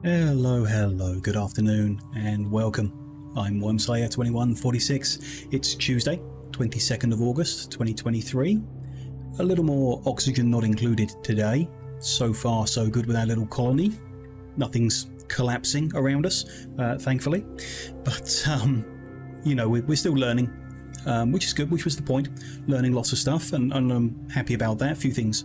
Hello, good afternoon, and welcome. I'm Wormslayer2146. It's Tuesday, 22nd of August, 2023. A little more oxygen not included today. So far, so good with our little colony. Nothing's collapsing around us, thankfully. But, you know, we're still learning, which is good, which was the point. Learning lots of stuff, and I'm happy about that. A few things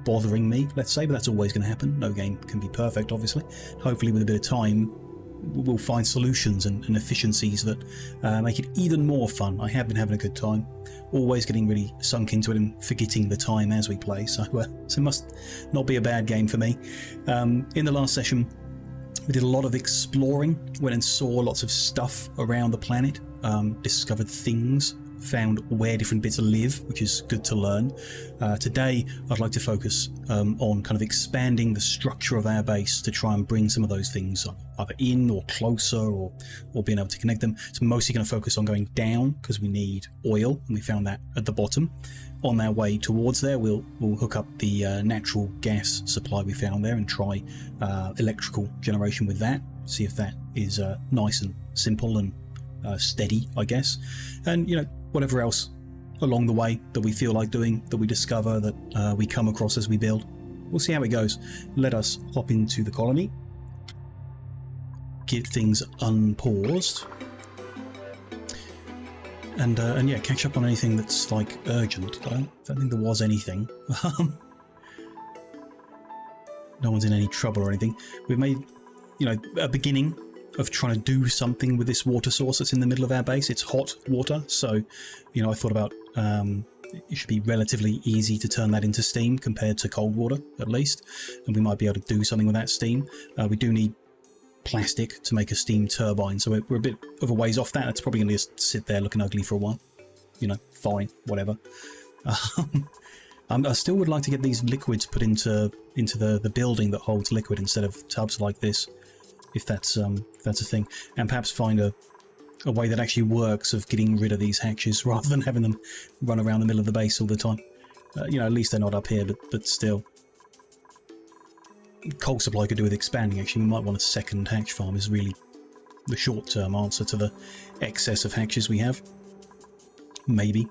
bothering me, let's say, but that's always going to happen. No game can be perfect, obviously. Hopefully with a bit of time we'll find solutions and efficiencies that make it even more fun. I have been having a good time, always getting really sunk into it and forgetting the time as we play, so it must not be a bad game for me. In the last session we did a lot of exploring, went and saw lots of stuff around the planet, discovered things, found where different bits live, which is good to learn. Today I'd like to focus on kind of expanding the structure of our base to try and bring some of those things either in or closer, or being able to connect them. So I'm mostly going to focus on going down because we need oil, and we found that at the bottom. On our way towards there we'll hook up the natural gas supply we found there and try electrical generation with that, see if that is nice and simple and steady, I guess. And, you know, whatever else along the way that we feel like doing, that we discover, that we come across as we build. We'll see how it goes. Let us hop into the colony, get things unpaused, and yeah, catch up on anything that's like urgent. I don't think there was anything. No one's in any trouble or anything. We've made, you know, a beginning of trying to do something with this water source that's in the middle of our base. It's hot water, so, you know, I thought about it should be relatively easy to turn that into steam compared to cold water, at least, and we might be able to do something with that steam. We do need plastic to make a steam turbine, so we're a bit of a ways off that. It's probably going to just sit there looking ugly for a while. You know, fine, whatever. I still would like to get these liquids put into the building that holds liquid instead of tubs like this, if that's a thing, and perhaps find a way that actually works of getting rid of these hatches rather than having them run around the middle of the base all the time. You know, at least they're not up here, but still. Coal supply could do with expanding, actually. We might want a second hatch farm, is really the short-term answer to the excess of hatches we have. Maybe.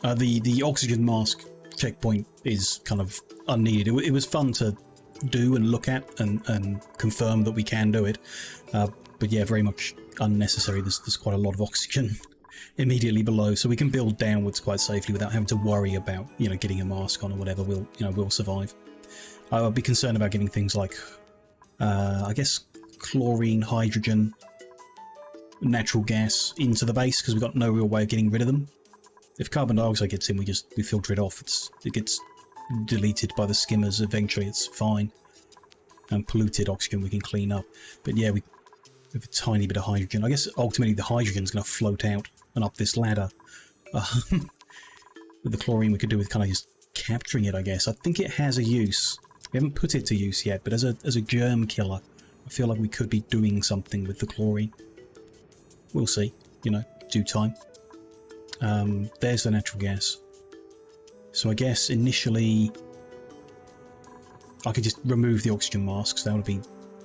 The oxygen mask checkpoint is kind of unneeded. It was fun to do and look at and confirm that we can do it, but yeah, very much unnecessary. There's quite a lot of oxygen immediately below, so we can build downwards quite safely without having to worry about, you know, getting a mask on or whatever. We'll survive. I'll be concerned about getting things like I guess chlorine, hydrogen, natural gas into the base, because we've got no real way of getting rid of them. If carbon dioxide gets in, we filter it off. It gets deleted by the skimmers eventually. It's fine. And polluted oxygen we can clean up, but yeah, we have a tiny bit of hydrogen. I guess ultimately the hydrogen's going to float out and up this ladder. With the chlorine we could do with kind of just capturing it, I guess. I think it has a use. We haven't put it to use yet, but as a germ killer, I feel like we could be doing something with the chlorine. We'll see, you know, due time. There's the natural gas. So I guess initially I could just remove the oxygen masks. That would be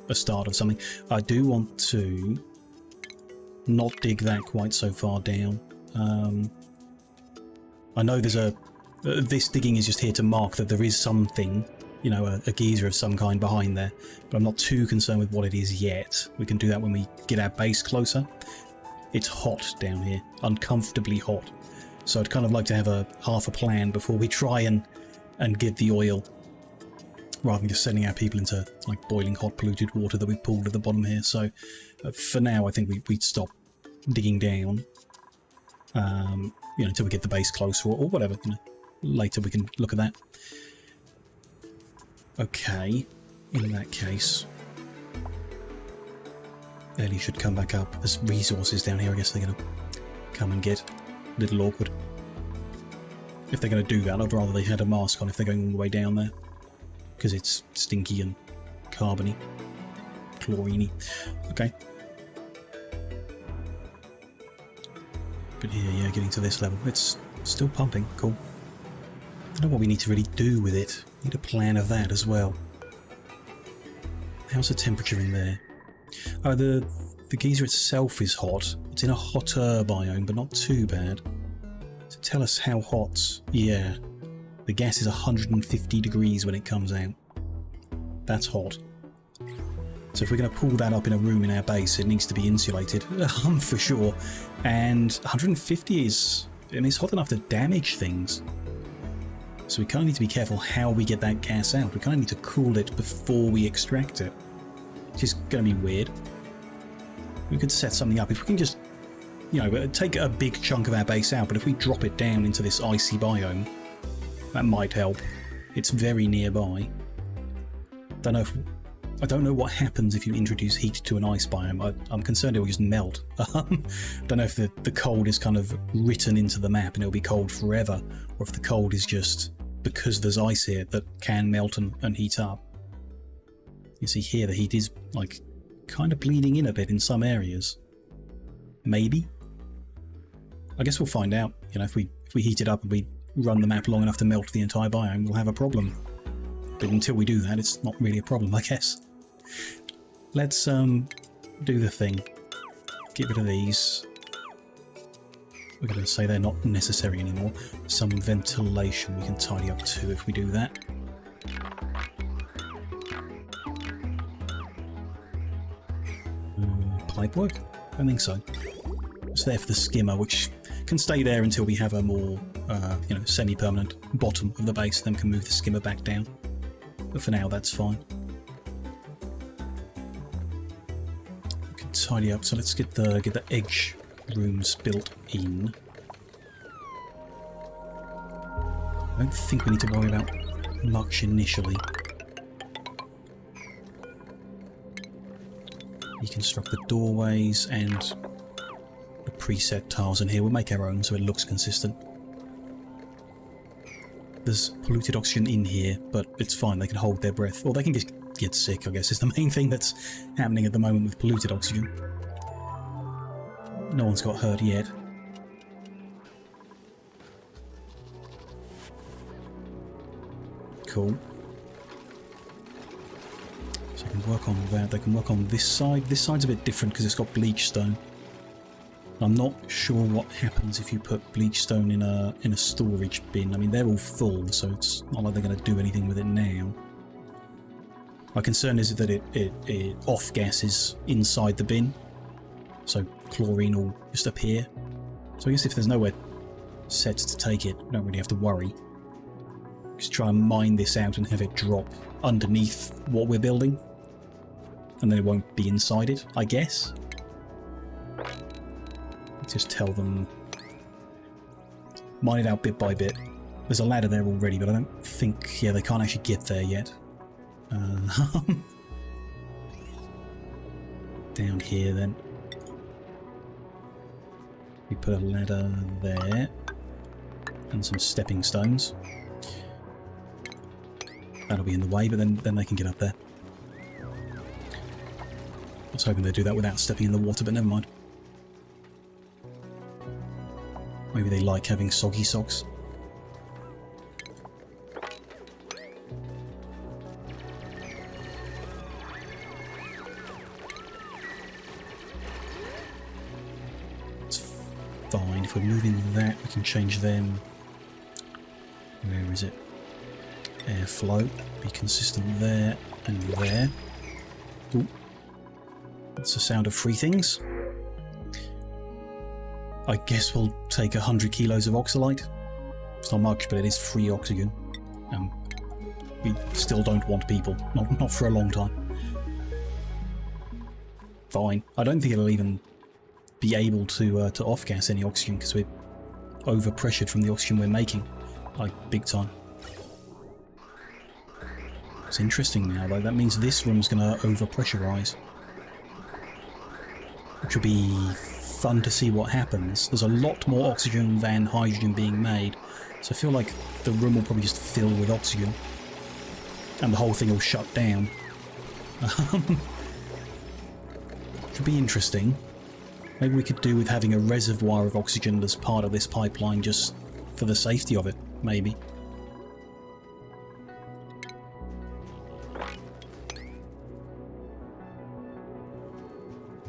a start of something. I do want to not dig that quite so far down. I know there's this digging is just here to mark that there is something, you know, a geyser of some kind behind there, but I'm not too concerned with what it is yet. We can do that when we get our base closer. It's hot down here, uncomfortably hot. So I'd kind of like to have half a plan before we try and get the oil, rather than just sending our people into like boiling hot polluted water that we pulled at the bottom here. So for now I think we'd stop digging down, you know, until we get the base closer or whatever, you know. Later we can look at that. Okay, in that case Ellie should come back up. There's resources down here I guess they're going to come and get. A little awkward. If they're going to do that, I'd rather they had a mask on if they're going all the way down there, because it's stinky and carbony, chlorine-y. Okay. But here, yeah, getting to this level, it's still pumping. Cool. I don't know what we need to really do with it. We need a plan of that as well. How's the temperature in there? Oh, the geyser itself is hot. It's in a hotter biome, but not too bad. So tell us how hot. Yeah, the gas is 150 degrees when it comes out. That's hot. So if we're going to pull that up in a room in our base, it needs to be insulated, for sure. And 150 is, I mean, it's hot enough to damage things. So we kind of need to be careful how we get that gas out. We kind of need to cool it before we extract it, which is going to be weird. We could set something up. If we can just, you know, take a big chunk of our base out, but if we drop it down into this icy biome, that might help. It's very nearby. I don't know what happens if you introduce heat to an ice biome. I'm concerned it will just melt. Don't know if the cold is kind of written into the map and it'll be cold forever, or if the cold is just because there's ice here that can melt and heat up. You see here the heat is like kind of bleeding in a bit in some areas. Maybe. I guess we'll find out. You know, if we heat it up and we run the map long enough to melt the entire biome, we'll have a problem. But until we do that, it's not really a problem, I guess. Let's do the thing. Get rid of these. We're going to say they're not necessary anymore. Some ventilation we can tidy up too if we do that. Pipe work? I don't think so. It's there for the skimmer, which can stay there until we have a more, you know, semi-permanent bottom of the base. Then we can move the skimmer back down. But for now, that's fine. We can tidy up. So let's get the edge rooms built in. I don't think we need to worry about much initially. Reconstruct the doorways and the preset tiles in here. We'll make our own so it looks consistent. There's polluted oxygen in here, but it's fine. They can hold their breath. Or they can just get sick, I guess, is the main thing that's happening at the moment with polluted oxygen. No one's got hurt yet. Cool. So I can work on that. They can work on this side. This side's a bit different because it's got bleach stone. I'm not sure what happens if you put bleach stone in a storage bin. I mean, they're all full, so it's not like they're going to do anything with it now. My concern is that it off-gases inside the bin, so chlorine will just appear. So I guess if there's nowhere set to take it, we don't really have to worry. Just try and mine this out and have it drop underneath what we're building, and then it won't be inside it, I guess. Just tell them, mine it out bit by bit. There's a ladder there already, but I don't think, yeah, they can't actually get there yet. Down here then. We put a ladder there, and some stepping stones. That'll be in the way, but then they can get up there. I was hoping they'd do that without stepping in the water, but never mind. Maybe they like having soggy socks. It's fine. If we're moving that, we can change them. Where is it? Airflow. Be consistent there and there. Ooh. That's the sound of free things. I guess we'll take 100 kilos of oxalite. It's not much, but it is free oxygen. We still don't want people. Not for a long time. Fine. I don't think it'll even be able to off-gas any oxygen because we're over-pressured from the oxygen we're making. Like, big time. It's interesting now, though. That means this room's going to over-pressurize. Which will be fun to see what happens. There's a lot more oxygen than hydrogen being made, so I feel like the room will probably just fill with oxygen and the whole thing will shut down. Should be interesting. Maybe we could do with having a reservoir of oxygen as part of this pipeline just for the safety of it, maybe.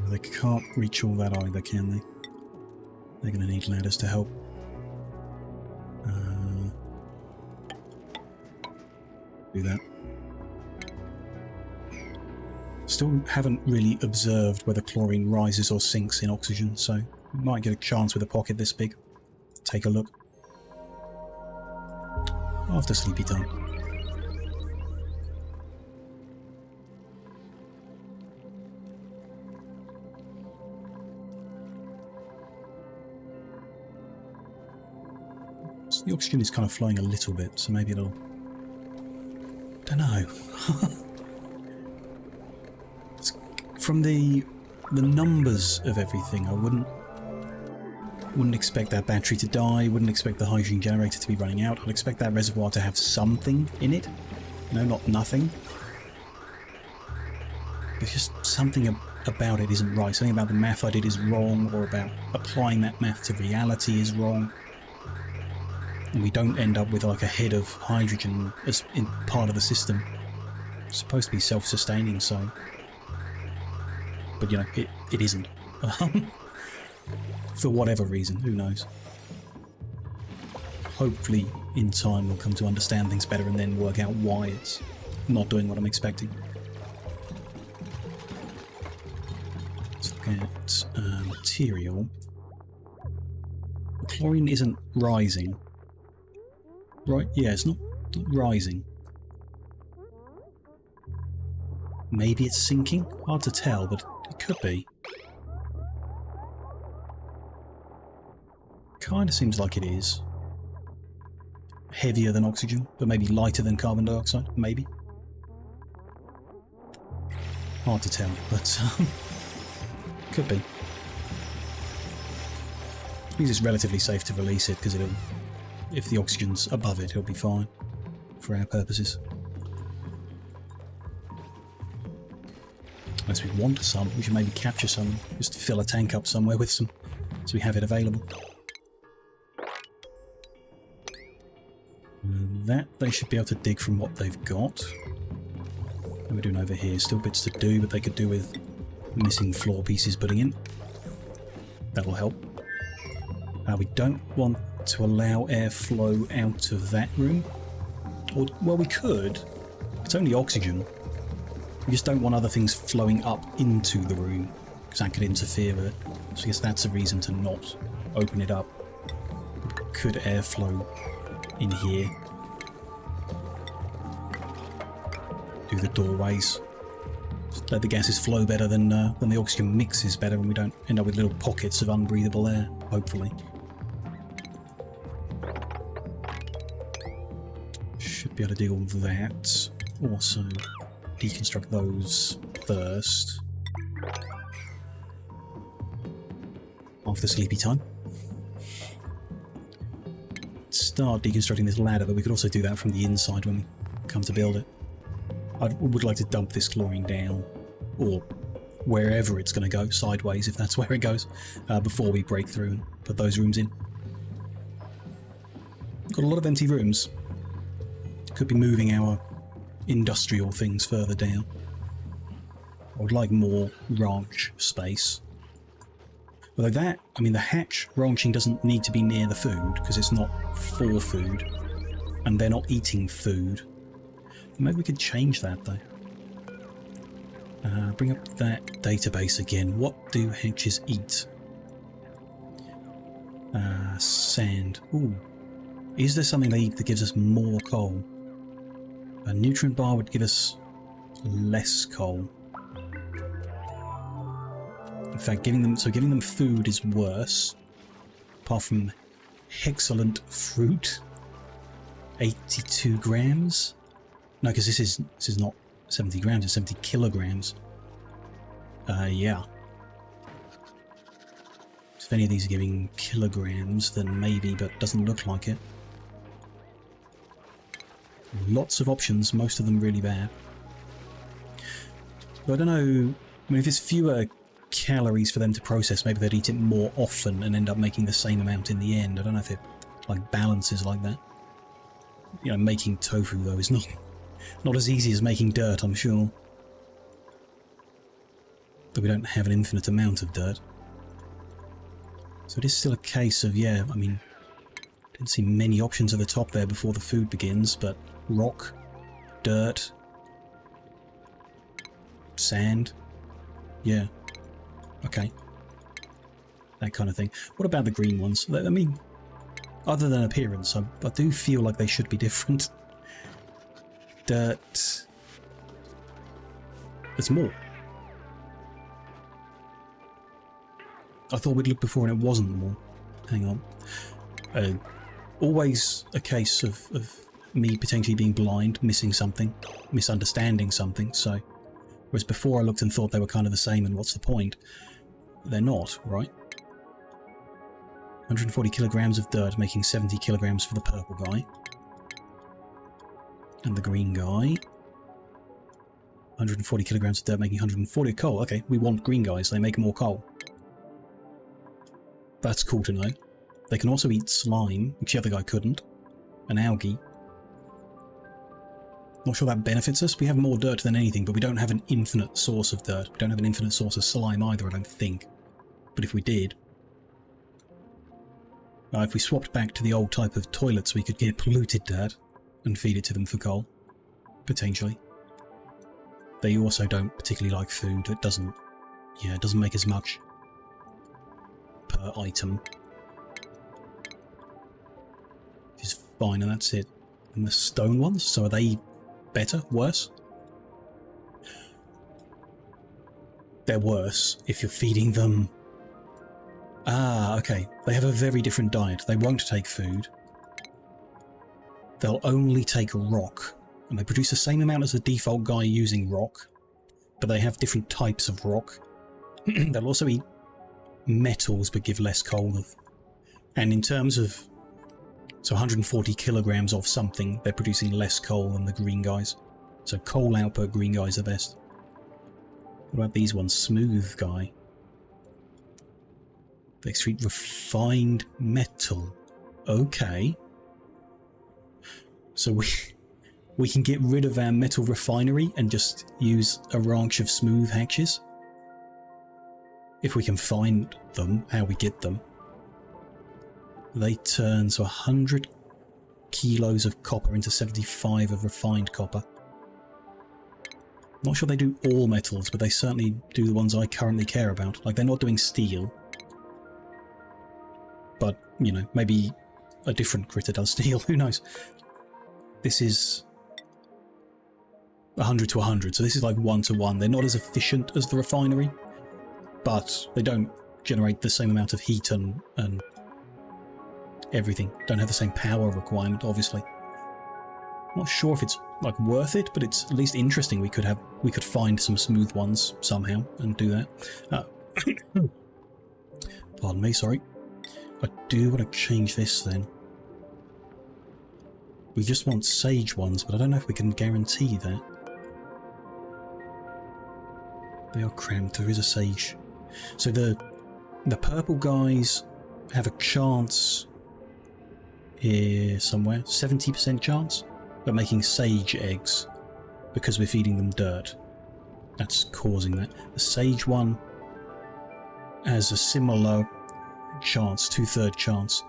They can't reach all that either, can they? They're going to need ladders to help. Do that. Still haven't really observed whether chlorine rises or sinks in oxygen, so we might get a chance with a pocket this big. Take a look. After sleepy time. So the oxygen is kind of flowing a little bit, so maybe it'll... Don't know. From the numbers of everything, I wouldn't expect that battery to die, wouldn't expect the hydrogen generator to be running out. I'd expect that reservoir to have something in it. You know, not nothing. There's just something about it isn't right. Something about the math I did is wrong, or about applying that math to reality is wrong. And we don't end up with like a head of hydrogen as in part of the system. It's supposed to be self-sustaining, so... But, you know, it isn't. For whatever reason, who knows. Hopefully, in time, we'll come to understand things better and then work out why it's not doing what I'm expecting. Let's look at material. Chlorine isn't rising. Right? Yeah, it's not rising. Maybe it's sinking? Hard to tell, but it could be. Kind of seems like it is. Heavier than oxygen, but maybe lighter than carbon dioxide, maybe. Hard to tell, but could be. Which means it's relatively safe to release it, because it'll, if the oxygen's above it, it'll be fine for our purposes. Unless we want some, we should maybe capture some, just fill a tank up somewhere with some, so we have it available. That they should be able to dig from what they've got. What are we doing over here? Still bits to do, but they could do with missing floor pieces putting in. That'll help. We don't want to allow airflow out of that room. Or, well, we could. It's only oxygen. We just don't want other things flowing up into the room, because that could interfere with it. So I guess that's a reason to not open it up. Could airflow in here. Do the doorways. Just let the gases flow better than the oxygen mixes better, and we don't end up with little pockets of unbreathable air, hopefully. Should be able to do all of that. Also, deconstruct those first. After sleepy time. Start deconstructing this ladder, but we could also do that from the inside when we come to build it. I would like to dump this chlorine down, or wherever it's going to go, sideways if that's where it goes, before we break through and put those rooms in. Got a lot of empty rooms. Could be moving our industrial things further down. I would like more ranch space. Although that, I mean, the hatch ranching doesn't need to be near the food, because it's not for food, and they're not eating food. Maybe we could change that, though. Bring up that database again. What do hatches eat? Sand. Ooh. Is there something they eat that gives us more coal? A nutrient bar would give us less coal. In fact, giving them food is worse. Apart from excellent fruit. 82 grams. No, because this is not 70 grams. It's 70 kilograms. Yeah. If any of these are giving kilograms, then maybe, but doesn't look like it. Lots of options, most of them really bad. But I don't know, I mean, if it's fewer calories for them to process, maybe they'd eat it more often and end up making the same amount in the end. I don't know if it like balances like that. You know, making tofu though is not as easy as making dirt, I'm sure. But we don't have an infinite amount of dirt. So it is still a case of, yeah, I mean, didn't see many options at the top there before the food begins, but rock, dirt, sand, yeah, okay, that kind of thing. What about the green ones? I mean, other than appearance, I do feel like they should be different. Dirt, there's more. I thought we'd look before and it wasn't more. Hang on. Always a case of me potentially being blind, missing something, misunderstanding something, so... Whereas before I looked and thought they were kind of the same, and what's the point? They're not, right? 140 kilograms of dirt, making 70 kilograms for the purple guy. And the green guy. 140 kilograms of dirt, making 140 coal. Okay, we want green guys, they make more coal. That's cool to know. They can also eat slime, which the other guy couldn't. And algae. Not sure that benefits us. We have more dirt than anything, but we don't have an infinite source of dirt. We don't have an infinite source of slime either, I don't think. But if we did... if we swapped back to the old type of toilets, we could get polluted dirt and feed it to them for coal. Potentially. They also don't particularly like food. It doesn't... yeah, it doesn't make as much per item. Which is fine, and that's it. And the stone ones, so are they better? Worse? They're worse if you're feeding them... Ah, okay. They have a very different diet. They won't take food. They'll only take rock. And they produce the same amount as the default guy using rock. But they have different types of rock. They'll also eat metals but give less coal. And in terms of... so 140 kilograms of something, they're producing less coal than the green guys. So coal output, green guys are best. What about these ones? Smooth guy. They extract refined metal. Okay. So we can get rid of our metal refinery and just use a ranch of smooth hatches? If we can find them, how we get them. They turn so 100 kilos of copper into 75 of refined copper. Not sure they do all metals, but they certainly do the ones I currently care about. Like, they're not doing steel. But, you know, maybe a different critter does steel, who knows. This is 100 to 100, so this is like 1 to 1. They're not as efficient as the refinery, but they don't generate the same amount of heat and everything. Don't have the same power requirement, obviously. Not sure if it's like worth it, but it's at least interesting. We could find some smooth ones somehow and do that. Pardon me, sorry. I do want to change this then. We just want sage ones, but I don't know if we can guarantee that. They are cramped. There is a sage. So the purple guys have a chance here somewhere, 70% chance of making sage eggs because we're feeding them dirt. That's causing that. The sage one has a similar chance, 2/3 chance,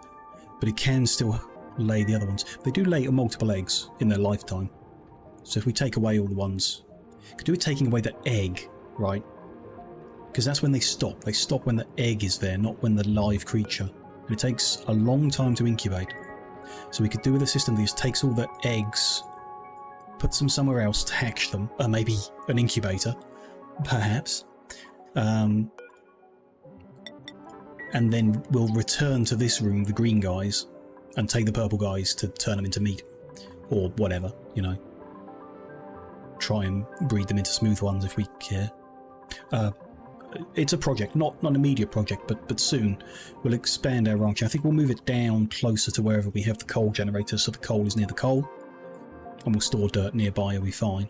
but it can still lay the other ones. They do lay multiple eggs in their lifetime. So if we take away all the ones, could do with taking away the egg, right? Because that's when they stop. They stop when the egg is there, not when the live creature. And it takes a long time to incubate. So we could do with a system that just takes all the eggs, puts them somewhere else to hatch them, maybe an incubator, perhaps. And then we'll return to this room, the green guys, and take the purple guys to turn them into meat. Or whatever, you know. Try and breed them into smooth ones if we care. It's a project, not an immediate project, but soon we'll expand our ranch. I think we'll move it down closer to wherever we have the coal generator, so the coal is near the coal, and we'll store dirt nearby. It'll be fine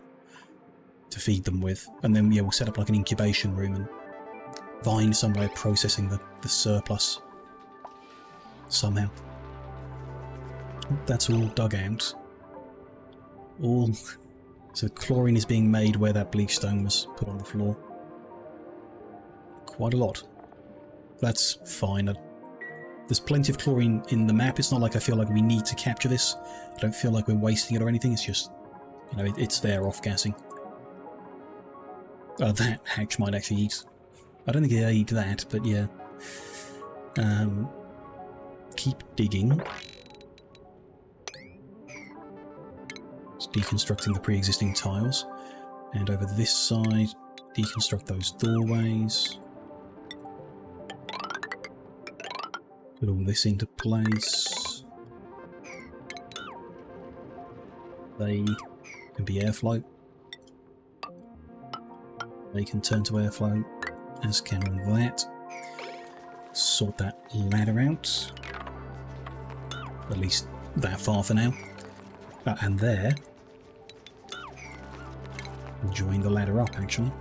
to feed them with. And then yeah, we'll set up like an incubation room and find some way of processing the surplus somehow. That's all dug out. So chlorine is being made where that bleach stone was put on the floor. quite a lot. That's fine. There's plenty of chlorine in the map. It's not like I feel like we need to capture this. I don't feel like we're wasting it or anything. It's just, you know, it's there off-gassing. That hatch might actually eat. I don't think it ate that, but yeah. Keep digging. It's deconstructing the pre-existing tiles. And over this side, deconstruct those doorways. Put all this into place. They can be airflow. They can turn to airflow, as can that. Sort that ladder out. At least that far for now. And there. Join the ladder up, actually.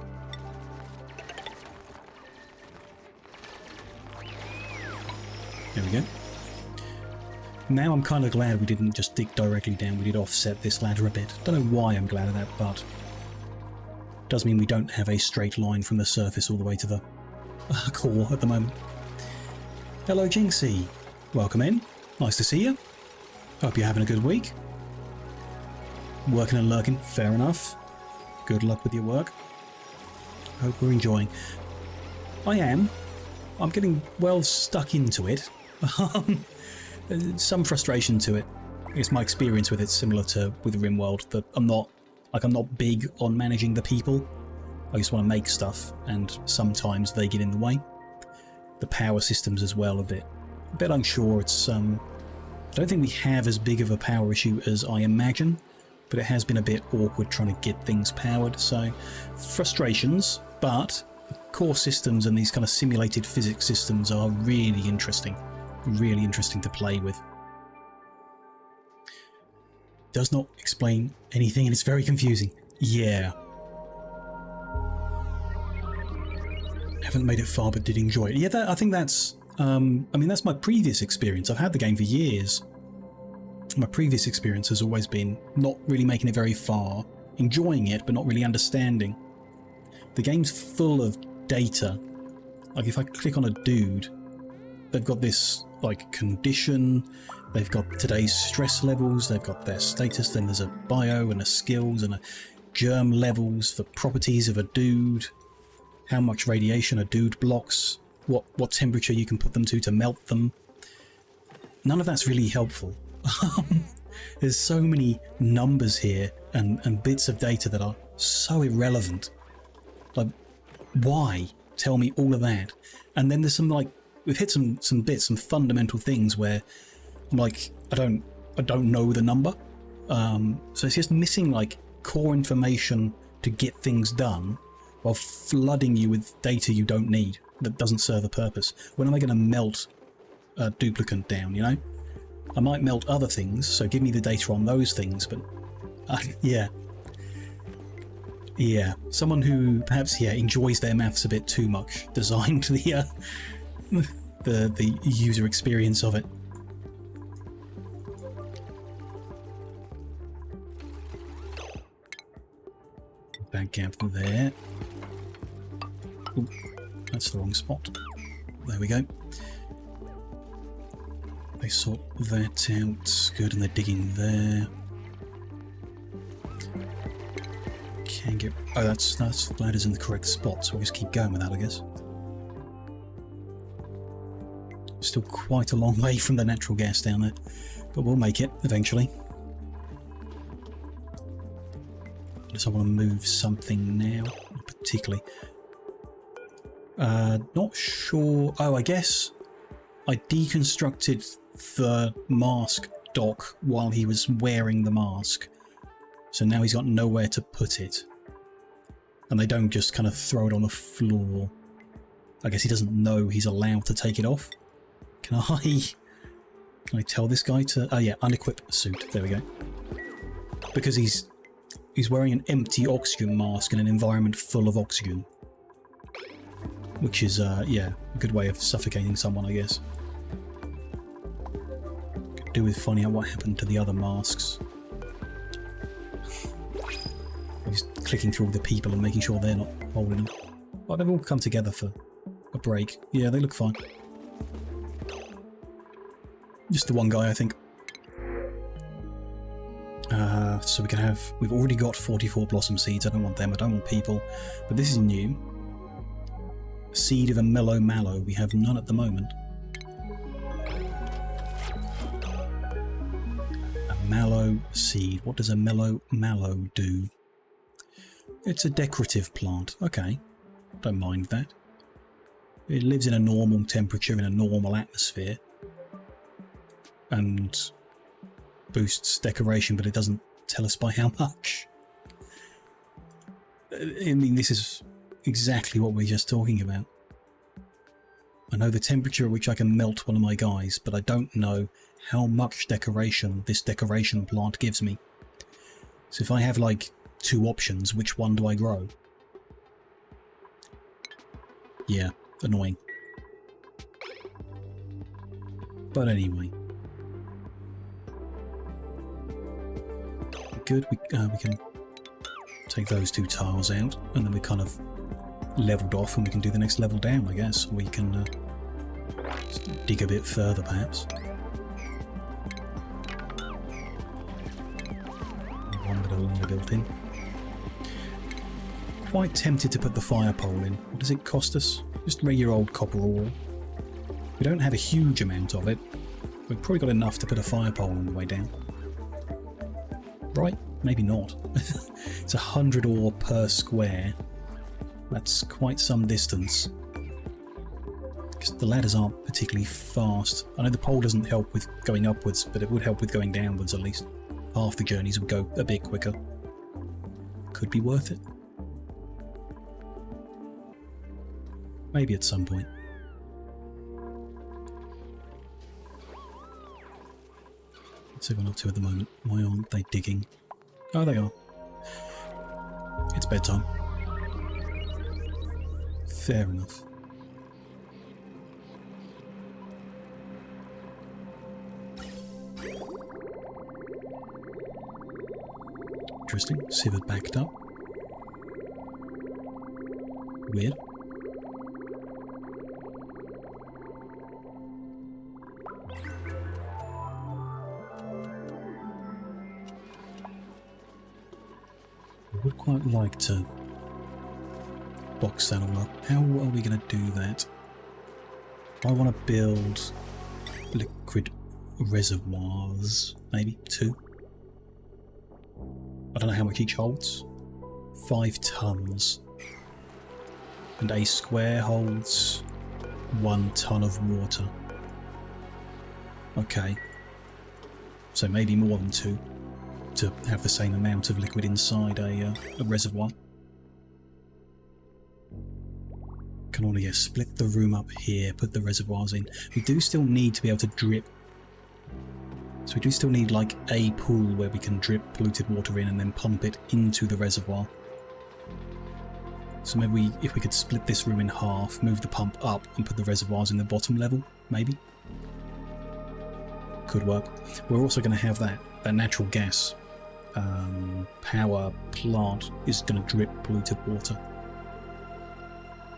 There we go. Now I'm kind of glad we didn't just dig directly down. We did offset this ladder a bit. Don't know why I'm glad of that, but it does mean we don't have a straight line from the surface all the way to the core at the moment. Hello, Jinxie. Welcome in. Nice to see you. Hope you're having a good week. Working and lurking. Fair enough. Good luck with your work. Hope we're enjoying. I am. I'm getting well stuck into it. Some frustration to it. I guess my experience with it's similar to with RimWorld, that I'm not big on managing the people. I just want to make stuff, and sometimes they get in the way. The power systems as well, a bit unsure. It's I don't think we have as big of a power issue as I imagine, but it has been a bit awkward trying to get things powered. So frustrations, but core systems and these kind of simulated physics systems are really interesting to play with. Does not explain anything and it's very confusing. Yeah. Haven't made it far but did enjoy it. Yeah, I think that's I mean, that's my previous experience. I've had the game for years. My previous experience has always been not really making it very far, enjoying it but not really understanding. The game's full of data. Like if I click on a dude, they've got this like condition, they've got today's stress levels, they've got their status, then there's a bio and a skills and a germ levels, the properties of a dude, how much radiation a dude blocks, what temperature you can put them to melt them. None of that's really helpful. There's so many numbers here and bits of data that are so irrelevant. Like, why tell me all of that? And then there's some, like, we've hit some bits, some fundamental things where I'm like, I don't know the number. So it's just missing like core information to get things done while flooding you with data you don't need, that doesn't serve a purpose. When am I going to melt a duplicant down, you know? I might melt other things, so give me the data on those things, but yeah. Yeah, someone who perhaps, yeah, enjoys their maths a bit too much designed the user experience of it. That gap there. Ooh, that's the wrong spot. There we go. They sort that out. Good, and they're digging there. Can get. Oh, that's ladders in the correct spot, so we'll just keep going with that, I guess. Still quite a long way from the natural gas down there, but we'll make it eventually. Just I want to move something now, particularly. Not sure. Oh, I guess I deconstructed the mask dock while he was wearing the mask, so now he's got nowhere to put it. And they don't just kind of throw it on the floor. I guess he doesn't know he's allowed to take it off. Can I tell this guy to... Oh yeah, unequip suit. There we go. Because he's wearing an empty oxygen mask in an environment full of oxygen. Which is, yeah, a good way of suffocating someone, I guess. Could do with finding out what happened to the other masks. Just clicking through all the people and making sure they're not holding them. Well, they've all come together for a break. Yeah, they look fine. Just the one guy, I think. So we can have... We've already got 44 blossom seeds. I don't want them. I don't want people. But this is new. Seed of a mellow mallow. We have none at the moment. A mallow seed. What does a mellow mallow do? It's a decorative plant. Okay. Don't mind that. It lives in a normal temperature, in a normal atmosphere. And boosts decoration, but it doesn't tell us by how much. I mean, this is exactly what we were just talking about. I know the temperature at which I can melt one of my guys, but I don't know how much decoration this decoration plant gives me. So if I have like 2 options, which one do I grow? Yeah, annoying. But anyway. Good, we can take those 2 tiles out, and then we kind of leveled off, and we can do the next level down, I guess. We can dig a bit further, perhaps. One bit of longer built in. Quite tempted to put the fire pole in. What does it cost us? Just regular old copper ore. We don't have a huge amount of it. We've probably got enough to put a fire pole on the way down. Right? Maybe not. It's 100 ore per square. That's quite some distance. Because the ladders aren't particularly fast. I know the pole doesn't help with going upwards, but it would help with going downwards at least. Half the journeys would go a bit quicker. Could be worth it. Maybe at some point. What's everyone up to at the moment? Why aren't they digging? Oh, they are. It's bedtime. Fair enough. Interesting. Civet backed up. Weird. I would quite like to box that all up. How are we going to do that? I want to build liquid reservoirs, maybe 2. I don't know how much each holds. 5 tons. And a square holds 1 ton of water. Okay. So maybe more than 2 to have the same amount of liquid inside a reservoir. Can only split the room up here, put the reservoirs in. We do still need to be able to drip. So we do still need like a pool where we can drip polluted water in and then pump it into the reservoir. So maybe if we could split this room in half, move the pump up and put the reservoirs in the bottom level, maybe? Could work. We're also going to have that natural gas power plant is going to drip polluted water.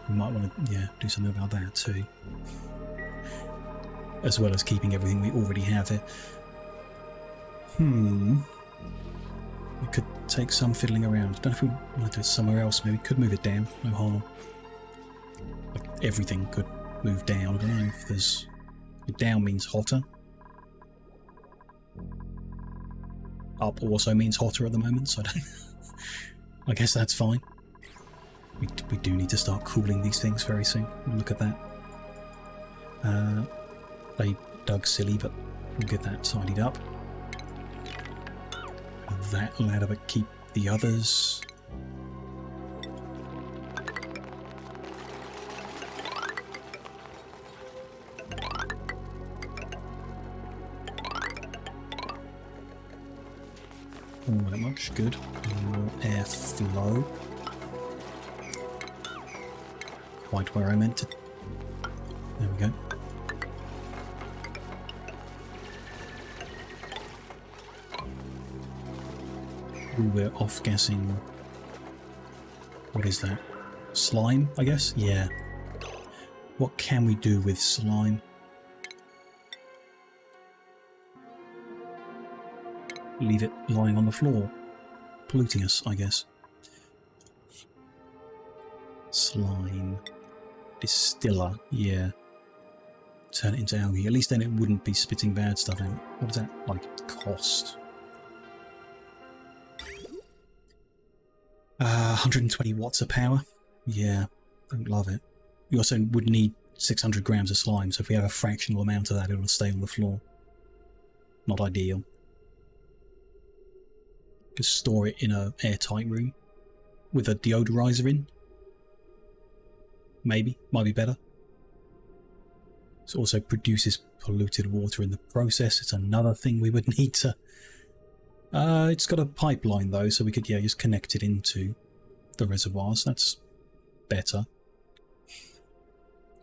We might want to, do something about that too. As well as keeping everything we already have here. We could take some fiddling around. Don't know if we want to do it somewhere else. Maybe we could move it down. No harm. Like everything could move down. I don't know if there's... Down means hotter. Up also means hotter at the moment, so I don't... I guess that's fine. We do need to start cooling these things very soon. Look at that. They dug silly, but we'll get that tidied up. That ladder, but keep the others. Not that much, good. More airflow. Quite where I meant it. There we go. Ooh, we're off-gassing. What is that? Slime, I guess? Yeah. What can we do with slime? Leave it lying on the floor, polluting us, I guess. Slime. Distiller, yeah. Turn it into algae. At least then it wouldn't be spitting bad stuff out. What does that, like, cost? 120 watts of power. Yeah, don't love it. We also would need 600 grams of slime, so if we have a fractional amount of that, it'll stay on the floor. Not ideal. Just store it in an airtight room with a deodorizer in. Maybe, might be better. It also produces polluted water in the process. It's another thing we would need to... it's got a pipeline though, so we could, yeah, just connect it into the reservoirs. That's better.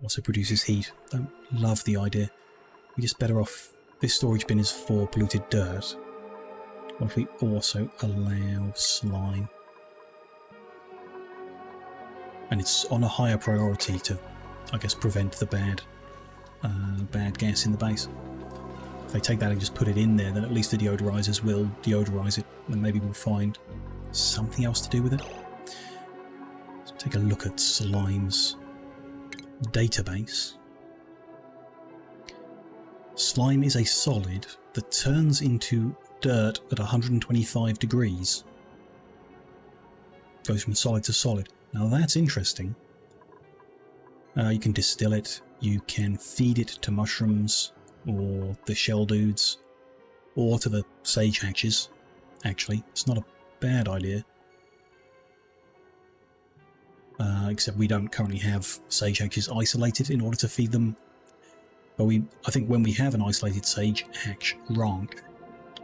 Also produces heat. Don't love the idea. We're just better off... This storage bin is for polluted dirt. What if we also allow slime? And it's on a higher priority to, I guess, prevent the bad gas in the base. If they take that and just put it in there, then at least the deodorizers will deodorize it, and maybe we'll find something else to do with it. Let's take a look at slime's database. Slime is a solid that turns into dirt at 125 degrees. Goes from solid to solid. Now that's interesting. You can distill it, you can feed it to mushrooms, or the shell dudes, or to the sage hatches. Actually, it's not a bad idea. Except we don't currently have sage hatches isolated in order to feed them. But I think when we have an isolated sage hatch rank,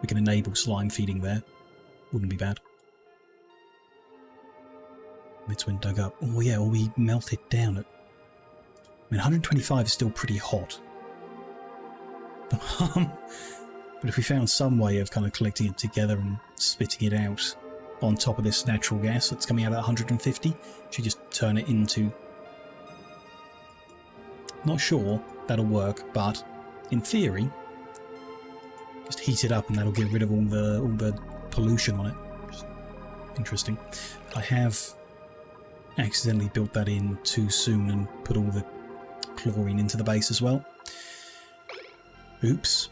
we can enable slime feeding there. Wouldn't be bad. It's when dug up. Oh yeah, or we melt it down at... I mean, 125 is still pretty hot. But if we found some way of kind of collecting it together and spitting it out on top of this natural gas that's coming out at 150, should just turn it into... Not sure that'll work, but in theory, just heat it up and that'll get rid of all the pollution on it. Just interesting. I have accidentally built that in too soon and put all the chlorine into the base as well. Oops.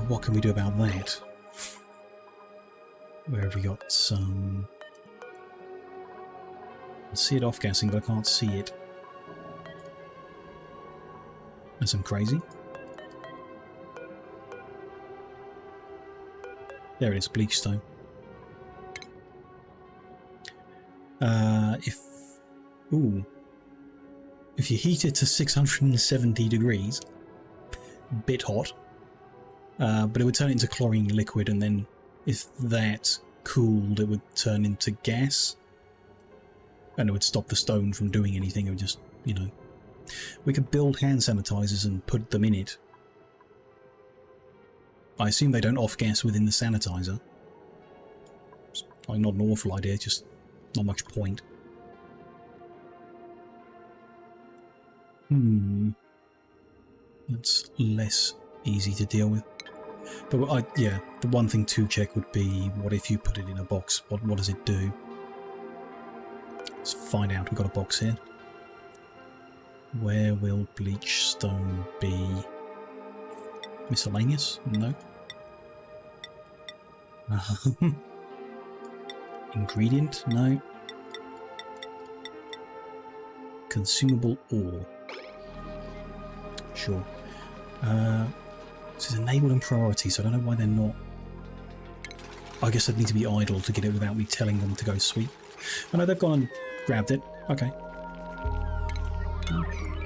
What can we do about that? Where have we got some... I see it off-gassing, but I can't see it. That's some crazy. There it is, bleach stone. If you heat it to 670 degrees, bit hot, but it would turn into chlorine liquid, and then if that cooled, it would turn into gas, and it would stop the stone from doing anything. It would just, you know, we could build hand sanitizers and put them in it. I assume they don't off-gas within the sanitizer. It's like not an awful idea, just not much point. That's less easy to deal with. But yeah, the one thing to check would be, what if you put it in a box? What does it do? Let's find out. We've got a box here. Where will bleach stone be? Miscellaneous? No. Ingredient? No. Consumable ore. Sure. This is enabled in priority, so I don't know why they're not... I guess they'd need to be idle to get it without me telling them to go sweep. Oh no, they've gone and grabbed it. Okay.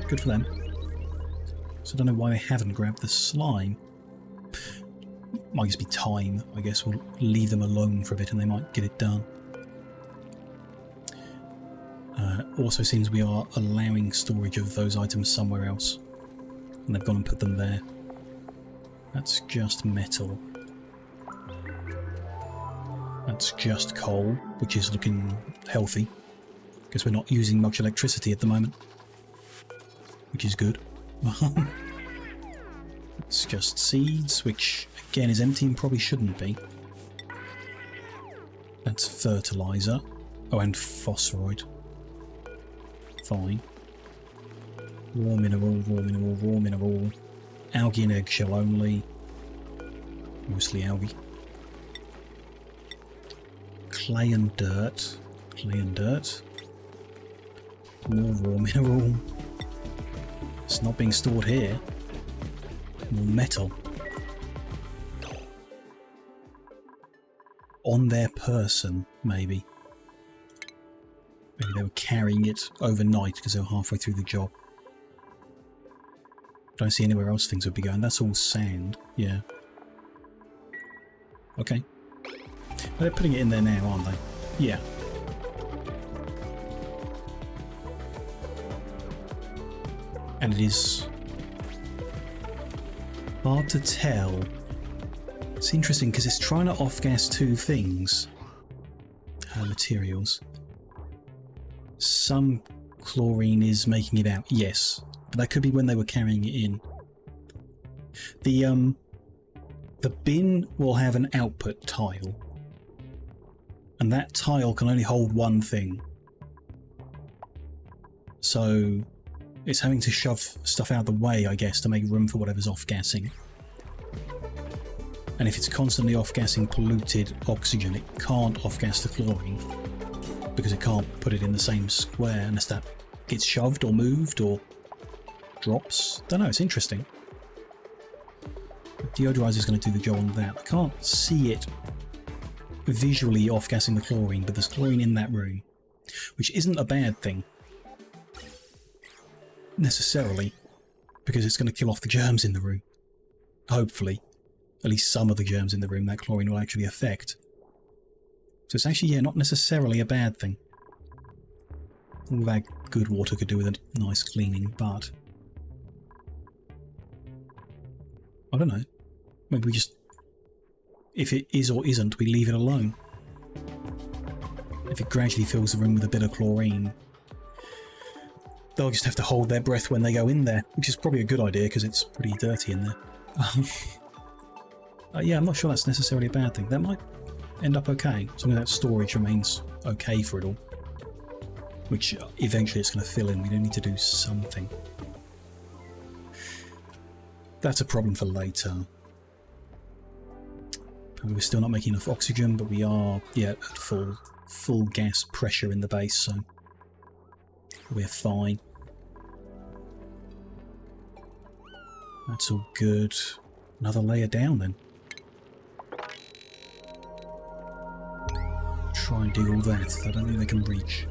Good for them. So I don't know why they haven't grabbed the slime. Might just be time, I guess. We'll leave them alone for a bit and they might get it done. Also seems we are allowing storage of those items somewhere else. And they've gone and put them there. That's just metal. That's just coal, which is looking healthy, because we're not using much electricity at the moment. which is good. It's just seeds, which again is empty and probably shouldn't be. That's fertilizer. Oh, and phosphoroid. Fine. Raw mineral, raw mineral, raw mineral. Algae and eggshell only. Mostly algae. Clay and dirt. Clay and dirt. More raw mineral. It's not being stored here. More metal. On their person, maybe. Maybe they were carrying it overnight because they were halfway through the job. Don't see anywhere else things would be going. That's all sand. Yeah. Okay. Well, they're putting it in there now, aren't they? Yeah. And it is hard to tell. It's interesting because it's trying to off-gas two things. Materials. Some chlorine is making it out, yes. But that could be when they were carrying it in. The bin will have an output tile. And that tile can only hold one thing. So it's having to shove stuff out of the way, I guess, to make room for whatever's off-gassing. And if it's constantly off-gassing polluted oxygen, it can't off-gas the chlorine. Because it can't put it in the same square unless that gets shoved or moved or drops. Don't know, it's interesting. The deodorizer is going to do the job on that. I can't see it visually off-gassing the chlorine, but there's chlorine in that room, which isn't a bad thing. Necessarily, because it's going to kill off the germs in the room. Hopefully. At least some of the germs in the room that chlorine will actually affect. So it's actually, yeah, not necessarily a bad thing. All that good water could do with a nice cleaning, but I don't know. Maybe we just, if it is or isn't, we leave it alone. If it gradually fills the room with a bit of chlorine, they'll just have to hold their breath when they go in there, which is probably a good idea because it's pretty dirty in there. Yeah, I'm not sure that's necessarily a bad thing. That might end up okay, as long as that storage remains okay for it all. Which eventually it's going to fill in. We do need to do something. That's a problem for later. We're still not making enough oxygen, but we are, yeah, at full gas pressure in the base, so we're fine. That's all good. Another layer down then. Try and dig all that. I don't think they can reach.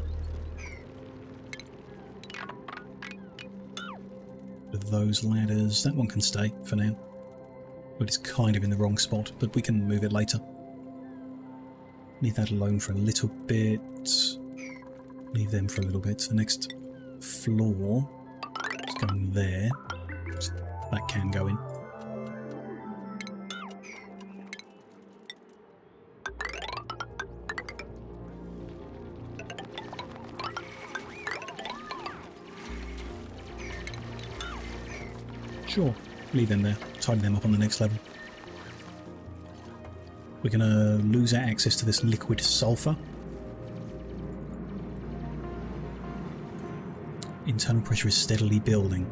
With those ladders, that one can stay for now. But it's kind of in the wrong spot, but we can move it later. Leave that alone for a little bit. Leave them for a little bit. The next floor is going there. So that can go in. Sure, leave them there, tidy them up on the next level. We're going to lose our access to this liquid sulfur. Internal pressure is steadily building.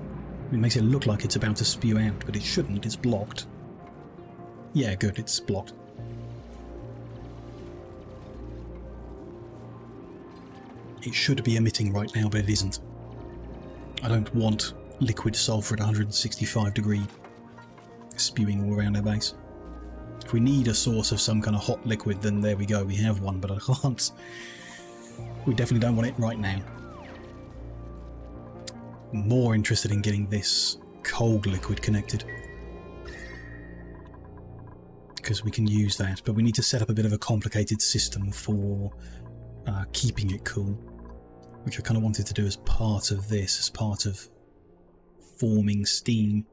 It makes it look like it's about to spew out, but it shouldn't, it's blocked. Yeah, good, it's blocked. It should be emitting right now, but it isn't. I don't want liquid sulfur at 165 degree spewing all around our base. If we need a source of some kind of hot liquid, then there we go, we have one, but I can't. We definitely don't want it right now. I'm more interested in getting this cold liquid connected, because we can use that, but we need to set up a bit of a complicated system for keeping it cool, which I kind of wanted to do as part of this, as part of forming steam.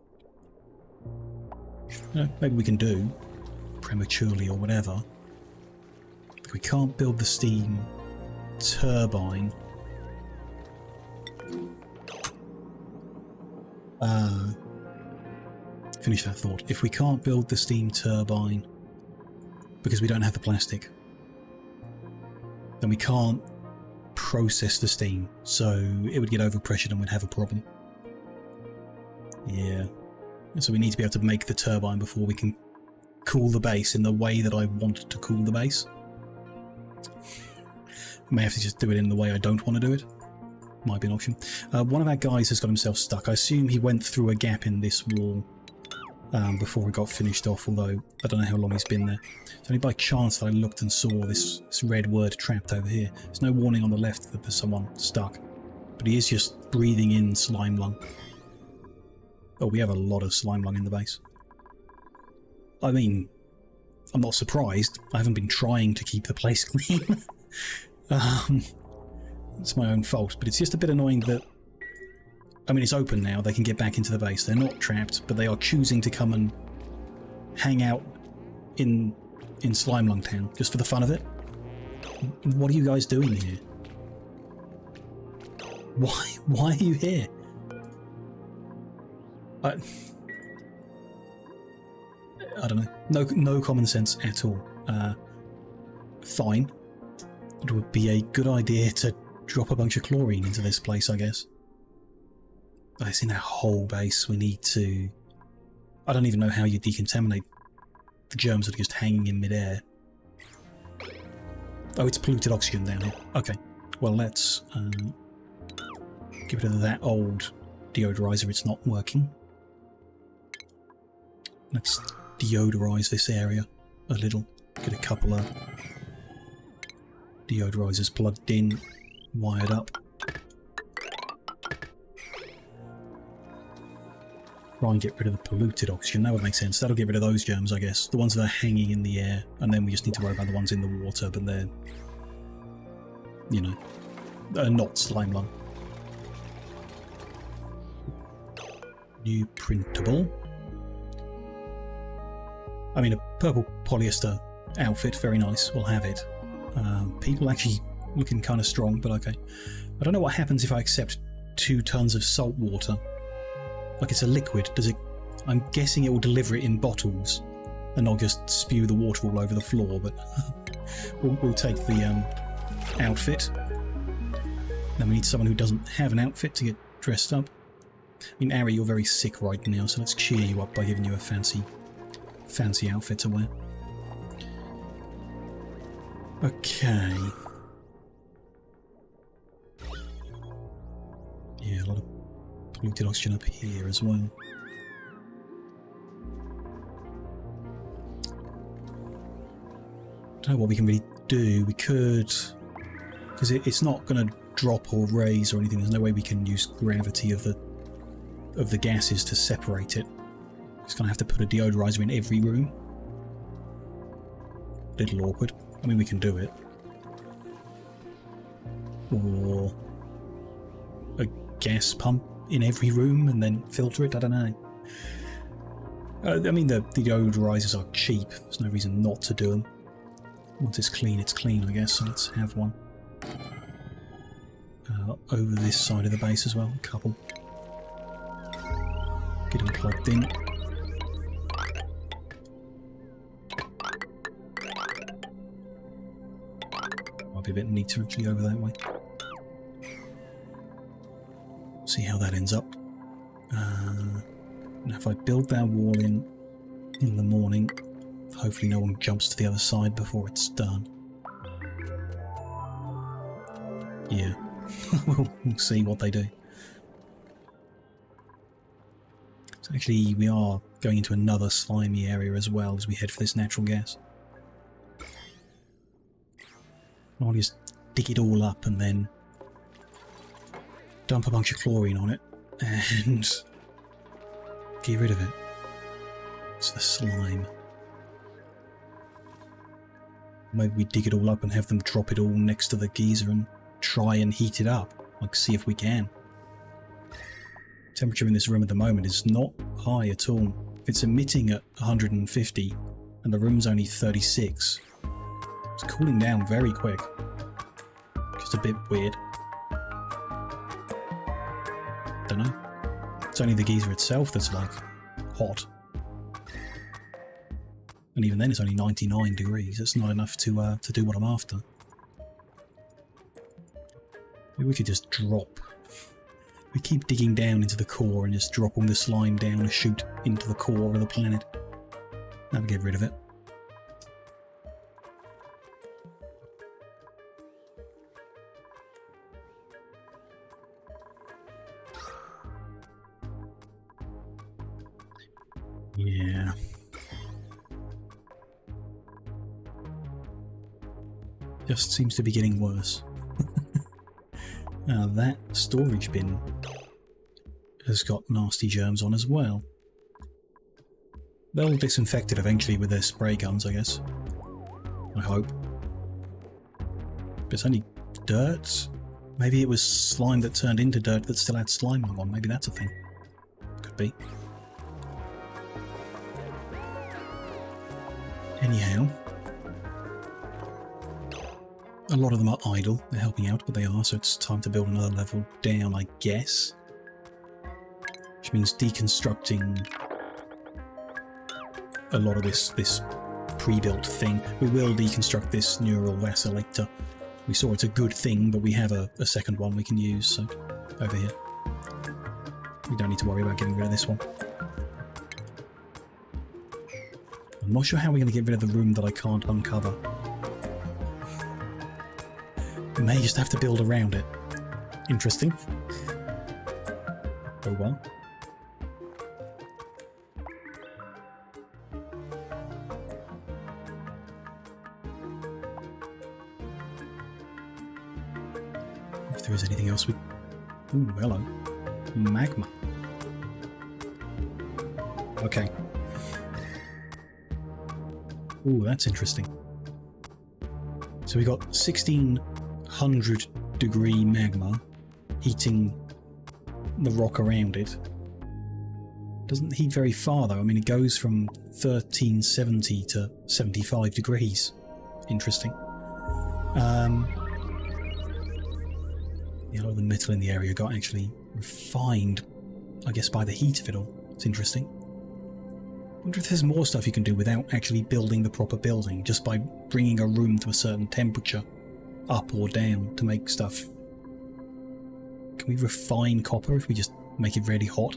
You know, maybe we can do prematurely or whatever. If we can't build the steam Finish that thought. If we can't build the steam turbine because we don't have the plastic, then we can't process the steam, so it would get overpressured and we'd have a problem. Yeah. So we need to be able to make the turbine before we can cool the base in the way that I want to cool the base. I may have to just do it in the way I don't want to do it. Might be an option. One of our guys has got himself stuck. I assume he went through a gap in this wall before it got finished off, although I don't know how long he's been there. It's only by chance that I looked and saw this red word trapped over here. There's no warning on the left that there's someone stuck, but he is just breathing in slime lung. Oh, we have a lot of slime lung in the base. I mean, I'm not surprised. I haven't been trying to keep the place clean. It's my own fault, but it's just a bit annoying that... I mean, it's open now. They can get back into the base. They're not trapped, but they are choosing to come and hang out in Slime Lung Town just for the fun of it. What are you guys doing here? Why are you here? I don't know. No common sense at all. Fine. It would be a good idea to drop a bunch of chlorine into this place, I guess. But it's in that whole base. We need to... I don't even know how you decontaminate the germs that are just hanging in midair. Oh, it's polluted oxygen down here. Okay. Well, let's get rid of that old deodorizer. It's not working. Let's deodorize this area a little. Get a couple of deodorizers plugged in, wired up. Try and get rid of the polluted oxygen. That would make sense. That'll get rid of those germs, I guess. The ones that are hanging in the air, and then we just need to worry about the ones in the water, but they're, you know, not slime lung. New printable. I mean, a purple polyester outfit, very nice. We'll have it. People actually looking kind of strong, but okay. I don't know what happens if I accept 2 tons of salt water. Like, it's a liquid. Does it? I'm guessing it will deliver it in bottles and not just spew the water all over the floor. But we'll take the outfit. Then we need someone who doesn't have an outfit to get dressed up. I mean, Ari, you're very sick right now, so let's cheer you up by giving you a fancy outfit to wear. Okay. Yeah, a lot of polluted oxygen up here as well. I don't know what we can really do. We could... because it's not going to drop or raise or anything. There's no way we can use gravity of the gases to separate it. Just going to have to put a deodorizer in every room. A little awkward. I mean, we can do it. Or a gas pump in every room and then filter it. I don't know. I mean, the deodorizers are cheap. There's no reason not to do them. Once it's clean, I guess. So let's have one. Over this side of the base as well. A couple. Get them plugged in. Might be a bit neater actually over that way. See how that ends up. Now if I build that wall in the morning, hopefully no one jumps to the other side before it's done. Yeah, we'll see what they do. So actually we are going into another slimy area as well as we head for this natural gas. I'll just dig it all up and then dump a bunch of chlorine on it and get rid of it. It's the slime. Maybe we dig it all up and have them drop it all next to the geyser and try and heat it up. Like, see if we can. Temperature in this room at the moment is not high at all. If it's emitting at 150 and the room's only 36, it's cooling down very quick. Just a bit weird. Don't know. It's only the geyser itself that's like hot. And even then it's only 99 degrees. It's not enough to do what I'm after. Maybe we could just drop. We keep digging down into the core and just drop all the slime down a chute into the core of the planet. That'll get rid of it. Yeah. Just seems to be getting worse. Now that storage bin has got nasty germs on as well. They'll disinfect it eventually with their spray guns, I guess. I hope. But it's only dirt? Maybe it was slime that turned into dirt that still had slime on. Maybe that's a thing. Could be. Anyhow. A lot of them are idle. They're helping out, but they are, so it's time to build another level down, I guess. Which means deconstructing a lot of this pre-built thing. We will deconstruct this neural vacillator. We saw it's a good thing, but we have a second one we can use, so over here. We don't need to worry about getting rid of this one. I'm not sure how we're going to get rid of the room that I can't uncover. We may just have to build around it. Interesting. Oh well. If there is anything else we... Ooh, hello. Magma. Okay. Ooh, that's interesting. So we got 1600 degree magma heating the rock around it. Doesn't heat very far though. I mean, it goes from 1370 to 75 degrees. Interesting. A lot of the metal in the area got actually refined, I guess, by the heat of it all. It's interesting. I wonder if there's more stuff you can do without actually building the proper building, just by bringing a room to a certain temperature, up or down, to make stuff. Can we refine copper if we just make it really hot?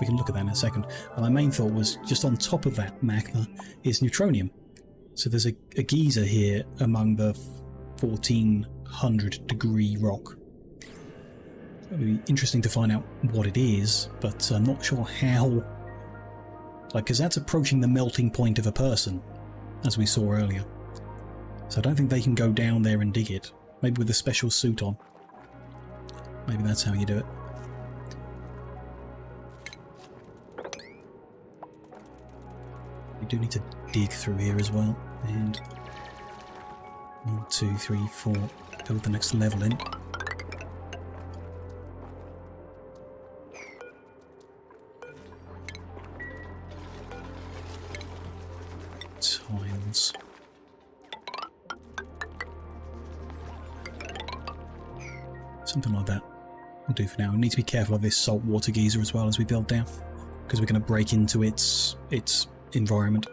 We can look at that in a second. And my main thought was, just on top of that magma is neutronium. So there's a geyser here among the 1400 degree rock. It would be interesting to find out what it is, but I'm not sure how. Like, because that's approaching the melting point of a person, as we saw earlier. So I don't think they can go down there and dig it. Maybe with a special suit on. Maybe that's how you do it. We do need to dig through here as well. And 1, 2, 3, 4. Build the next level in. Tiles. Something like that will do for now. We need to be careful of this saltwater geyser as well as we build down, because we're going to break into its environment.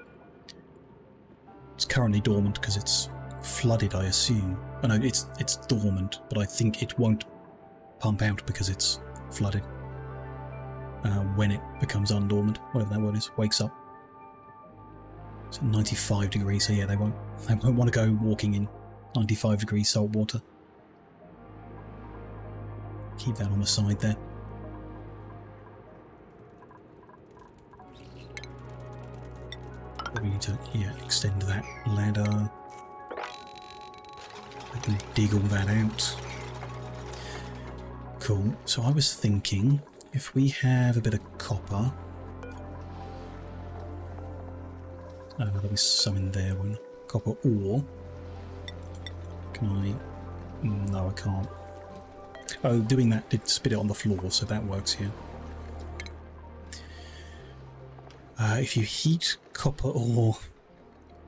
It's currently dormant because it's flooded, I assume. Oh no, it's dormant, but I think it won't pump out because it's flooded. When it becomes undormant, whatever that word is, wakes up. It's at 95 degrees, so yeah, they won't want to go walking in 95 degrees salt water. Keep that on the side there. We need to, yeah, extend that ladder. I can dig all that out. Cool. So I was thinking, if we have a bit of copper... Oh, there'll be some in there. One copper ore. Can I... No, I can't. Oh, doing that did spit it on the floor, so that works here. If you heat copper ore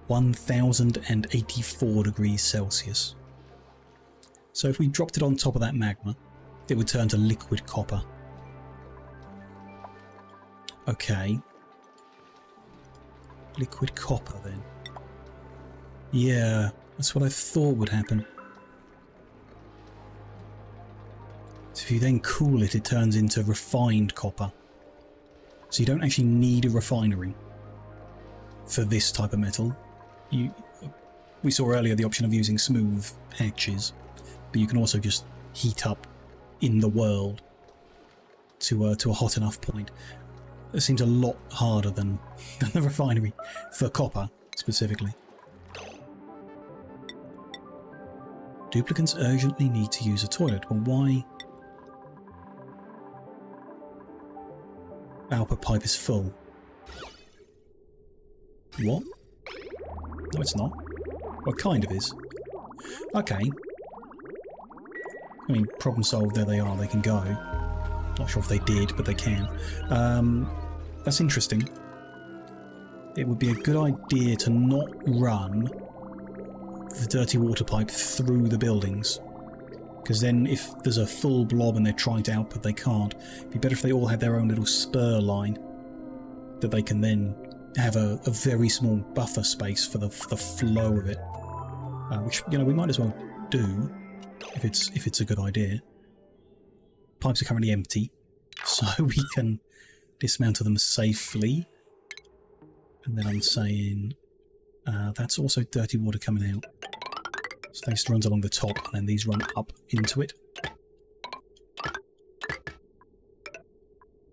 1084 degrees Celsius. So if we dropped it on top of that magma, it would turn to liquid copper. Okay. Liquid copper then. Yeah, that's what I thought would happen. So if you then cool it, it turns into refined copper. So you don't actually need a refinery for this type of metal. We saw earlier the option of using smooth hatches, but you can also just heat up in the world to a hot enough point. It seems a lot harder than the refinery for copper specifically. Duplicants urgently need to use a toilet. Well, why? Output pipe is full. What? No, it's not. Well, it kind of is. Okay. I mean, problem solved, there they are, they can go. Not sure if they did, but they can. That's interesting. It would be a good idea to not run the dirty water pipe through the buildings. Because then if there's a full blob and they're trying to output, they can't. It'd be better if they all had their own little spur line that they can then have a very small buffer space for the flow of it. Which, you know, we might as well do if it's a good idea. Pipes are currently empty, so we can dismantle them safely. And then I'm saying that's also dirty water coming out. So this runs along the top, and then these run up into it.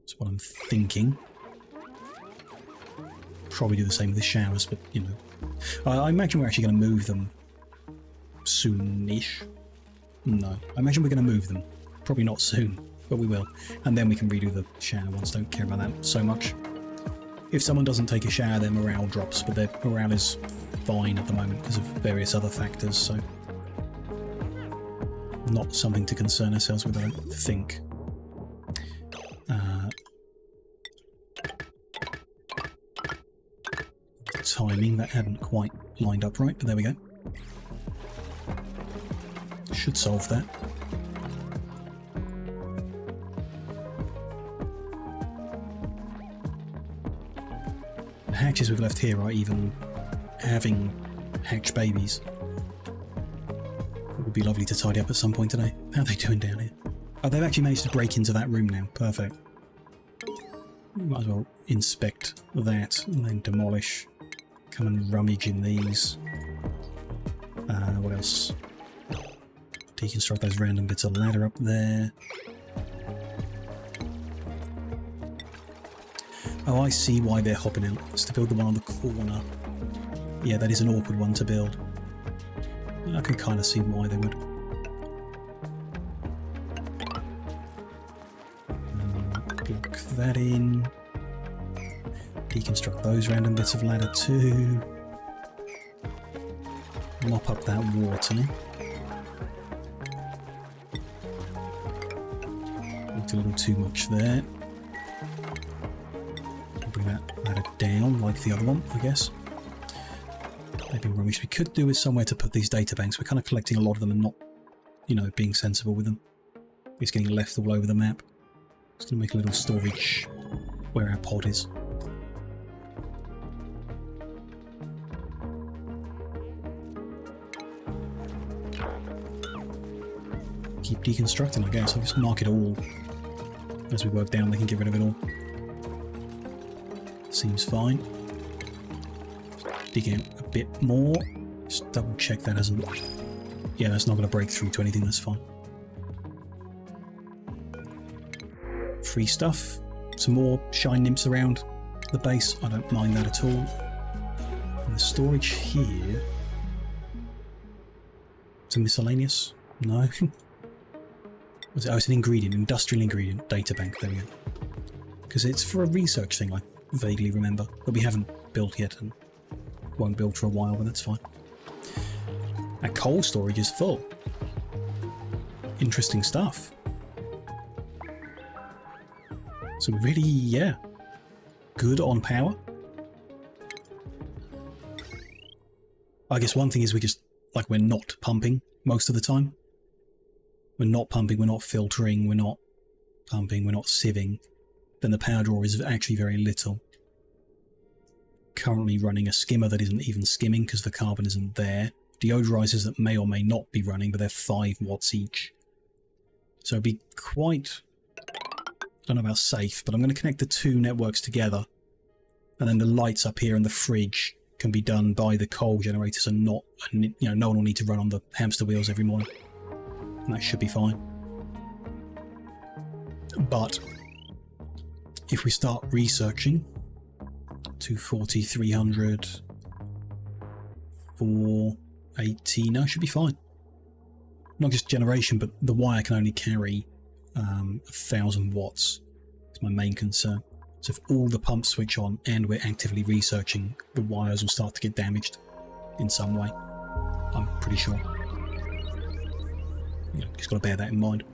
That's what I'm thinking. Probably do the same with the showers, but, you know. I imagine we're actually going to move them soon-ish. No, I imagine we're going to move them. Probably not soon, but we will. And then we can redo the shower ones. Don't care about that so much. If someone doesn't take a shower, their morale drops, but their morale is fine at the moment because of various other factors, so not something to concern ourselves with, I don't think. Timing, that hadn't quite lined up right, but there we go. Should solve that. The hatches we've left here are even having hatch babies. It would be lovely to tidy up at some point today. How are they doing down here? Oh, they've actually managed to break into that room now. Perfect. Might as well inspect that and then demolish. Come and rummage in these. What else? Deconstruct those random bits of ladder up there. Oh, I see why they're hopping out. It's to build the one on the corner. Yeah, that is an awkward one to build. I can kind of see why they would. Block that in. Deconstruct those random bits of ladder too. Mop up that water. Looked a little too much there. Bring that ladder down like the other one, I guess. Maybe rubbish. We could do with somewhere to put these data banks. We're kind of collecting a lot of them and not, you know, being sensible with them. It's getting left all over the map. Just going to make a little storage where our pod is. Keep deconstructing, I guess. I'll just mark it all. As we work down, we can get rid of it all. Seems fine. Dig out a bit more. Just double check that hasn't... Yeah, that's not going to break through to anything, that's fine. Free stuff. Some more shine nymphs around the base. I don't mind that at all. And the storage here... Some miscellaneous? No. Was it? Oh, it's an ingredient, industrial ingredient data bank. There we go. Because it's for a research thing, I vaguely remember, that we haven't built yet and won't build for a while, but that's fine. Our coal storage is full. Interesting stuff. So really, yeah, good on power. I guess one thing is we just, like, we're not pumping most of the time. We're not pumping, we're not filtering, we're not pumping, we're not sieving. then the power draw is actually very little. Currently running a skimmer that isn't even skimming because the carbon isn't there. Deodorizers that may or may not be running, but they're 5 watts each. So it'd be quite, I don't know about safe, but I'm going to connect the 2 networks together. And then the lights up here and the fridge can be done by the coal generators and not, you know, no one will need to run on the hamster wheels every morning. And that should be fine. But if we start researching, 240, 300, 480, no, should be fine. Not just generation, but the wire can only carry 1,000 watts. It's my main concern. So if all the pumps switch on and we're actively researching, the wires will start to get damaged in some way. I'm pretty sure. You know, just got to bear that in mind.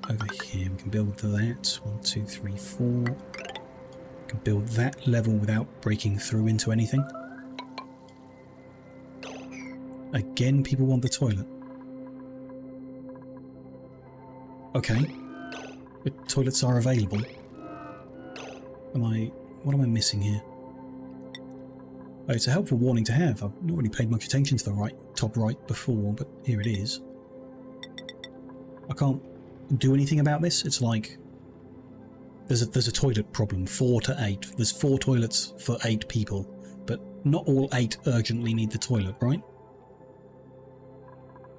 Over here we can build that. 1, 2, 3, 4. We can build that level without breaking through into anything. Again, people want the toilet. Okay. The toilets are available. What am I missing here? Oh, it's a helpful warning to have. I've not really paid much attention to the top right before, but here it is. I can't do anything about this. It's like there's a toilet problem. 4 to 8. There's 4 toilets for 8 people, but not all 8 urgently need the toilet, right?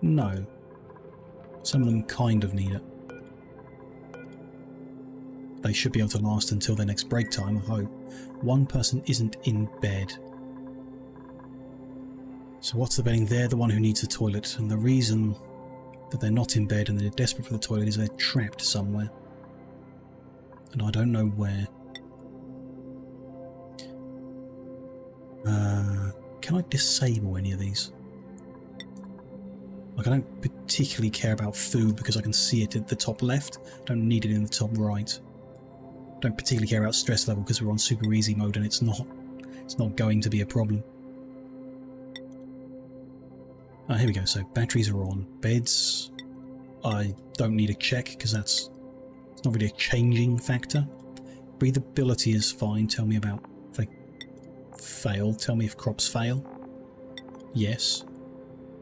No. Some of them kind of need it. They should be able to last until their next break time, I hope. One person isn't in bed. So what's the betting? They're the one who needs the toilet, and the reason that they're not in bed and they're desperate for the toilet is they're trapped somewhere. And I don't know where. Can I disable any of these? Like, I don't particularly care about food because I can see it at the top left. I don't need it in the top right. Don't particularly care about stress level because we're on super easy mode and it's not going to be a problem. Ah, here we go. So batteries are on. Beds, I don't need a check because it's not really a changing factor. Breathability is fine. Tell me about if they fail. Tell me if crops fail. Yes.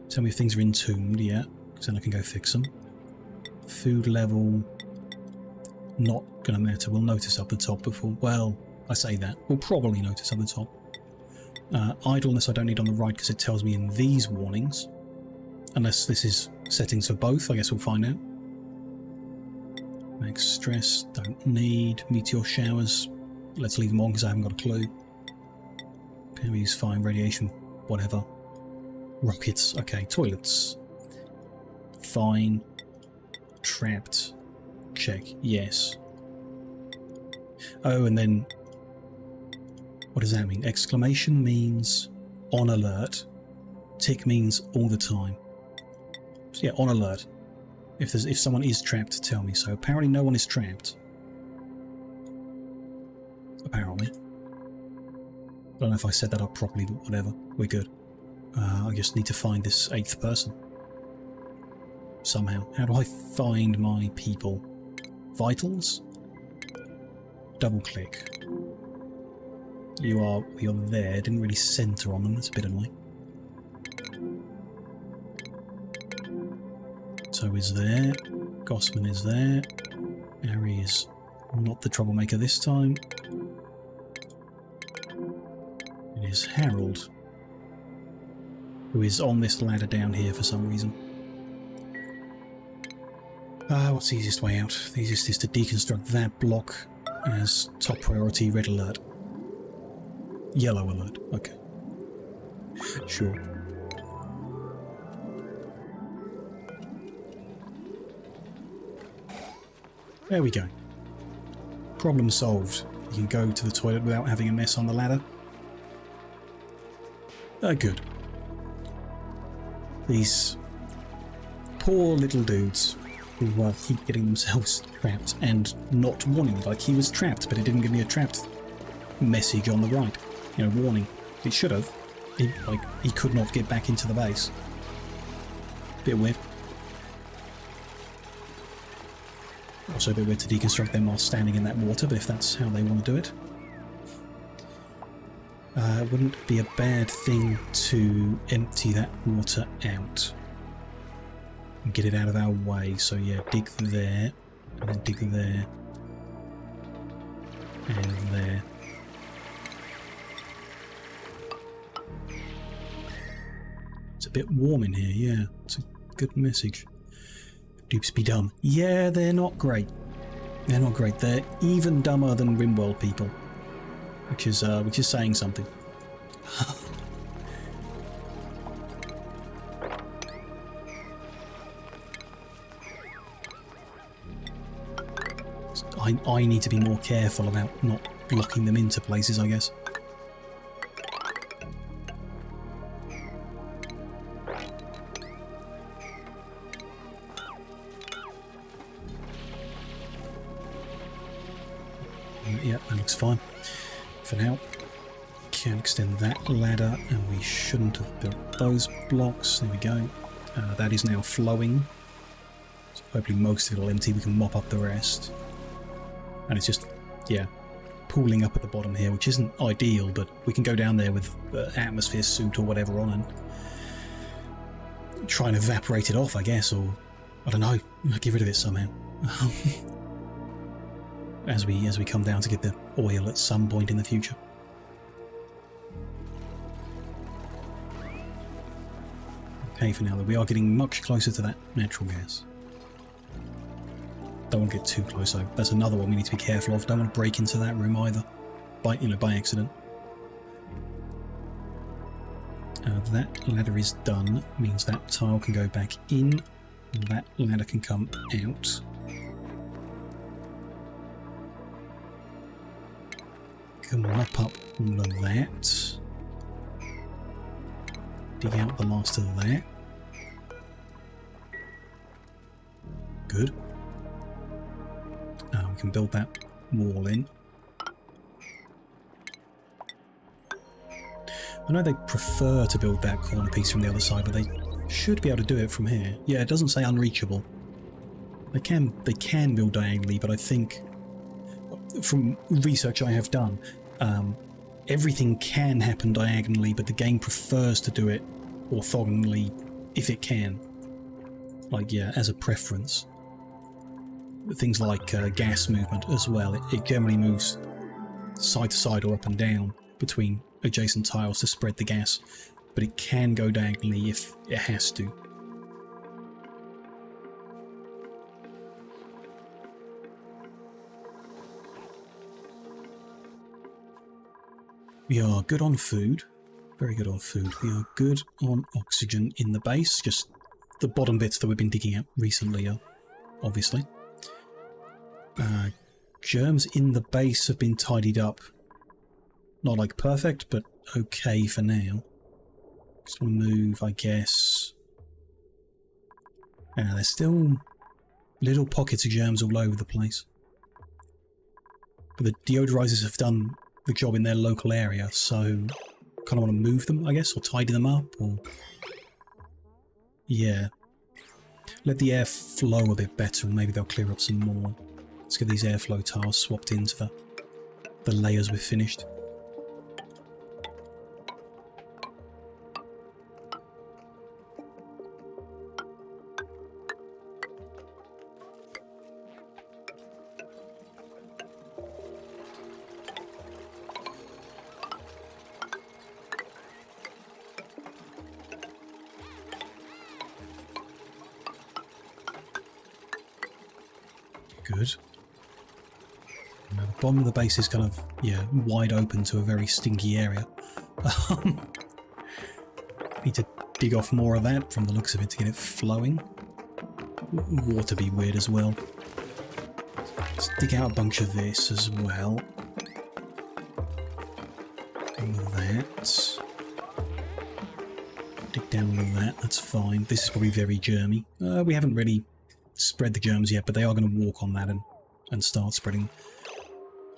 Tell me if things are entombed. Yeah, because then I can go fix them. Food level, not going to matter. We'll notice up the top before. Well, I say that. We'll probably notice up the top. Idleness I don't need on the right because it tells me in these warnings. Unless this is settings for both, I guess we'll find out. Max stress, don't need. Meteor showers, let's leave them on because I haven't got a clue. PME's fine, radiation, whatever. Rockets, okay. Toilets, fine. Trapped, check, yes. Oh, and then what does that mean? Exclamation means on alert. Tick means all the time. So yeah, on alert. If someone is trapped, tell me. So apparently no one is trapped. Apparently. I don't know if I set that up properly, but whatever. We're good. I just need to find this 8th person. Somehow. How do I find my people? Vitals? Double click. You're there. Didn't really center on them. That's a bit annoying. So is there. Gossman is there. Harry is not the troublemaker this time. It is Harold, who is on this ladder down here for some reason. What's the easiest way out? The easiest is to deconstruct that block as top priority. Red alert. Yellow alert. Okay. Sure. There we go. Problem solved. You can go to the toilet without having a mess on the ladder. Good. These poor little dudes who keep getting themselves trapped and not warning. Like, he was trapped, but it didn't give me a trapped message on the right. You know, warning. It should have. He could not get back into the base. Bit weird. Also a bit weird to deconstruct them while standing in that water, but if that's how they want to do it. It wouldn't be a bad thing to empty that water out and get it out of our way. So yeah, dig there, and then dig there, and there. It's a bit warm in here, yeah. It's a good message. Dupes be dumb. Yeah, they're not great. They're not great. They're even dumber than RimWorld people, which is saying something. I need to be more careful about not locking them into places, I guess. Yep, that looks fine for now. Can extend that ladder, and we shouldn't have built those blocks. There we go. That is now flowing. So hopefully most of it will empty. We can mop up the rest. And it's just, yeah, pooling up at the bottom here, which isn't ideal, but we can go down there with the atmosphere suit or whatever on and try and evaporate it off, I guess, or I don't know, get rid of it somehow. as we come down to get the oil at some point in the future. Okay, for now, we are getting much closer to that natural gas. Don't want to get too close though. That's another one we need to be careful of. Don't want to break into that room either, by accident. That ladder is done. Means that tile can go back in. That ladder can come out. Can mop up all of that. Dig out the last of that. Good. We can build that wall in. I know they prefer to build that corner piece from the other side, but they should be able to do it from here. Yeah, it doesn't say unreachable. They can build diagonally, but I think from research I have done, everything can happen diagonally, but the game prefers to do it orthogonally if it can. Like, yeah, as a preference. Things like gas movement as well. It generally moves side to side or up and down between adjacent tiles to spread the gas, but it can go diagonally if it has to. We are good on food. Very good on food. We are good on oxygen in the base. Just the bottom bits that we've been digging out recently are, obviously. Germs in the base have been tidied up. Not like perfect, but okay for now. Just want to move, I guess. There's still little pockets of germs all over the place. But the deodorizers have done the job in their local area, so kind of want to move them, I guess, or tidy them up, or... yeah. Let the air flow a bit better and maybe they'll clear up some more. Let's get these airflow tiles swapped into the layers we've finished. Good. Now the bottom of the base is kind of, yeah, wide open to a very stinky area. Need to dig off more of that from the looks of it to get it flowing. Water be weird as well. Let's dig out a bunch of this as well. All of that. Dig down all of that, that's fine. This is probably very germy. We haven't really spread the germs yet, but they are going to walk on that and start spreading.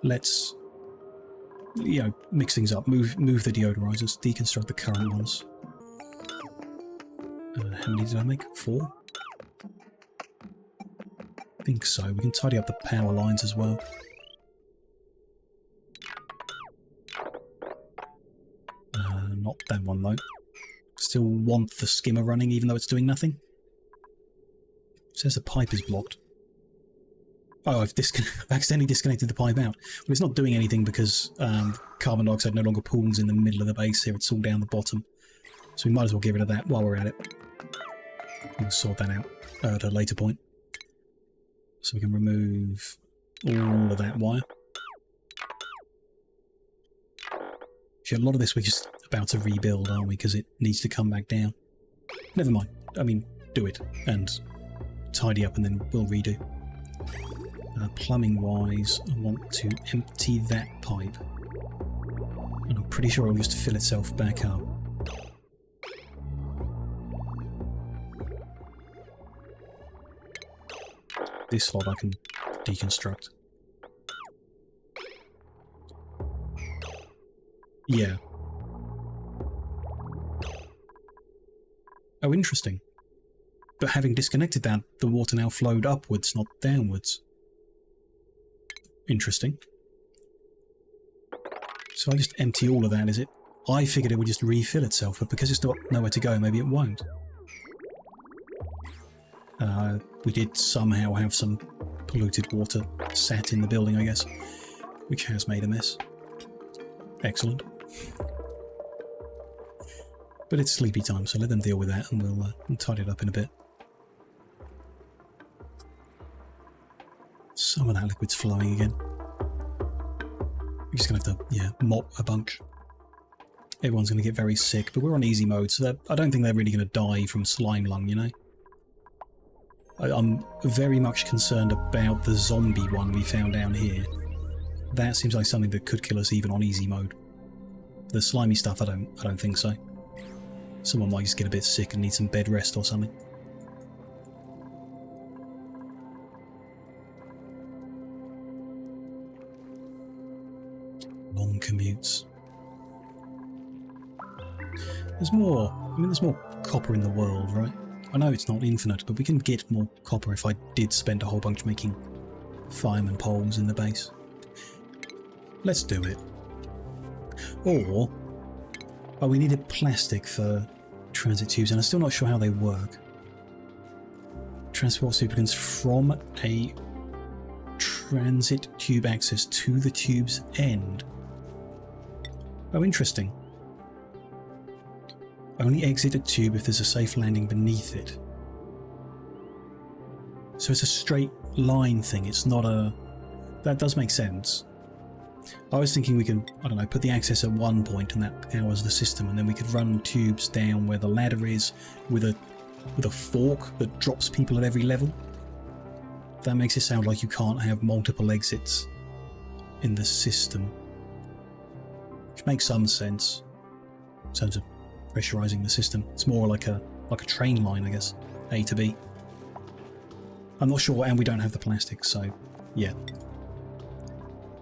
Let's, you know, mix things up. Move the deodorizers. Deconstruct the current ones. How many did I make? 4? I think so. We can tidy up the power lines as well. Not that one though. Still want the skimmer running even though it's doing nothing. It says the pipe is blocked. Oh, I've accidentally disconnected the pipe out. Well, it's not doing anything because carbon dioxide no longer pools in the middle of the base here. It's all down the bottom. So we might as well get rid of that while we're at it. We'll sort that out at a later point. So we can remove all of that wire. Actually, a lot of this we're just about to rebuild, aren't we? Because it needs to come back down. Never mind. I mean, do it and tidy up and then we'll redo. Plumbing wise, I want to empty that pipe. And I'm pretty sure it'll just fill itself back up. This slot I can deconstruct. Yeah. Oh, interesting. But having disconnected that, the water now flowed upwards, not downwards. Interesting. So I just empty all of that, is it? I figured it would just refill itself, but because it's got nowhere to go, maybe it won't. We did somehow have some polluted water sat in the building, I guess, which has made a mess. Excellent. But it's sleepy time, so let them deal with that, and we'll tidy it up in a bit. Some of that liquid's flowing again. We're just going to have to, yeah, mop a bunch. Everyone's going to get very sick, but we're on easy mode, so I don't think they're really going to die from slime lung, you know? I'm very much concerned about the zombie one we found down here. That seems like something that could kill us even on easy mode. The slimy stuff, I don't think so. Someone might just get a bit sick and need some bed rest or something. Long commutes. There's more copper in the world, right? I know it's not infinite, but we can get more copper if I did spend a whole bunch making fireman poles in the base. Let's do it. Or, oh, we needed plastic for transit tubes, and I'm still not sure how they work. Transport supercons from a transit tube access to the tube's end. Oh, interesting. Only exit a tube if there's a safe landing beneath it. So it's a straight line thing, it's not a... That does make sense. I was thinking we can, I don't know, put the access at one point and that powers the system, and then we could run tubes down where the ladder is with a fork that drops people at every level. That makes it sound like you can't have multiple exits in the system. Which makes some sense in terms of pressurizing the system. It's more like a train line, I guess. A to B. I'm not sure, and we don't have the plastic, so yeah.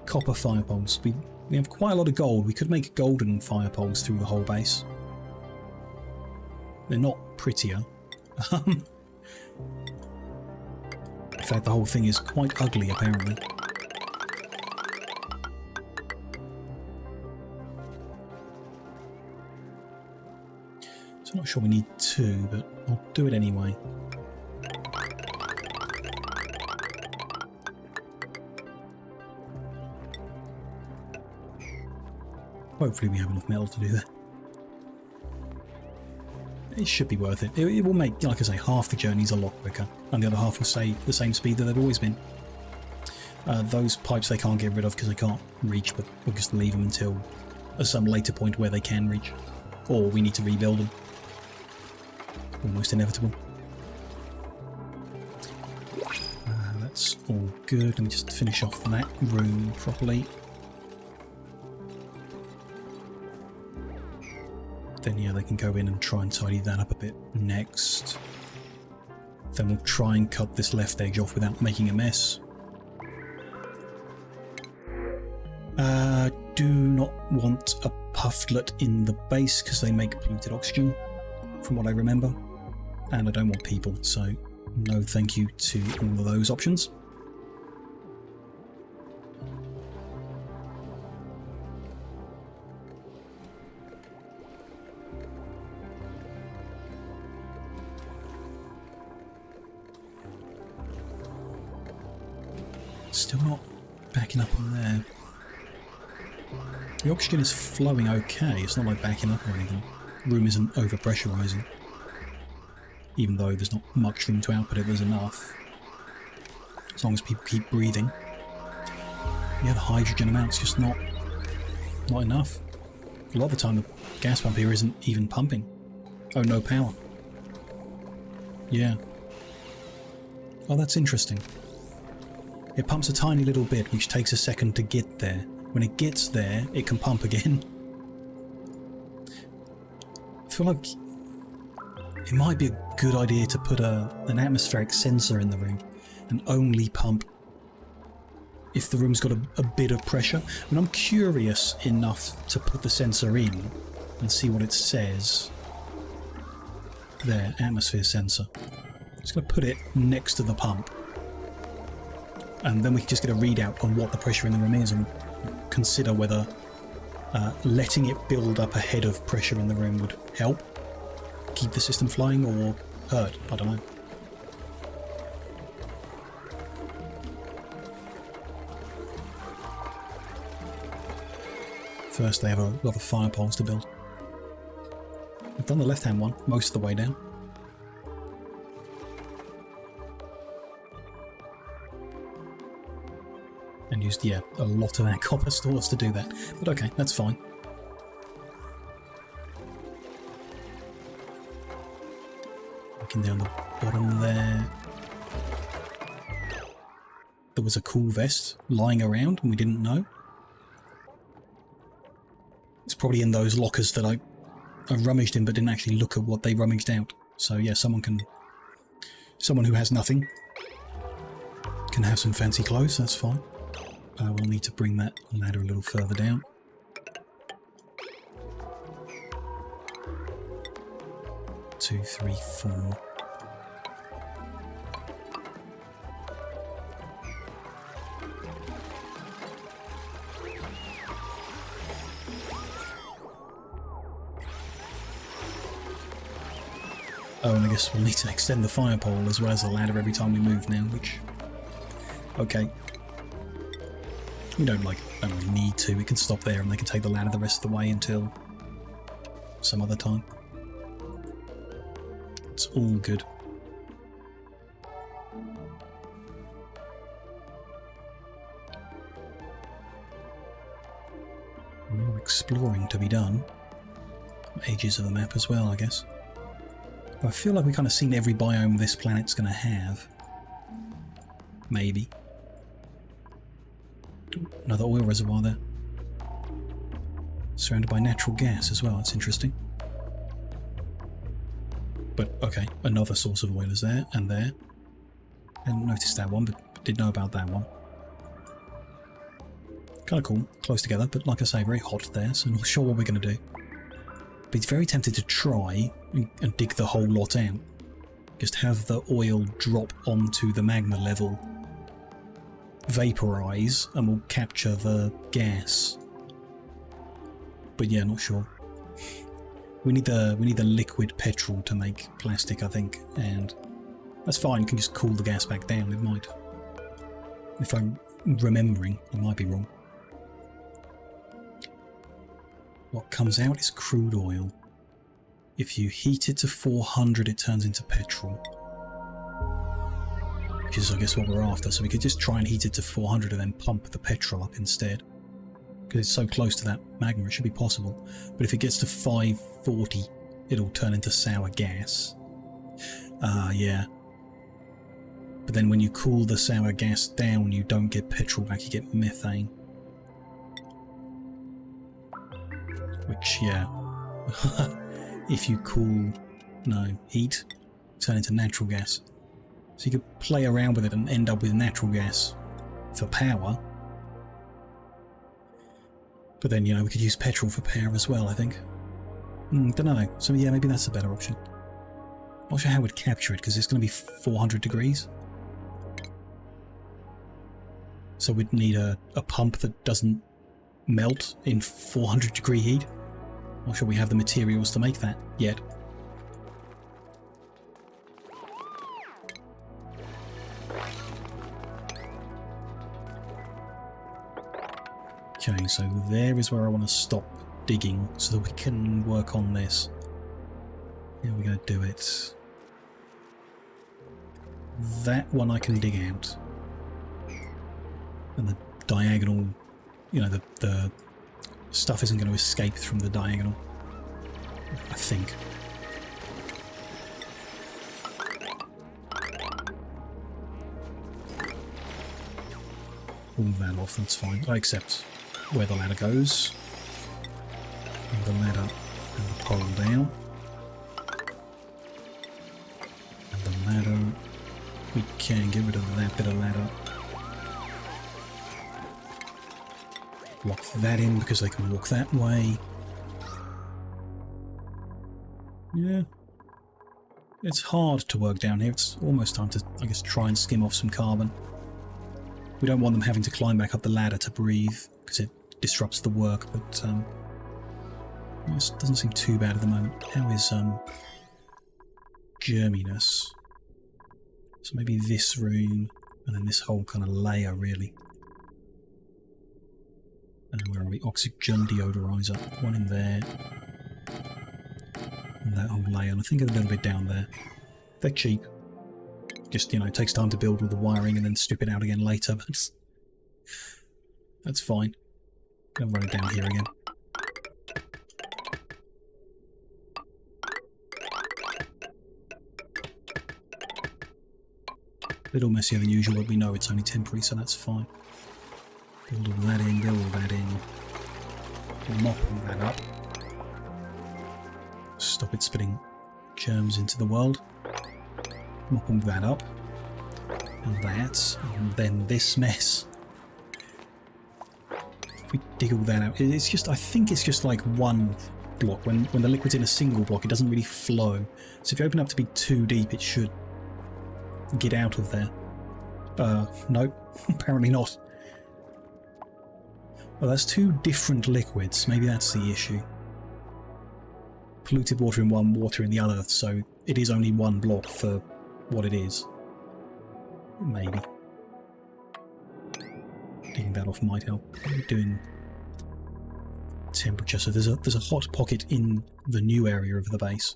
Copper fire poles. We have quite a lot of gold. We could make golden fire poles through the whole base. They're not prettier. In fact, the whole thing is quite ugly, apparently. So I'm not sure we need two, but I'll do it anyway. Hopefully we have enough metal to do that. It should be worth it. It will make, like I say, half the journeys a lot quicker, and the other half will stay the same speed that they've always been. Those pipes they can't get rid of because they can't reach, but we'll just leave them until some later point where they can reach. Or we need to rebuild them. Almost inevitable. That's all good. Let me just finish off that room properly. Then yeah, they can go in and try and tidy that up a bit next. Then we'll try and cut this left edge off without making a mess. Do not want a pufflet in the base because they make polluted oxygen, from what I remember. And I don't want people, so no thank you to all of those options. Still not backing up on there. The oxygen is flowing okay, it's not like backing up or anything. The room isn't over-pressurising. Even though there's not much room to output it, there's enough. As long as people keep breathing. Yeah, the hydrogen amount's just not enough. A lot of the time the gas pump here isn't even pumping. Oh, no power. Yeah. Oh, that's interesting. It pumps a tiny little bit, which takes a second to get there. When it gets there, it can pump again. I feel like it might be a good idea to put an atmospheric sensor in the room and only pump if the room's got a bit of pressure. I mean, I'm curious enough to put the sensor in and see what it says. There, atmosphere sensor. Just going to put it next to the pump. And then we can just get a readout on what the pressure in the room is and consider whether letting it build up ahead of pressure in the room would help keep the system flying or hurt. I don't know. First, they have a lot of fire poles to build. I've done the left-hand one most of the way down. And used, yeah, a lot of our copper stores to do that. But okay, that's fine. Looking down the bottom there. There was a cool vest lying around and we didn't know. It's probably in those lockers that I rummaged in but didn't actually look at what they rummaged out. So yeah, someone who has nothing can have some fancy clothes, that's fine. We'll need to bring that ladder a little further down. Two, three, four. Oh, and I guess we'll need to extend the fire pole as well as the ladder every time we move now, which... Okay. We don't really need to. We can stop there and they can take the ladder the rest of the way until some other time. It's all good. More exploring to be done. Ages of the map as well, I guess. I feel like we've kind of seen every biome this planet's going to have. Maybe. Another oil reservoir there. Surrounded by natural gas as well, that's interesting. But, okay, another source of oil is there, and there. Hadn't noticed that one, but did know about that one. Kind of cool, close together, but like I say, very hot there, so not sure what we're going to do. But it's very tempted to try and dig the whole lot out. Just have the oil drop onto the magma level, vaporise, and we'll capture the gas. But yeah, not sure. We need the liquid petrol to make plastic, I think, and that's fine. You can just cool the gas back down. It might, if I'm remembering, I might be wrong. What comes out is crude oil. If you heat it to 400, it turns into petrol. Which is, I guess, what we're after. So we could just try and heat it to 400 and then pump the petrol up instead. Because it's so close to that magma, it should be possible. But if it gets to 540, it'll turn into sour gas. Yeah. But then when you cool the sour gas down, you don't get petrol back, you get methane. Which, yeah. If you heat, turn into natural gas. So you could play around with it and end up with natural gas for power. But then, we could use petrol for power as well, I think. Don't know. So yeah, maybe that's a better option. Not sure how we'd capture it, because it's going to be 400 degrees. So we'd need a pump that doesn't melt in 400 degree heat. Not sure we have the materials to make that yet. Okay, so there is where I want to stop digging so that we can work on this. How are we going to do it? That one I can dig out. And the diagonal, you know, the stuff isn't going to escape from the diagonal, I think. Pull that off, that's fine. I accept where the ladder goes. And the ladder and the pole down. And the ladder, we can get rid of that bit of ladder. Lock that in because they can walk that way. Yeah. It's hard to work down here. It's almost time to, I guess, try and skim off some carbon. We don't want them having to climb back up the ladder to breathe because it disrupts the work, but this doesn't seem too bad at the moment. How is germiness? So maybe this room and then this whole kind of layer, really. Where are we? Oxygen deodorizer. One in there. And that whole layer. And I think a little bit down there. They're cheap. Just, you know, it takes time to build all the wiring and then strip it out again later, but that's fine. Gonna run it down here again. A little messier than usual, but we know it's only temporary, so that's fine. Build all that in, build all that in. Mop all that up. Stop it spitting germs into the world. Mop all that up. And that. And then this mess. If we dig all that out, it's just, I think it's just like one block. When the liquid's in a single block, it doesn't really flow. So if you open up to be too deep, it should get out of there. Nope, apparently not. Well, that's two different liquids. Maybe that's the issue. Polluted water in one, water in the other, so it is only one block for what it is. Maybe. Digging that off might help. What are we doing? Temperature. So there's a hot pocket in the new area of the base.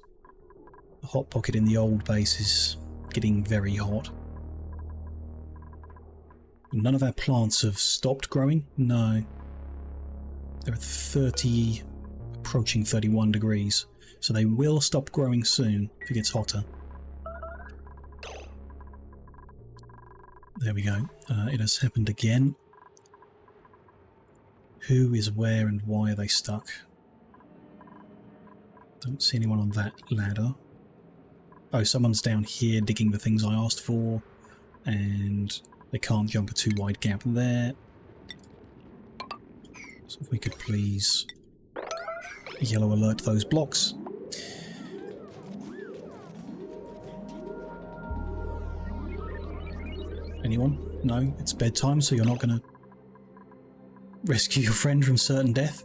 The hot pocket in the old base is getting very hot. None of our plants have stopped growing? No. They're at 30, approaching 31 degrees, so they will stop growing soon if it gets hotter. There we go. It has happened again. Who is where and why are they stuck? Don't see anyone on that ladder. Oh, someone's down here digging the things I asked for, and they can't jump a too wide gap there. So if we could please yellow alert those blocks. Anyone? No? It's bedtime, so you're not going to rescue your friend from certain death?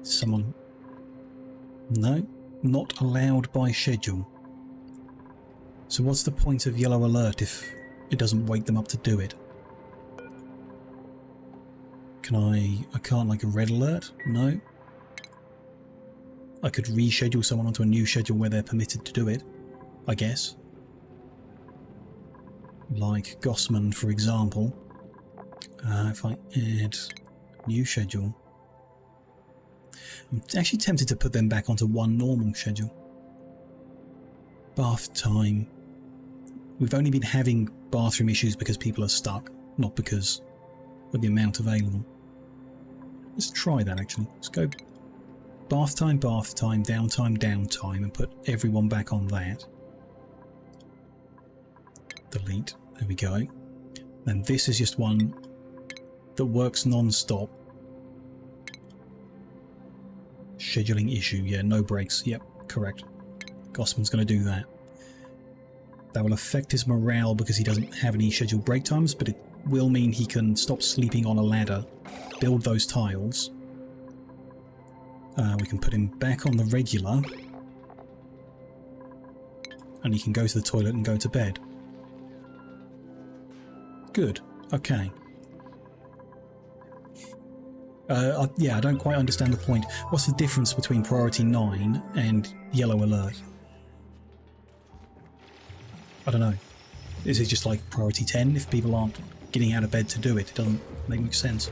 Someone... No? Not allowed by schedule. So what's the point of yellow alert if it doesn't wake them up to do it? Can I can't like a red alert? No. I could reschedule someone onto a new schedule where they're permitted to do it, I guess. Like Gossman, for example. If I add new schedule, I'm actually tempted to put them back onto one normal schedule. Bath time. We've only been having bathroom issues because people are stuck, not because of the amount available. Let's try that actually. Let's go bath time, downtime, downtime, and put everyone back on that. Delete. There we go. And this is just one that works non-stop. Scheduling issue. Yeah, no breaks. Yep, correct. Gossman's going to do that. That will affect his morale because he doesn't have any scheduled break times, but it will mean he can stop sleeping on a ladder, build those tiles. We can put him back on the regular. and you can go to the toilet and go to bed. Good. Okay. Yeah, I don't quite understand the point. What's the difference between priority 9 and yellow alert? I don't know. Is it just like priority 10 if people aren't getting out of bed to do it? It doesn't make much sense.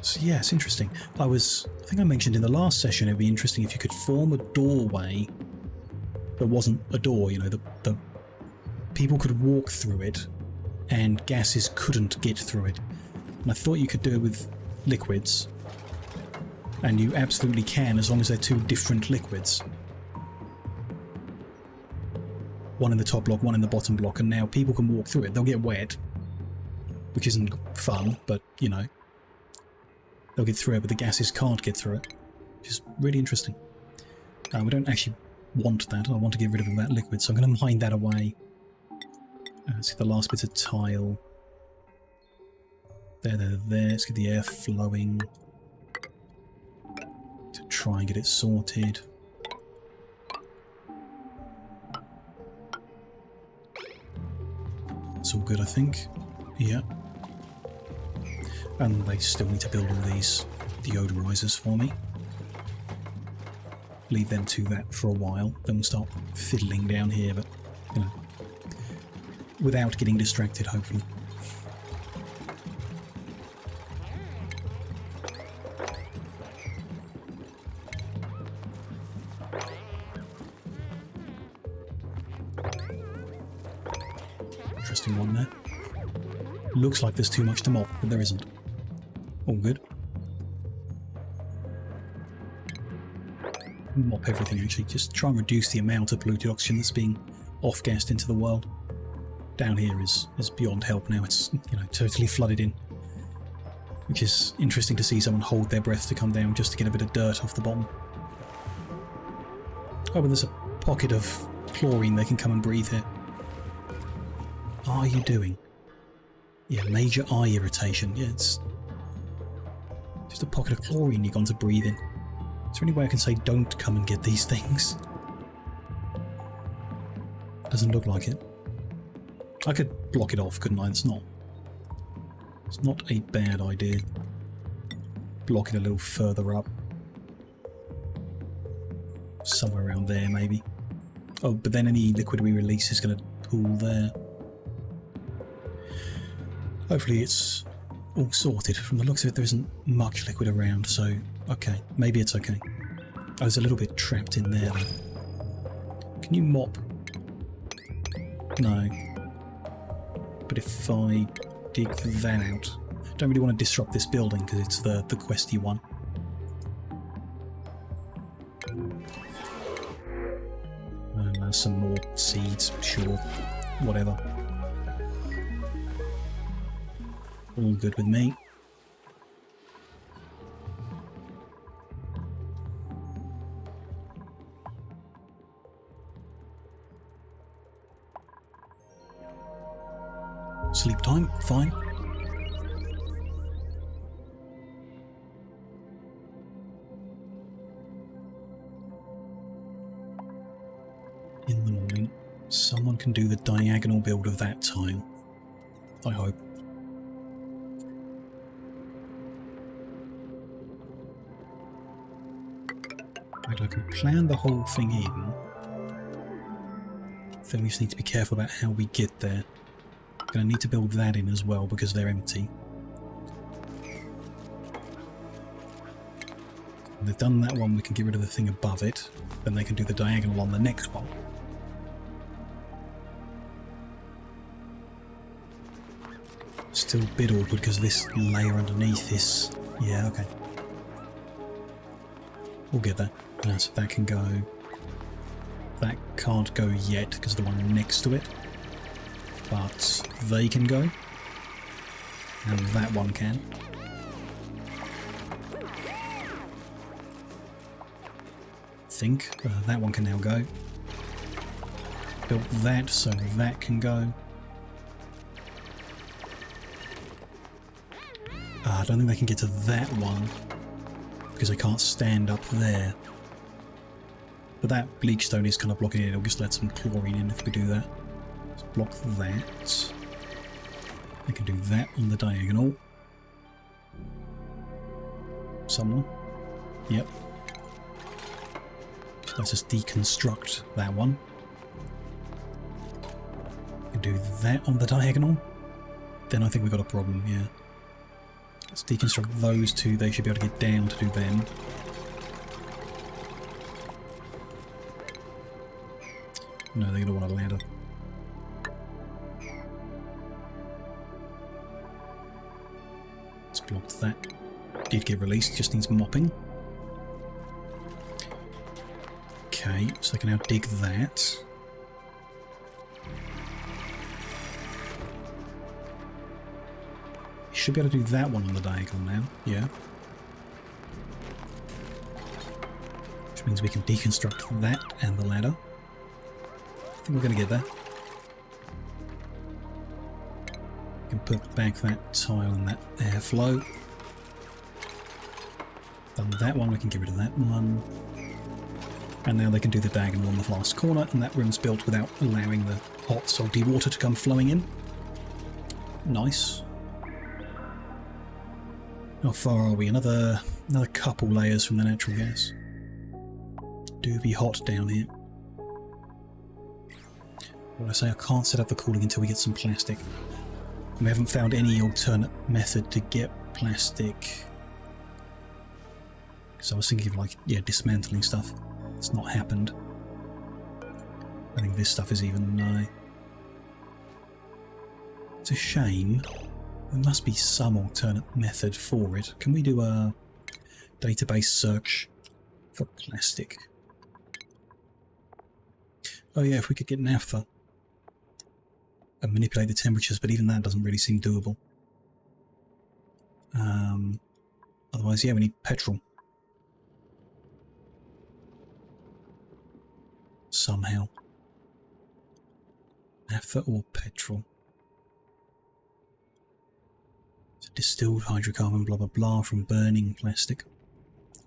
So yeah, it's interesting. I think I mentioned in the last session it'd be interesting if you could form a doorway that wasn't a door, you know, the people could walk through it and gases couldn't get through it. And I thought you could do it with liquids, and you absolutely can as long as they're two different liquids. One in the top block, one in the bottom block, and now people can walk through it. They'll get wet, which isn't fun, but you know, they'll get through it, but the gases can't get through it, which is really interesting. We don't actually want that. I want to get rid of all that liquid, so I'm going to mine that away. Let's get the last bits of tile. There. Let's get the air flowing to try and get it sorted. It's all good, I think. Yeah. And they still need to build all these deodorizers for me. Leave them to that for a while, then we'll start fiddling down here, but, you know, without getting distracted, hopefully. Interesting one there. Looks like there's too much to mop, but there isn't. All good. Mop everything, actually. Just try and reduce the amount of polluted oxygen that's being off-gassed into the world. Down here is beyond help now. It's, you know, totally flooded in. Which is interesting to see someone hold their breath to come down just to get a bit of dirt off the bottom. Oh, but there's a pocket of chlorine they can come and breathe here. What are you doing? Yeah, major eye irritation. Yeah, it's just a pocket of chlorine you've gone to breathe in. Is there any way I can say don't come and get these things? Doesn't look like it. I could block it off, couldn't I? It's not a bad idea. Block it a little further up. Somewhere around there, maybe. Oh, but then any liquid we release is going to pool there. Hopefully it's all sorted. From the looks of it, there isn't much liquid around, so okay, maybe it's okay. I was a little bit trapped in there, though. Can you mop? No. But if I dig that out... Don't really want to disrupt this building because it's the questy one. Some more seeds, sure. Whatever. All good with me. Sleep time, fine. In the morning, someone can do the diagonal build of that tile. I hope. Right, I can plan the whole thing in. Then we just need to be careful about how we get there. I'm going to need to build that in as well because they're empty. When they've done that one, we can get rid of the thing above it. Then they can do the diagonal on the next one. Still a bit awkward because this layer underneath is... Yeah, okay. We'll get there. So that can go... That can't go yet because the one next to it. But they can go. And that one can. Think. That one can now go. Built that so that can go. I don't think they can get to that one. because I can't stand up there. But that bleach stone is kind of blocking it. It'll just let some chlorine in if we do that. Let's block that. I can do that on the diagonal. Someone. Yep. Let's just deconstruct that one. I can do that on the diagonal. Then I think we've got a problem, yeah. Let's deconstruct those two. They should be able to get down to do them. No, they're going to want a ladder. Let's block that. Did get released, just needs mopping. Okay, so I can now dig that. Should be able to do that one on the diagonal now, yeah. Which means we can deconstruct that and the ladder. I think we're going to get there. We can put back that tile and that airflow. Done that one, we can get rid of that one. And now they can do the diagonal on the last corner, and that room's built without allowing the hot, salty water to come flowing in. Nice. How far are we? Another couple layers from the natural gas. Do be hot down here. What I say, I can't set up the cooling until we get some plastic. We haven't found any alternate method to get plastic. Because I was thinking of, like, yeah, dismantling stuff. It's not happened. I think this stuff is even no. It's a shame. There must be some alternate method for it. Can we do a database search for plastic? Oh yeah, if we could get naphtha and manipulate the temperatures, but even that doesn't really seem doable. Otherwise, yeah, we need petrol. Somehow. Naphtha or petrol. So distilled hydrocarbon, blah blah blah, from burning plastic.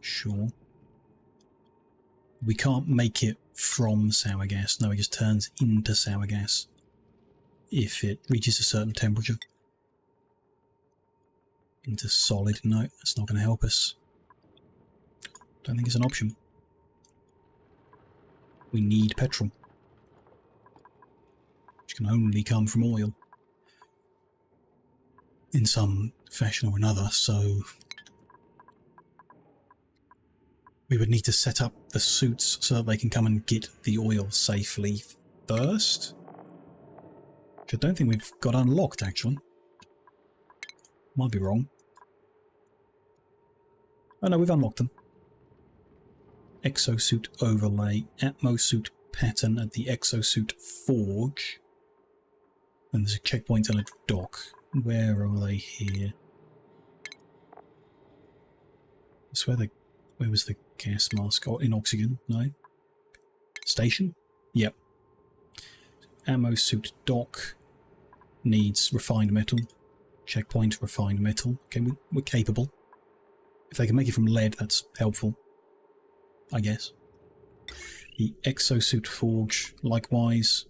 Sure. We can't make it from sour gas. No, it just turns into sour gas if it reaches a certain temperature. Into solid. No, that's not going to help us. Don't think it's an option. We need petrol, which can only come from oil in some fashion or another, so we would need to set up the suits so that they can come and get the oil safely first, which I don't think we've got unlocked, actually. Might be wrong. Oh no, we've unlocked them. Exosuit overlay, atmosuit pattern at the exosuit forge. And there's a checkpoint and a dock. Where are they here? That's where was the gas mask? Oh, in oxygen? No. Station? Yep. Atmosuit dock needs refined metal. Checkpoint, refined metal. Okay, we're capable. If they can make it from lead, that's helpful, I guess. The exosuit forge, likewise,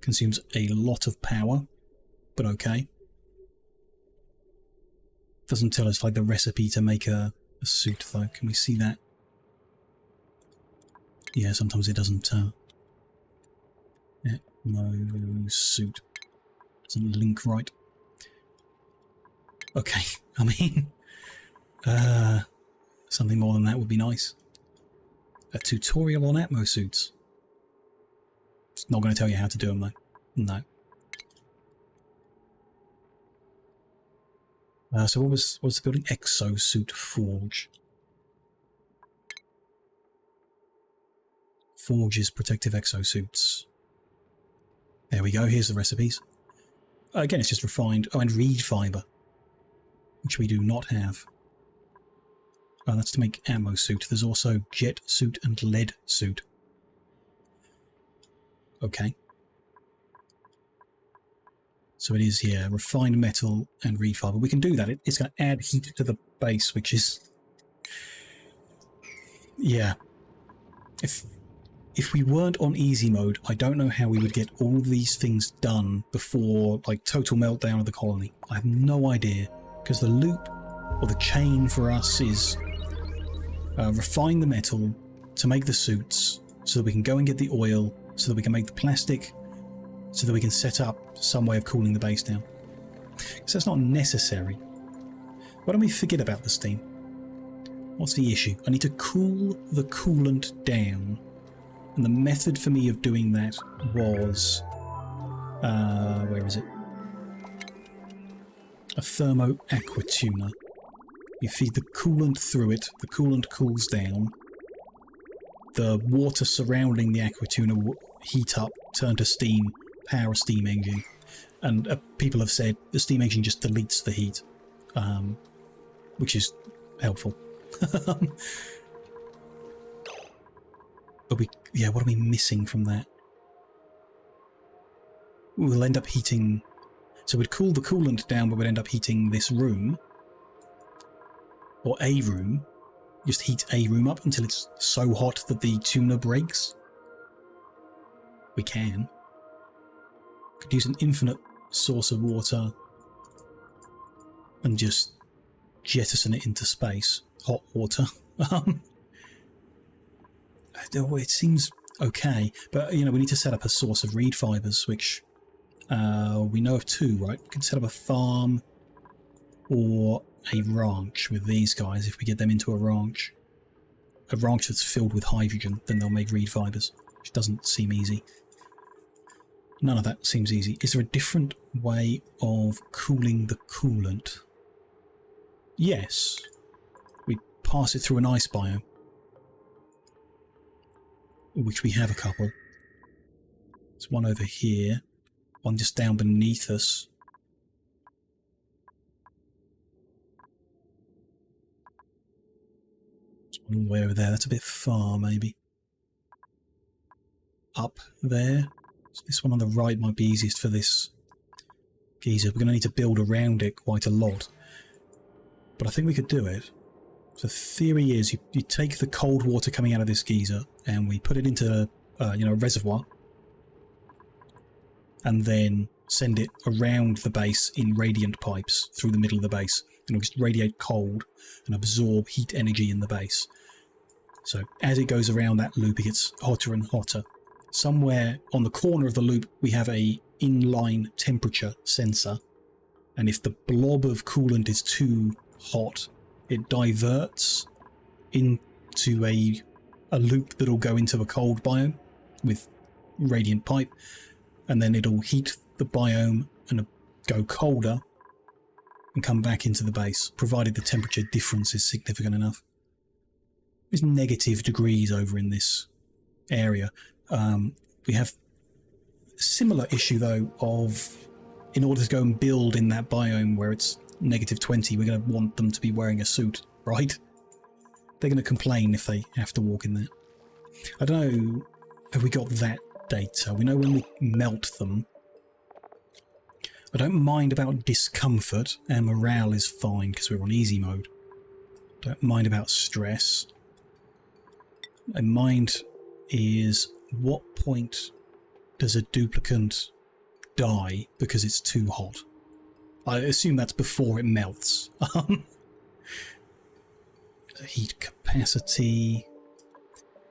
consumes a lot of power, but okay. Doesn't tell us, like, the recipe to make a suit, though. Can we see that? Yeah, sometimes it doesn't. No suit. Doesn't link right. Okay, I mean, something more than that would be nice. A tutorial on atmosuits. It's not going to tell you how to do them, though. No. So what's the building? Exosuit forge. Forges protective exosuits. There we go. Here's the recipes. Again, it's just refined. Oh, and reed fiber, which we do not have. Oh, that's to make ammo suit. There's also jet suit and lead suit. Okay. So it is here, refined metal and reed fiber. We can do that. It's going to add heat to the base, which is yeah, if we weren't on easy mode, I don't know how we would get all these things done before, like, total meltdown of the colony. I have no idea, because the loop, or the chain for us, is refine the metal to make the suits, so that we can go and get the oil, so that we can make the plastic, so that we can set up some way of cooling the base down. Because that's not necessary. Why don't we forget about the steam? What's the issue? I need to cool the coolant down. And the method for me of doing that was... where is it? A thermo aqua tuner. You feed the coolant through it, the coolant cools down. The water surrounding the aqua tuner will heat up, turn to steam, power a steam engine. And people have said the steam engine just deletes the heat, which is helpful. But yeah, what are we missing from that? We'll end up heating... So we'd cool the coolant down, but we'd end up heating this room. Or a room. Just heat a room up until it's so hot that the tuner breaks. We can. Could use an infinite source of water and just jettison it into space. Hot water. It seems okay, but you know, we need to set up a source of reed fibers, which we know of two, right? We can set up a farm or a ranch with these guys. If we get them into a ranch that's filled with hydrogen, then they'll make reed fibers, which doesn't seem easy. None of that seems easy. Is there a different way of cooling the coolant? Yes. We pass it through an ice biome, which we have a couple. There's one over here, one just down beneath us. There's one all the way over there. That's a bit far, maybe. Up there. So this one on the right might be easiest for this geyser. We're going to need to build around it quite a lot. But I think we could do it. So the theory is you take the cold water coming out of this geyser and we put it into a reservoir, and then send it around the base in radiant pipes through the middle of the base, and it'll just radiate cold and absorb heat energy in the base. So as it goes around that loop, it gets hotter and hotter. Somewhere on the corner of the loop we have a inline temperature sensor, and if the blob of coolant is too hot, it diverts into a loop that'll go into a cold biome with radiant pipe, and then it'll heat the biome and go colder and come back into the base, provided the temperature difference is significant enough. There's negative degrees over in this area. We have a similar issue though of, in order to go and build in that biome where it's -20, we're going to want them to be wearing a suit, right? They're going to complain if they have to walk in there. I don't know, have we got that data? We know when we melt them. I don't mind about discomfort, and morale is fine because we're on easy mode. Don't mind about stress. My mind is, what point does a duplicant die because it's too hot? I assume that's before it melts. Heat capacity.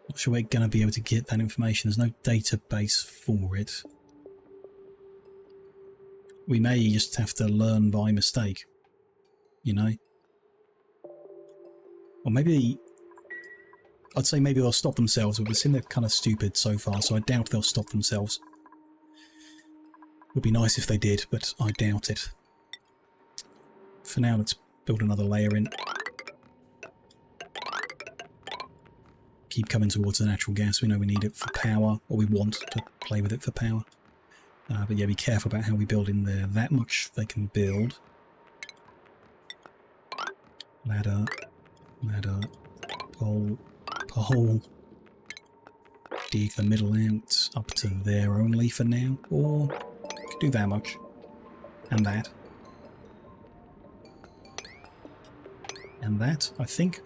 Not sure we're going to be able to get that information. There's no database for it. We may just have to learn by mistake, you know? Or maybe... I'd say maybe they'll stop themselves, but we've seen they're kind of stupid so far, so I doubt they'll stop themselves. Would be nice if they did, but I doubt it. For now, let's build another layer in. Keep coming towards the natural gas. We know we need it for power, or we want to play with it for power. But yeah, be careful about how we build in there. That much they can build. Ladder, ladder, pole, pole. Dig the middle out up to there only for now, or could do that much. And that. And that, I think.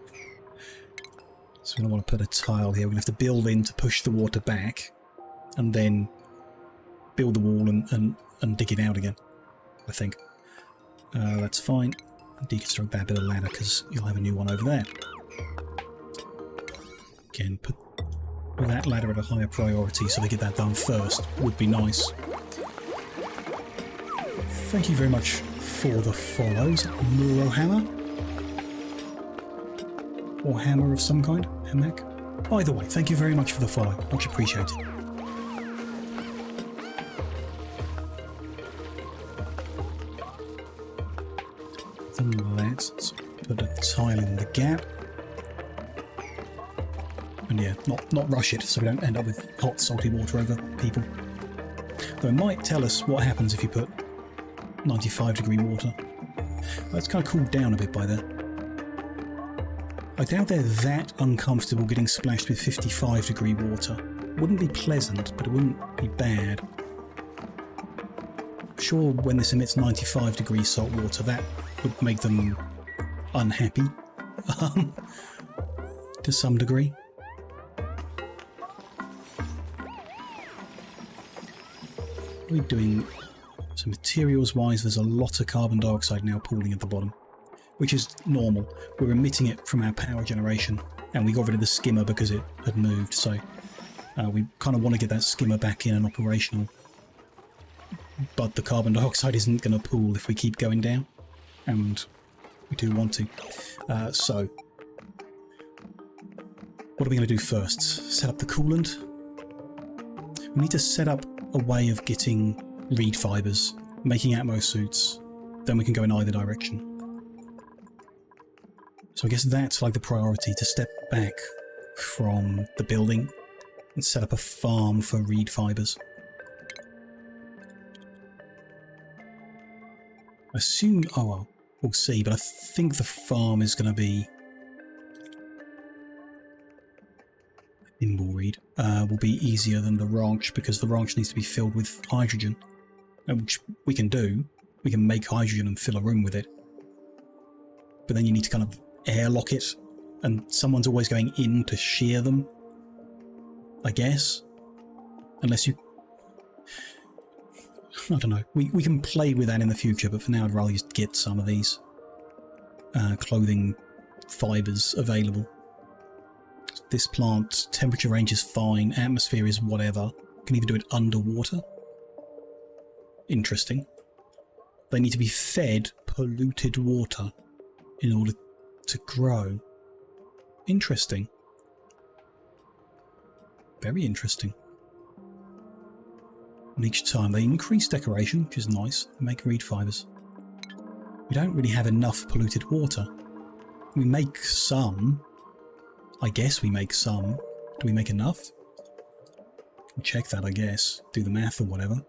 So we're going to want to put a tile here. We're going to have to build in to push the water back, and then build the wall and dig it out again, I think. That's fine. Deconstruct that bit of ladder because you'll have a new one over there. Again, put that ladder at a higher priority so they get that done first. Would be nice. Thank you very much for the follows. Murohammer? Or hammer of some kind? Hammock? Either way, thank you very much for the follow. Much appreciated. Let's put a tile in the gap. And yeah, not rush it so we don't end up with hot, salty water over people. Though it might tell us what happens if you put 95-degree water. Well, it's kind of cooled down a bit by there. I doubt they're that uncomfortable getting splashed with 55-degree water. Wouldn't be pleasant, but it wouldn't be bad. Sure, when this emits 95-degree salt water, that would make them unhappy, to some degree. What are we doing? So materials-wise, there's a lot of carbon dioxide now pooling at the bottom, which is normal. We're emitting it from our power generation, and we got rid of the skimmer because it had moved, so we kind of want to get that skimmer back in and operational. But the carbon dioxide isn't going to pool if we keep going down, and we do want to. So, what are we going to do first? Set up the coolant? We need to set up a way of getting reed fibres, making atmo suits, then we can go in either direction. So I guess that's like the priority, to step back from the building and set up a farm for reed fibres. I assume, oh well, we'll see, but I think the farm is going to be thimble reed. Will be easier than the ranch because the ranch needs to be filled with hydrogen, which we can do. We can make hydrogen and fill a room with it, but then you need to kind of airlock it, and someone's always going in to shear them, I guess, unless you... I don't know. We can play with that in the future, but for now I'd rather just get some of these clothing fibres available. This plant, temperature range is fine, atmosphere is whatever. Can even do it underwater. Interesting. They need to be fed polluted water in order to grow. Interesting. Very interesting. And each time they increase decoration, which is nice, and make reed fibres. We don't really have enough polluted water. We make some. I guess we make some. Do we make enough? Can check that, I guess. Do the math or whatever.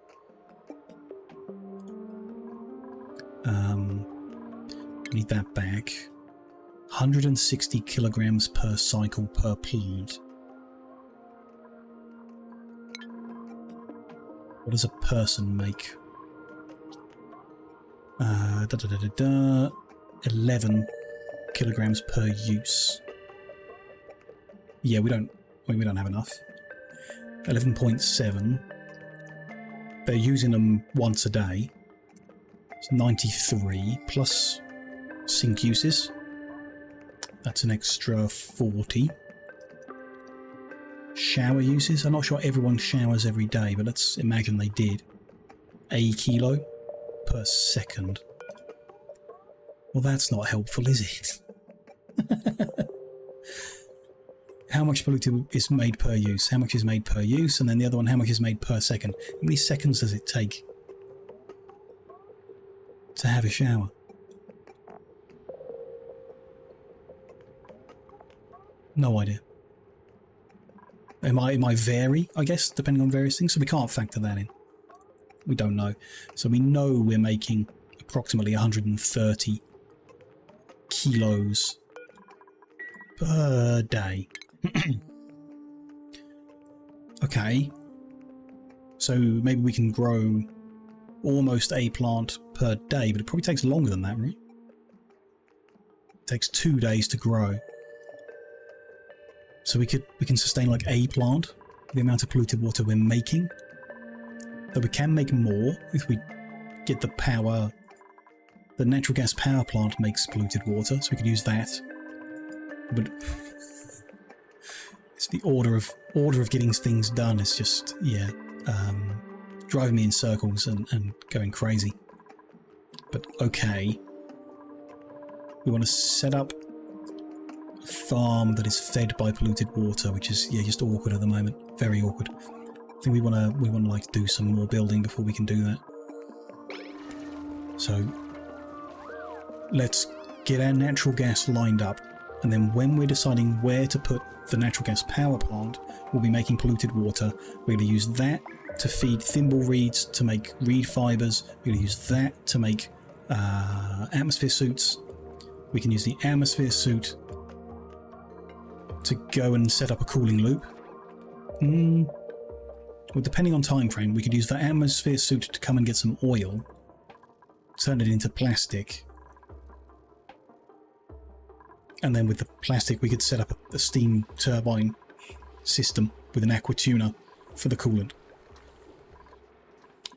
Need that back. 160 kilograms per cycle per plant. What does a person make? 11 kilograms per use. Yeah, we don't have enough. 11.7. They're using them once a day. It's 93 plus sink uses. That's an extra 40. Shower uses. I'm not sure everyone showers every day, but let's imagine they did. A kilo per second. Well, that's not helpful, is it? How much polluted is made per use? How much is made per use? And then the other one, how much is made per second? How many seconds does it take to have a shower? No idea. It might vary, I guess, depending on various things, so we can't factor that in. We don't know. So we know we're making approximately 130 kilos per day. Okay. So maybe we can grow almost a plant per day, but it probably takes longer than that, right? It takes 2 days to grow. So we can sustain like a plant, the amount of polluted water we're making. Though we can make more if we get the power. The natural gas power plant makes polluted water, so we could use that. But it's the order of getting things done is just, yeah, driving me in circles and going crazy. But okay, we want to set up a farm that is fed by polluted water, which is, yeah, just awkward at the moment. Very awkward. I think we want to like do some more building before we can do that. So let's get our natural gas lined up, and then when we're deciding where to put the natural gas power plant, we'll be making polluted water. We're going to use that to feed thimble reeds to make reed fibers. We're going to use that to make atmosphere suits. We can use the atmosphere suit to go and set up a cooling loop. Well, depending on time frame, we could use the atmosphere suit to come and get some oil, turn it into plastic, and then with the plastic we could set up a steam turbine system with an aqua tuner for the coolant.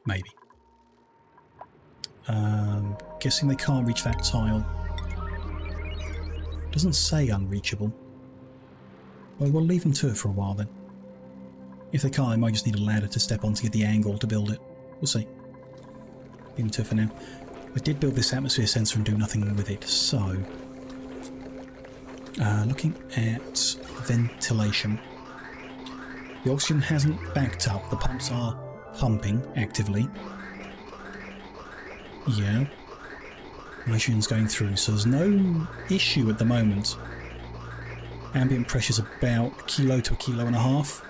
Maybe. Guessing they can't reach that tile. Doesn't say unreachable. Well, we'll leave them to it for a while then. If they can't, I might just need a ladder to step on to get the angle to build it. We'll see. Leave them to it for now. I did build this atmosphere sensor and do nothing with it, so... looking at ventilation. The oxygen hasn't backed up. The pumps are pumping actively. Yeah. Oxygen's going through, so there's no issue at the moment. Ambient pressure's about a kilo to a kilo and a half.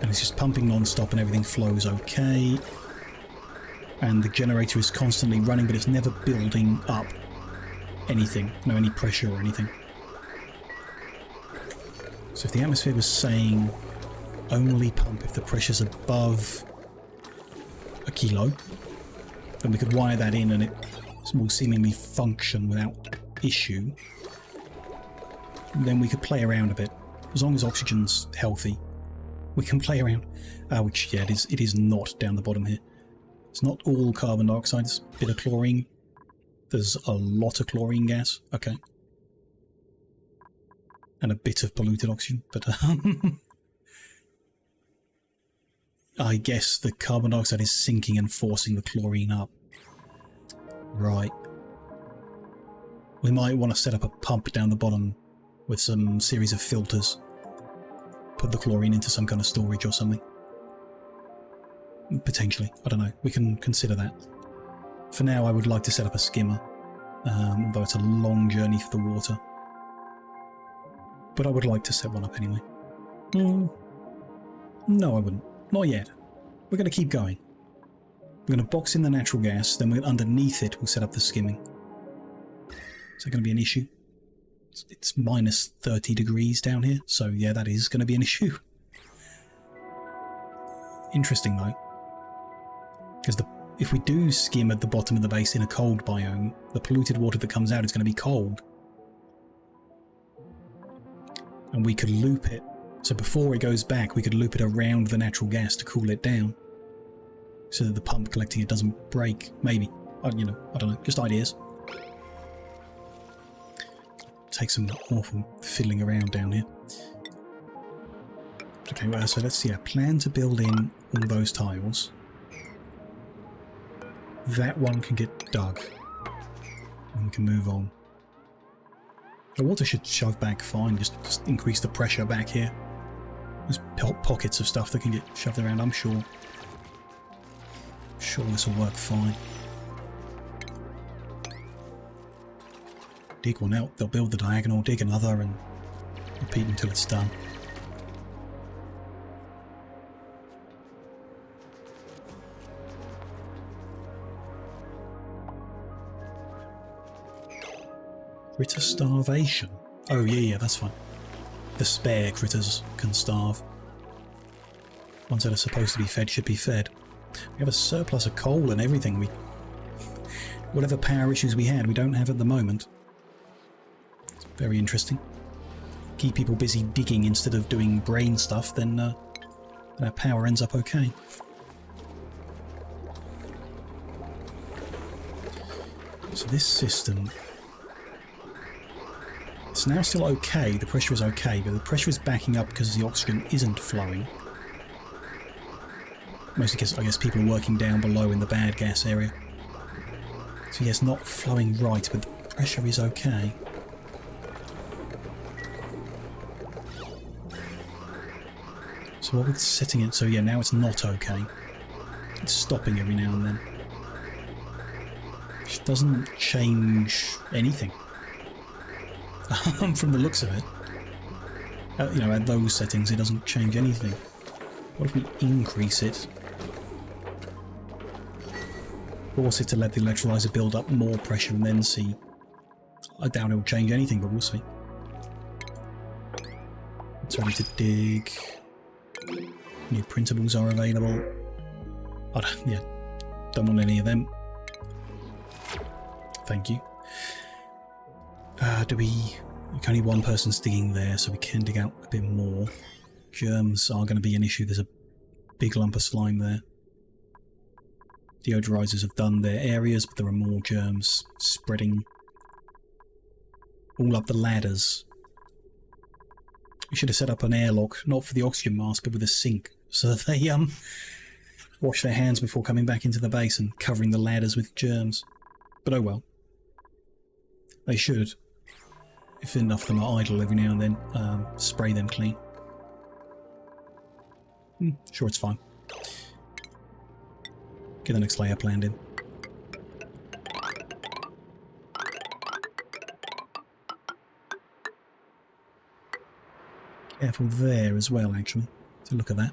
And it's just pumping non-stop and everything flows okay. And the generator is constantly running, but it's never building up anything. No, any pressure or anything. So if the atmosphere was saying only pump if the pressure's above a kilo, then we could wire that in and it will seemingly function without issue. And then we could play around a bit. As long as oxygen's healthy, we can play around. Which, yeah, it is not down the bottom here. It's not all carbon dioxide, it's a bit of chlorine. There's a lot of chlorine gas. Okay. And a bit of polluted oxygen, but I guess the carbon dioxide is sinking and forcing the chlorine up. Right. We might want to set up a pump down the bottom with some series of filters. Put the chlorine into some kind of storage or something. Potentially. I don't know. We can consider that. For now, I would like to set up a skimmer. Although it's a long journey for the water. But I would like to set one up anyway. No, I wouldn't. Not yet. We're going to keep going. We're going to box in the natural gas, then underneath it we'll set up the skimming. Is that going to be an issue? It's minus 30 degrees down here, so yeah, that is going to be an issue. Interesting though. Because if we do skim at the bottom of the base in a cold biome, the polluted water that comes out is going to be cold. And we could loop it. So before it goes back, we could loop it around the natural gas to cool it down. So that the pump collecting it doesn't break. Maybe. You know, I don't know. Just ideas. Take some awful fiddling around down here. Okay, well, so let's see. I plan to build in all those tiles. That one can get dug. And we can move on. The water should shove back fine, just increase the pressure back here. There's pockets of stuff that can get shoved around, I'm sure. Sure this will work fine. Dig one out, they'll build the diagonal, dig another, and repeat until it's done. Critter starvation. Oh yeah, that's fine. The spare critters can starve. Ones that are supposed to be fed should be fed. We have a surplus of coal and everything. Whatever power issues we had, we don't have at the moment. Very interesting. Keep people busy digging instead of doing brain stuff, then our power ends up okay. So this system, it's now still okay, the pressure is okay, but the pressure is backing up because the oxygen isn't flowing. Mostly because, I guess, people are working down below in the bad gas area. So yeah, it's not flowing right, but the pressure is okay. So what we're setting it, so yeah, now it's not okay. It's stopping every now and then. Which doesn't change anything. From the looks of it. You know, at those settings it doesn't change anything. What if we increase it? Force it to let the electrolyzer build up more pressure and then see. I doubt it'll change anything, but we'll see. It's ready to dig. New printables are available. Don't want any of them. Thank you. Only one person's digging there, so we can dig out a bit more. Germs are going to be an issue. There's a big lump of slime there. Deodorizers have done their areas, but there are more germs spreading all up the ladders. We should have set up an airlock, not for the oxygen mask, but with a sink, so that they wash their hands before coming back into the base and covering the ladders with germs. But oh well. They should, if enough of them are idle every now and then, spray them clean. Sure, it's fine. Get the next layer planned in. Careful there as well, actually, to look at that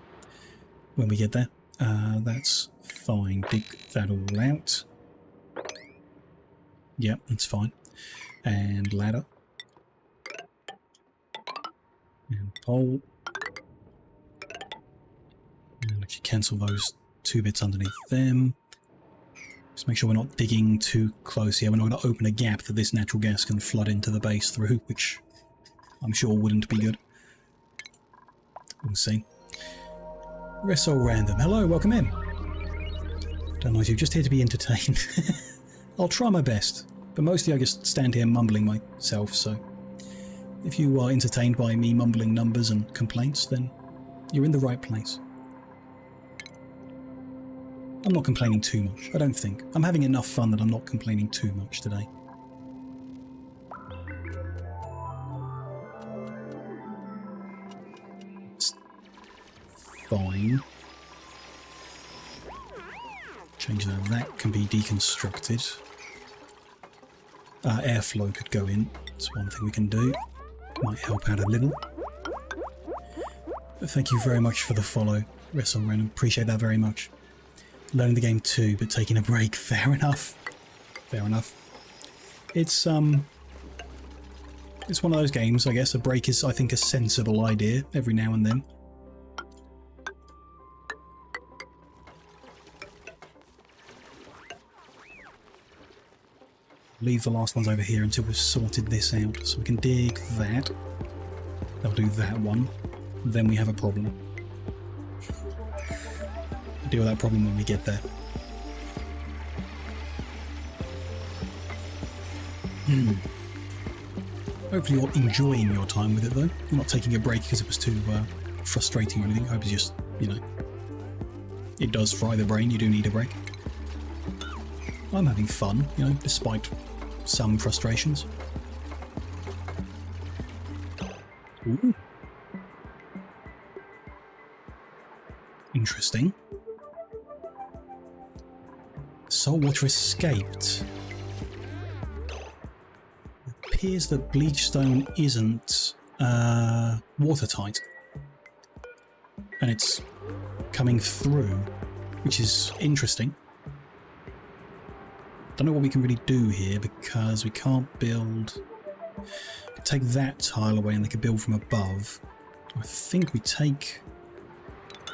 when we get there. That's fine. Dig that all out. Yep, that's fine. And ladder. And pole. And actually cancel those two bits underneath them. Just make sure we're not digging too close here. We're not going to open a gap that this natural gas can flood into the base through, which I'm sure wouldn't be good. We'll see. Reso Random. Hello, welcome in. Don't know if you're just here to be entertained. I'll try my best. But mostly I just stand here mumbling myself, so if you are entertained by me mumbling numbers and complaints, then you're in the right place. I'm not complaining too much, I don't think. I'm having enough fun that I'm not complaining too much today. It's fine. Change that can be deconstructed. Airflow could go in. That's one thing we can do. Might help out a little. But thank you very much for the follow, Wrestle Random. Appreciate that very much. Learning the game too, but taking a break. Fair enough. Fair enough. It's one of those games, I guess. A break is, I think, a sensible idea every now and then. Leave the last ones over here until we've sorted this out. So we can dig that. They'll do that one. Then we have a problem. Deal with that problem when we get there. Hopefully you're enjoying your time with it though. You're not taking a break because it was too frustrating or anything. I hope it's just, you know, it does fry the brain. You do need a break. I'm having fun, you know, despite some frustrations. Ooh. Interesting. Saltwater escaped. It appears that bleachstone isn't watertight. And it's coming through, which is interesting. Don't know what we can really do here because we can't build. We take that tile away and they can build from above. I think we take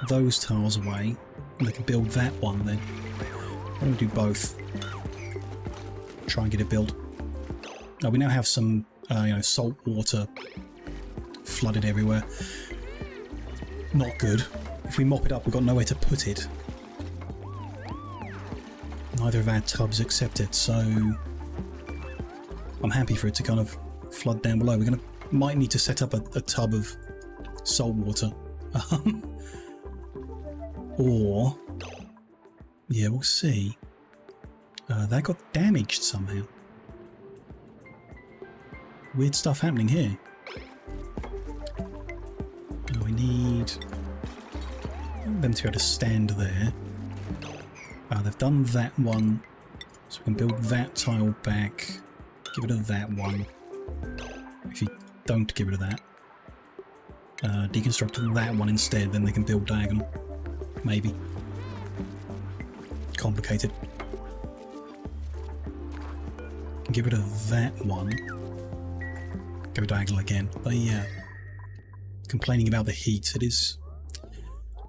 those tiles away and they can build that one then. Why don't we do both? Try and get it built. Now we now have some You know, salt water flooded everywhere. Not good. If we mop it up, we've got nowhere to put it. Neither of our tubs accept it, so I'm happy for it to kind of flood down below. Might need to set up a tub of salt water. Or, yeah, we'll see. That got damaged somehow. Weird stuff happening here. We need them to be able to stand there. They've done that one, so we can build that tile back. Get rid of that one. Actually, don't get rid of that. Deconstruct that one instead, then they can build diagonal. Maybe. Complicated. Get rid of that one. Go diagonal again. But yeah, complaining about the heat. It is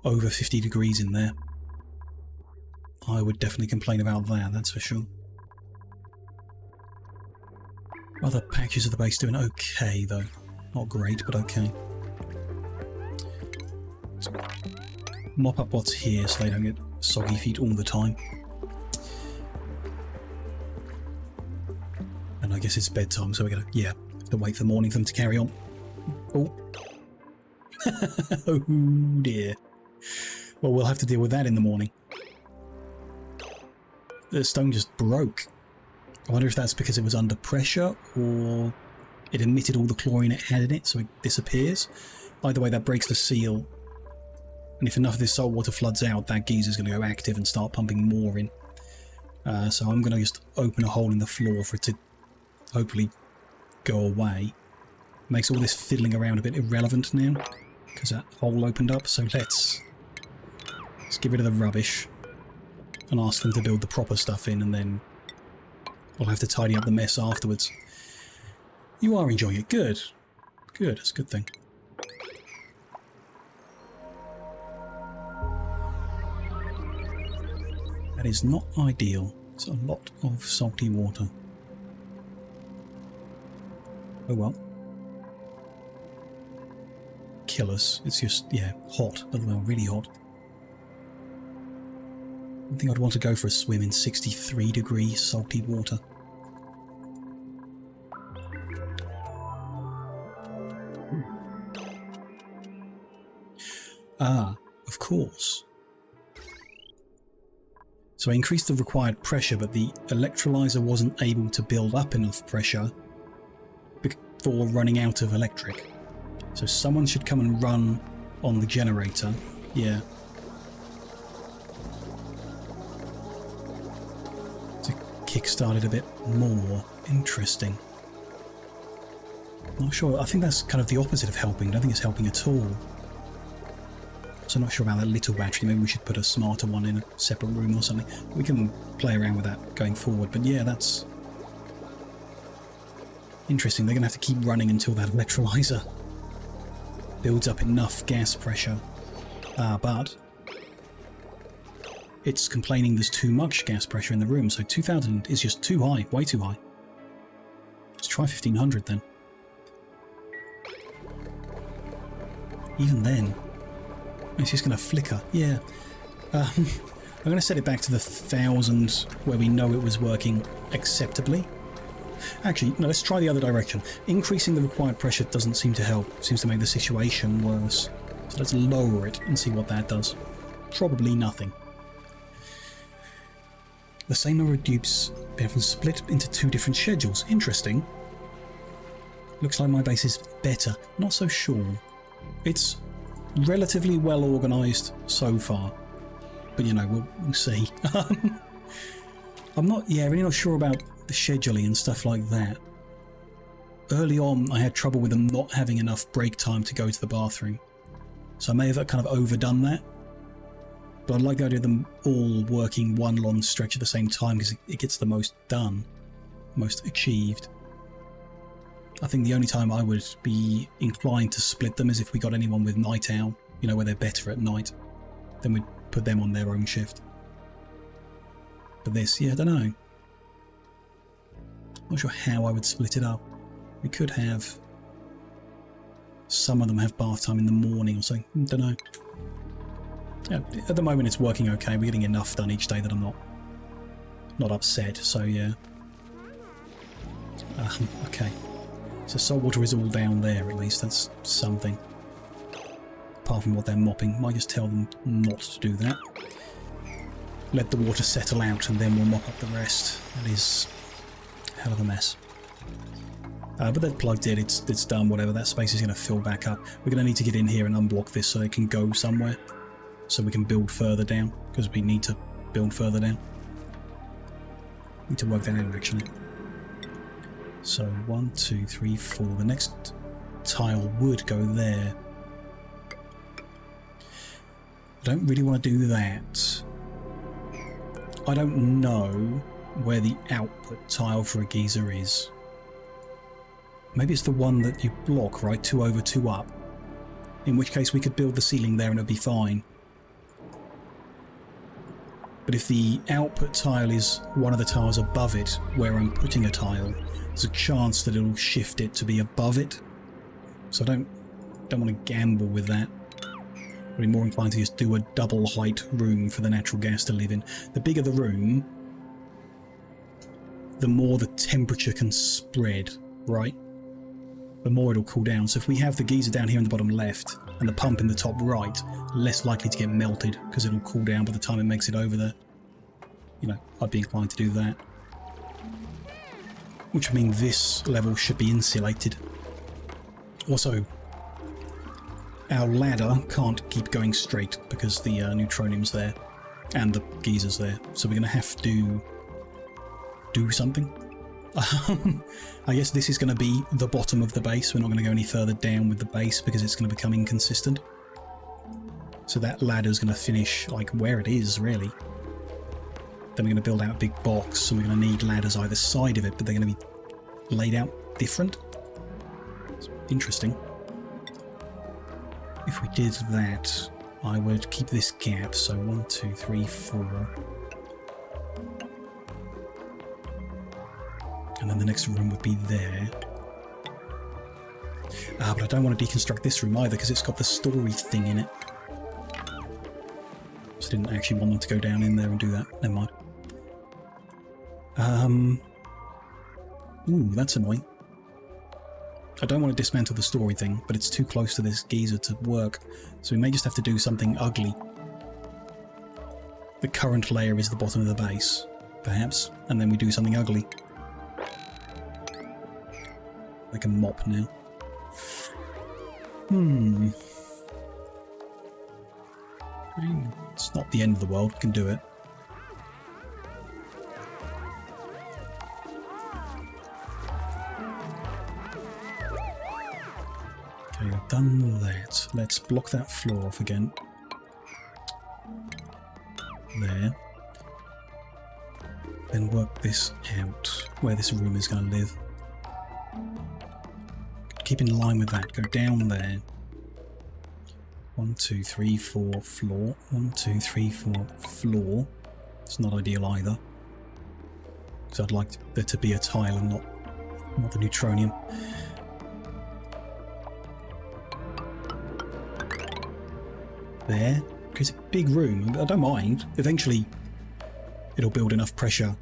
over 50 degrees in there. I would definitely complain about that, that's for sure. Other patches of the base doing okay though. Not great, but okay. Let's mop up what's here so they don't get soggy feet all the time. And I guess it's bedtime, so we're gonna, yeah, have to wait for morning for them to carry on. Oh. Oh dear. Well, we'll have to deal with that in the morning. The stone just broke. I wonder if that's because it was under pressure or it emitted all the chlorine it had in it, so it disappears. Either way, that breaks the seal. And if enough of this salt water floods out, that geezer's going to go active and start pumping more in. So I'm going to just open a hole in the floor for it to hopefully go away. Makes all this fiddling around a bit irrelevant now, because that hole opened up. So let's get rid of the rubbish and ask them to build the proper stuff in, and then we'll have to tidy up the mess afterwards. You are enjoying it. Good. Good. That's a good thing. That is not ideal. It's a lot of salty water. Oh well. Kill us. It's just, yeah, hot. Well, really hot. I think I'd want to go for a swim in 63 degree salty water. Ah, of course. So I increased the required pressure, but the electrolyzer wasn't able to build up enough pressure before running out of electric. So someone should come and run on the generator. Yeah. Kick-start it a bit more. Interesting. Not sure. I think that's kind of the opposite of helping. I don't think it's helping at all. So I'm not sure about that little battery. Maybe we should put a smarter one in a separate room or something. We can play around with that going forward. But yeah, that's interesting. They're going to have to keep running until that electrolyzer builds up enough gas pressure. But it's complaining there's too much gas pressure in the room, so 2000 is just too high, way too high. Let's try 1500 then. Even then, it's just going to flicker. Yeah. I'm going to set it back to the 1000 where we know it was working acceptably. Actually, no, let's try the other direction. Increasing the required pressure doesn't seem to help. It seems to make the situation worse. So let's lower it and see what that does. Probably nothing. The same number of dupes have been split into 2 different schedules. Interesting. Looks like my base is better. Not so sure. It's relatively well organised so far. But, you know, we'll see. I'm not, yeah, really not sure about the scheduling and stuff like that. Early on, I had trouble with them not having enough break time to go to the bathroom. So I may have kind of overdone that. But I'd like the idea of them all working one long stretch at the same time because it gets the most done, most achieved. I think the only time I would be inclined to split them is if we got anyone with night owl, you know, where they're better at night. Then we'd put them on their own shift. But this, yeah, I don't know. Not sure how I would split it up. We could have... Some of them have bath time in the morning or something. Don't know. Yeah, at the moment it's working okay. We're getting enough done each day that I'm not upset. So yeah. Okay. So salt water is all down there at least. That's something. Apart from what they're mopping. Might just tell them not to do that. Let the water settle out and then we'll mop up the rest. That is a hell of a mess. But they've plugged it, it's done, whatever. That space is going to fill back up. We're going to need to get in here and unblock this so it can go somewhere. So we can build further down, because we need to build further down. Need to work that out actually. So 1, 2, 3, 4. The next tile would go there. I don't really want to do that. I don't know where the output tile for a geyser is. Maybe it's the one that you block, right? 2 over, 2 up. In which case we could build the ceiling there and it'll be fine. But if the output tile is one of the tiles above it, where I'm putting a tile, there's a chance that it'll shift it to be above it. So I don't want to gamble with that. I'd be more inclined to just do a double height room for the natural gas to live in. The bigger the room, the more the temperature can spread, right? The more it'll cool down. So if we have the geyser down here in the bottom left and the pump in the top right, less likely to get melted because it'll cool down by the time it makes it over there. You know, I'd be inclined to do that. Which would mean this level should be insulated. Also, our ladder can't keep going straight because the neutronium's there and the geyser's there. So we're going to have to do something. I guess this is going to be the bottom of the base. We're not going to go any further down with the base because it's going to become inconsistent. So that ladder's going to finish like where it is, really. Then we're going to build out a big box, and we're going to need ladders either side of it, but they're going to be laid out different. It's interesting. If we did that, I would keep this gap, so 1, 2, 3, 4. And then the next room would be there. But I don't want to deconstruct this room either because it's got the story thing in it. Just didn't actually want them to go down in there and do that. Never mind. Ooh, that's annoying. I don't want to dismantle the story thing, but it's too close to this geyser to work. So we may just have to do something ugly. The current layer is the bottom of the base, perhaps, and then we do something ugly. I can mop now. It's not the end of the world, we can do it. Okay, I've done that. Let's block that floor off again. There. Then work this out, where this room is going to live. Keep in line with that. Go down there. 1, 2, 3, 4, floor. 1, 2, 3, 4, floor. It's not ideal either. Because I'd like there to be a tile and not the neutronium. There. It's a big room. I don't mind. Eventually, it'll build enough pressure.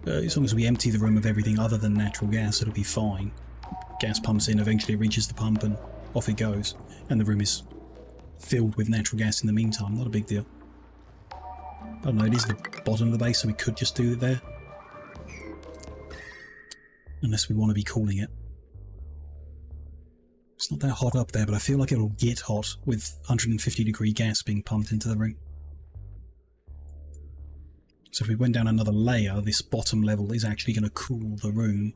As long as we empty the room of everything other than natural gas, it'll be fine. Gas pumps in, eventually it reaches the pump and off it goes. And the room is filled with natural gas in the meantime. Not a big deal. I don't know, it is the bottom of the base, so we could just do it there. Unless we want to be cooling it. It's not that hot up there, but I feel like it'll get hot with 150-degree gas being pumped into the room. So if we went down another layer, this bottom level is actually going to cool the room.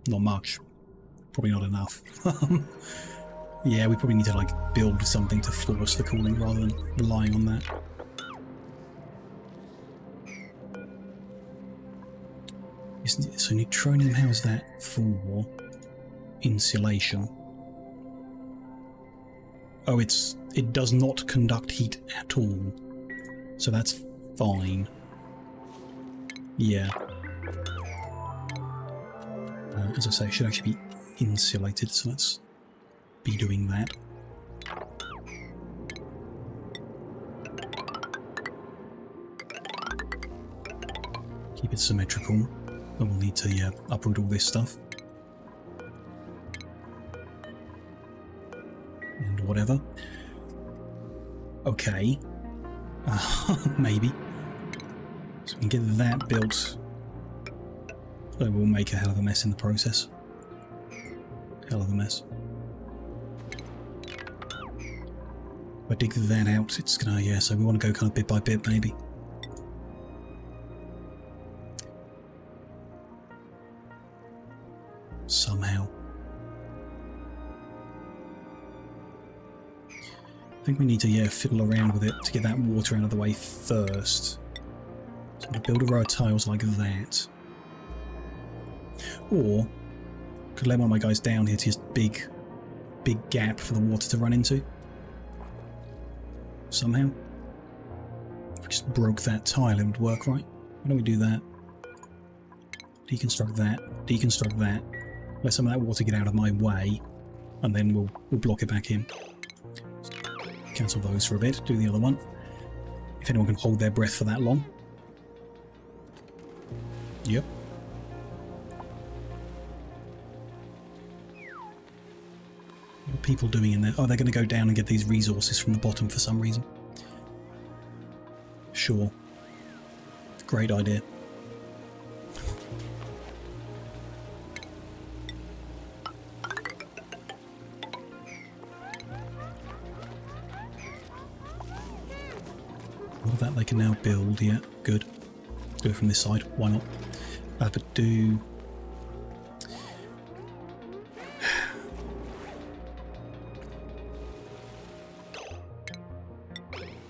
Not much. Probably not enough. Yeah, we probably need to like build something to force the cooling rather than relying on that. So neutronium, how is that for insulation? Oh, it does not conduct heat at all. So that's fine. Yeah. As I say, it should actually be insulated, so let's be doing that. Keep it symmetrical, and we'll need to uproot all this stuff. And whatever. Okay. Maybe. So we can get that built. But we'll make a hell of a mess in the process. Hell of a mess. If I dig that out, it's gonna, yeah, so we want to go kind of bit by bit, maybe. Somehow. I think we need to, yeah, fiddle around with it to get that water out of the way first. So I'm going to build a row of tiles like that. Or, could let one of my guys down here to just big gap for the water to run into. Somehow. If we just broke that tile, it would work, right? Why don't we do that? Deconstruct that. Deconstruct that. Let some of that water get out of my way, and then we'll block it back in. Cancel those for a bit. Do the other one. If anyone can hold their breath for that long. Yep. What are people doing in there? Oh, they're going to go down and get these resources from the bottom for some reason. Sure. Great idea. All of that they can now build, yeah, good. Do it from this side, why not? But do...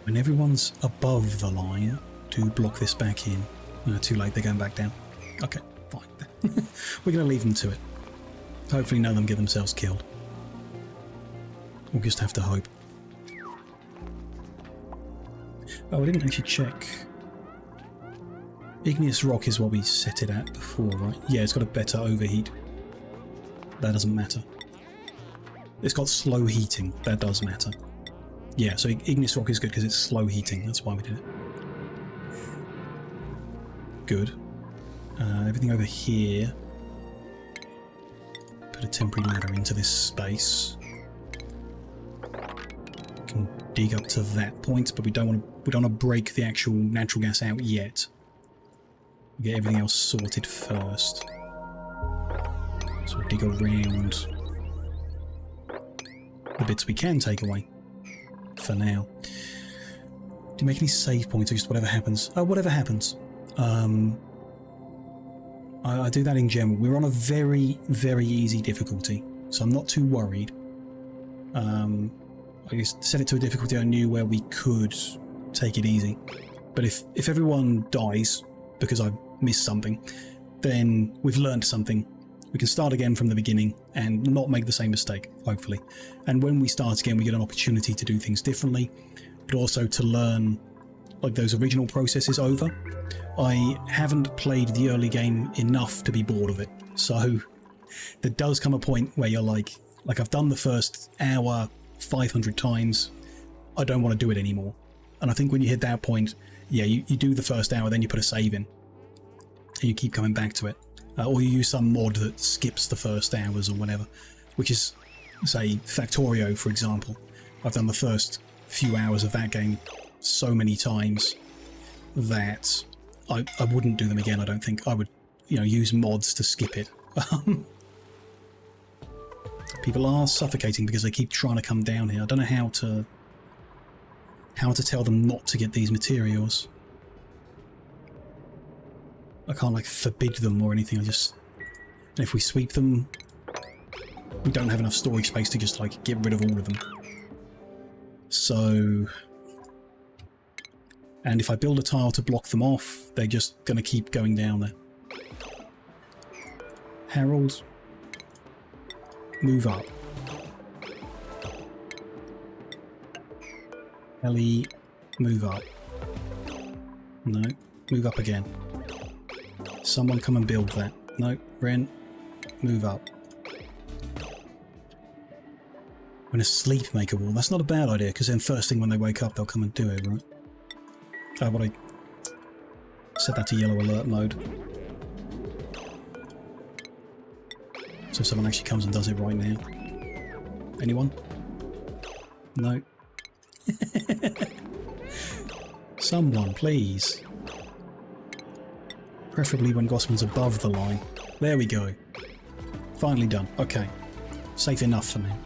When everyone's above the line, do block this back in. Too late, they're going back down. Okay, fine. We're going to leave them to it. Hopefully none of them get themselves killed. We'll just have to hope. Oh, I didn't actually check. Igneous rock is what we set it at before, right? Yeah, it's got a better overheat. That doesn't matter. It's got slow heating. That does matter. Yeah, so igneous rock is good because it's slow heating. That's why we did it. Good. Everything over here. Put a temporary ladder into this space. Can dig up to that point, but we don't want to break the actual natural gas out yet. We'll get everything else sorted first. So we'll dig around the bits we can take away for now. Do you make any save points or just whatever happens? Oh, whatever happens. I do that in general. We're on a very, very easy difficulty, so I'm not too worried. I just set it to a difficulty I knew where we could take it easy. But if everyone dies because I missed something, then we've learned something. We can start again from the beginning and not make the same mistake, hopefully. And when we start again, we get an opportunity to do things differently, but also to learn like those original processes over. I haven't played the early game enough to be bored of it. So there does come a point where you're like I've done the first hour 500 times. I don't want to do it anymore. And I think when you hit that point, yeah, you do the first hour, then you put a save in. And you keep coming back to it. Or you use some mod that skips the first hours or whatever. Which is, say, Factorio, for example. I've done the first few hours of that game so many times that I wouldn't do them again, I don't think. I would, use mods to skip it. People are suffocating because they keep trying to come down here. I don't know how to tell them not to get these materials. I can't like forbid them or anything. And if we sweep them, we don't have enough storage space to just like get rid of all of them. So, and if I build a tile to block them off, they're just going to keep going down there. Harold, move up. Ellie, move up. No, move up again. Someone come and build that. No, Ren, move up. When asleep, make a wall. That's not a bad idea, because then first thing when they wake up, they'll come and do it, right? Oh, what I set that to yellow alert mode. So someone actually comes and does it right now. Anyone? No. Someone, please. Preferably when Gossman's above the line. There we go. Finally done. Okay. Safe enough for now.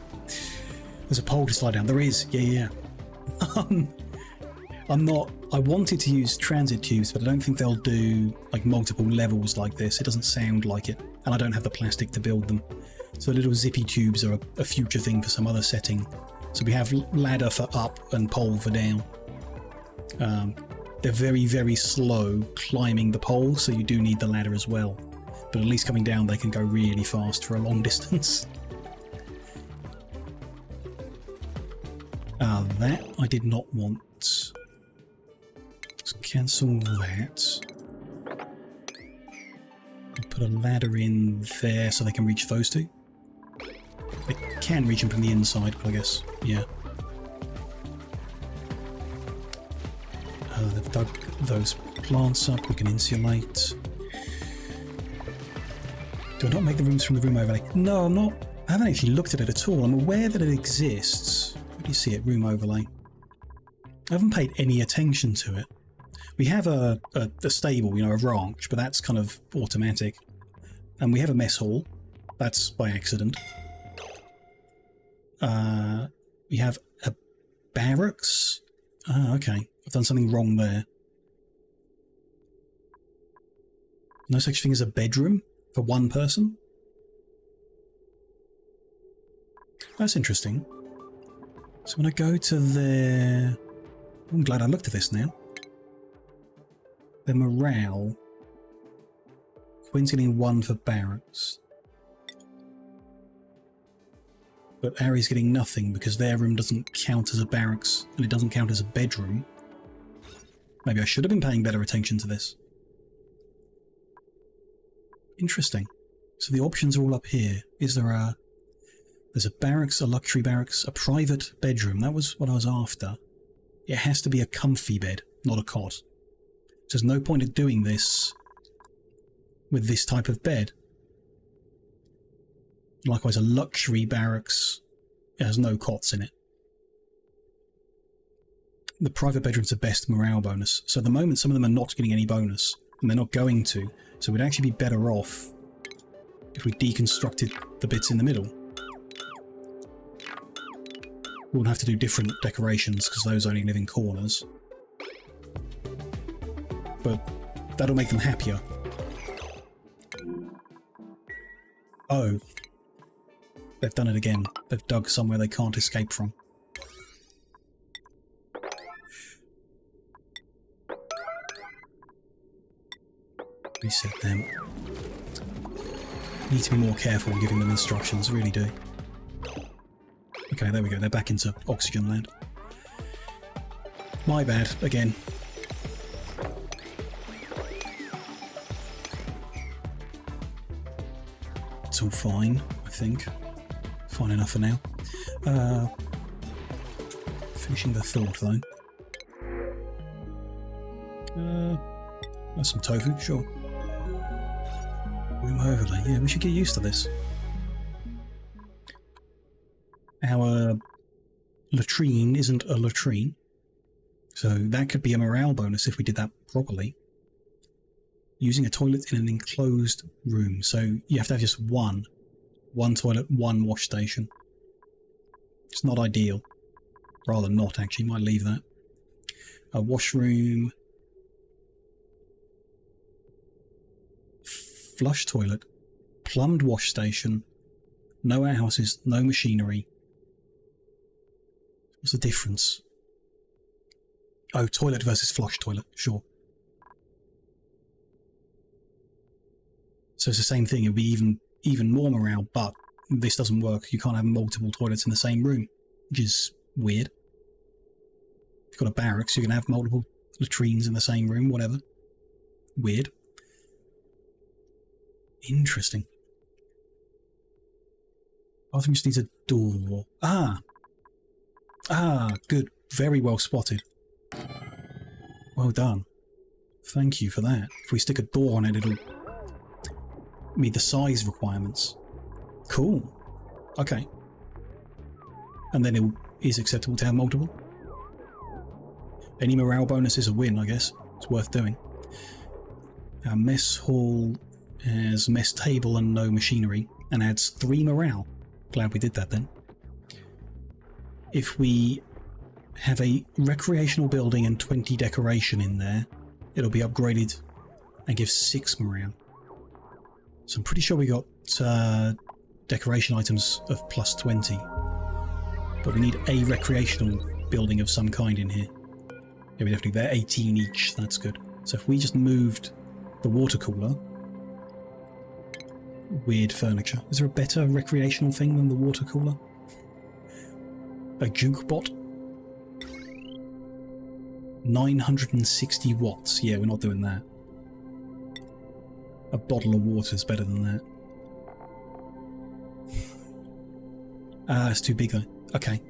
There's a pole to slide down. There is. Yeah. I'm not... I wanted to use transit tubes, but I don't think they'll do like multiple levels like this. It doesn't sound like it. And I don't have the plastic to build them. So little zippy tubes are a future thing for some other setting. So we have ladder for up and pole for down. They're very, very slow climbing the pole, so you do need the ladder as well. But at least coming down they can go really fast for a long distance. That I did not want. Let's cancel that. Put a ladder in there so they can reach those two. They can reach them from the inside, but I guess, yeah. They've dug those plants up, we can insulate. Do I not make the rooms from the room overlay? No, I'm not. I haven't actually looked at it at all. I'm aware that it exists. Where do you see it? Room overlay. I haven't paid any attention to it. We have a stable, you know, a ranch, but that's kind of automatic. And we have a mess hall. That's by accident. We have a barracks. Ah, okay. I've done something wrong there. No such thing as a bedroom for one person? That's interesting. So when I go to their... I'm glad I looked at this now. Their morale. Quinn's getting 1 for barracks. But Ari's getting nothing because their room doesn't count as a barracks and it doesn't count as a bedroom. Maybe I should have been paying better attention to this. Interesting. So the options are all up here. Is there a... There's a barracks, a luxury barracks, a private bedroom. That was what I was after. It has to be a comfy bed, not a cot. So there's no point in doing this with this type of bed. Likewise, a luxury barracks, it has no cots in it. The private bedroom's the best morale bonus. So at the moment, some of them are not getting any bonus, and they're not going to. So we'd actually be better off if we deconstructed the bits in the middle. We wouldn't have to do different decorations, because those only live in corners. But that'll make them happier. Oh. They've done it again. They've dug somewhere they can't escape from. Reset them. Need to be more careful when giving them instructions, really do. Okay, there we go. They're back into oxygen land. My bad, again. It's all fine, I think. Fine enough for now. Finishing the thought, though. That's some tofu, sure. Room overlay. Yeah, we should get used to this. Our latrine isn't a latrine, so that could be a morale bonus if we did that properly. Using a toilet in an enclosed room, so you have to have just one toilet, one wash station. It's not ideal. Rather not, actually. Might leave that. A washroom. Flush toilet. Plumbed wash station. No outhouses, no machinery. What's the difference? Oh, toilet versus flush toilet, sure. So it's the same thing, it would be even more morale, but this doesn't work. You can't have multiple toilets in the same room, which is weird. If you've got a barracks, you can have multiple latrines in the same room, whatever. Weird. Interesting. Bathroom just needs a door. Ah, Ah, good. Very well spotted. Well done. Thank you for that. If we stick a door on it, it'll meet the size requirements. Cool. Okay. And then it is acceptable to have multiple. Any morale bonus is a win, I guess. It's worth doing. Our mess hall has mess table and no machinery, and adds 3 morale. Glad we did that then. If we have a recreational building and 20 decoration in there, it'll be upgraded and give 6 morale. So I'm pretty sure we got decoration items of plus 20. But we need a recreational building of some kind in here. Yeah, we definitely, they're 18 each, that's good. So if we just moved the water cooler... Weird furniture. Is there a better recreational thing than the water cooler? A jukebot? 960 watts. Yeah, we're not doing that. A bottle of water is better than that. It's too big though. Okay.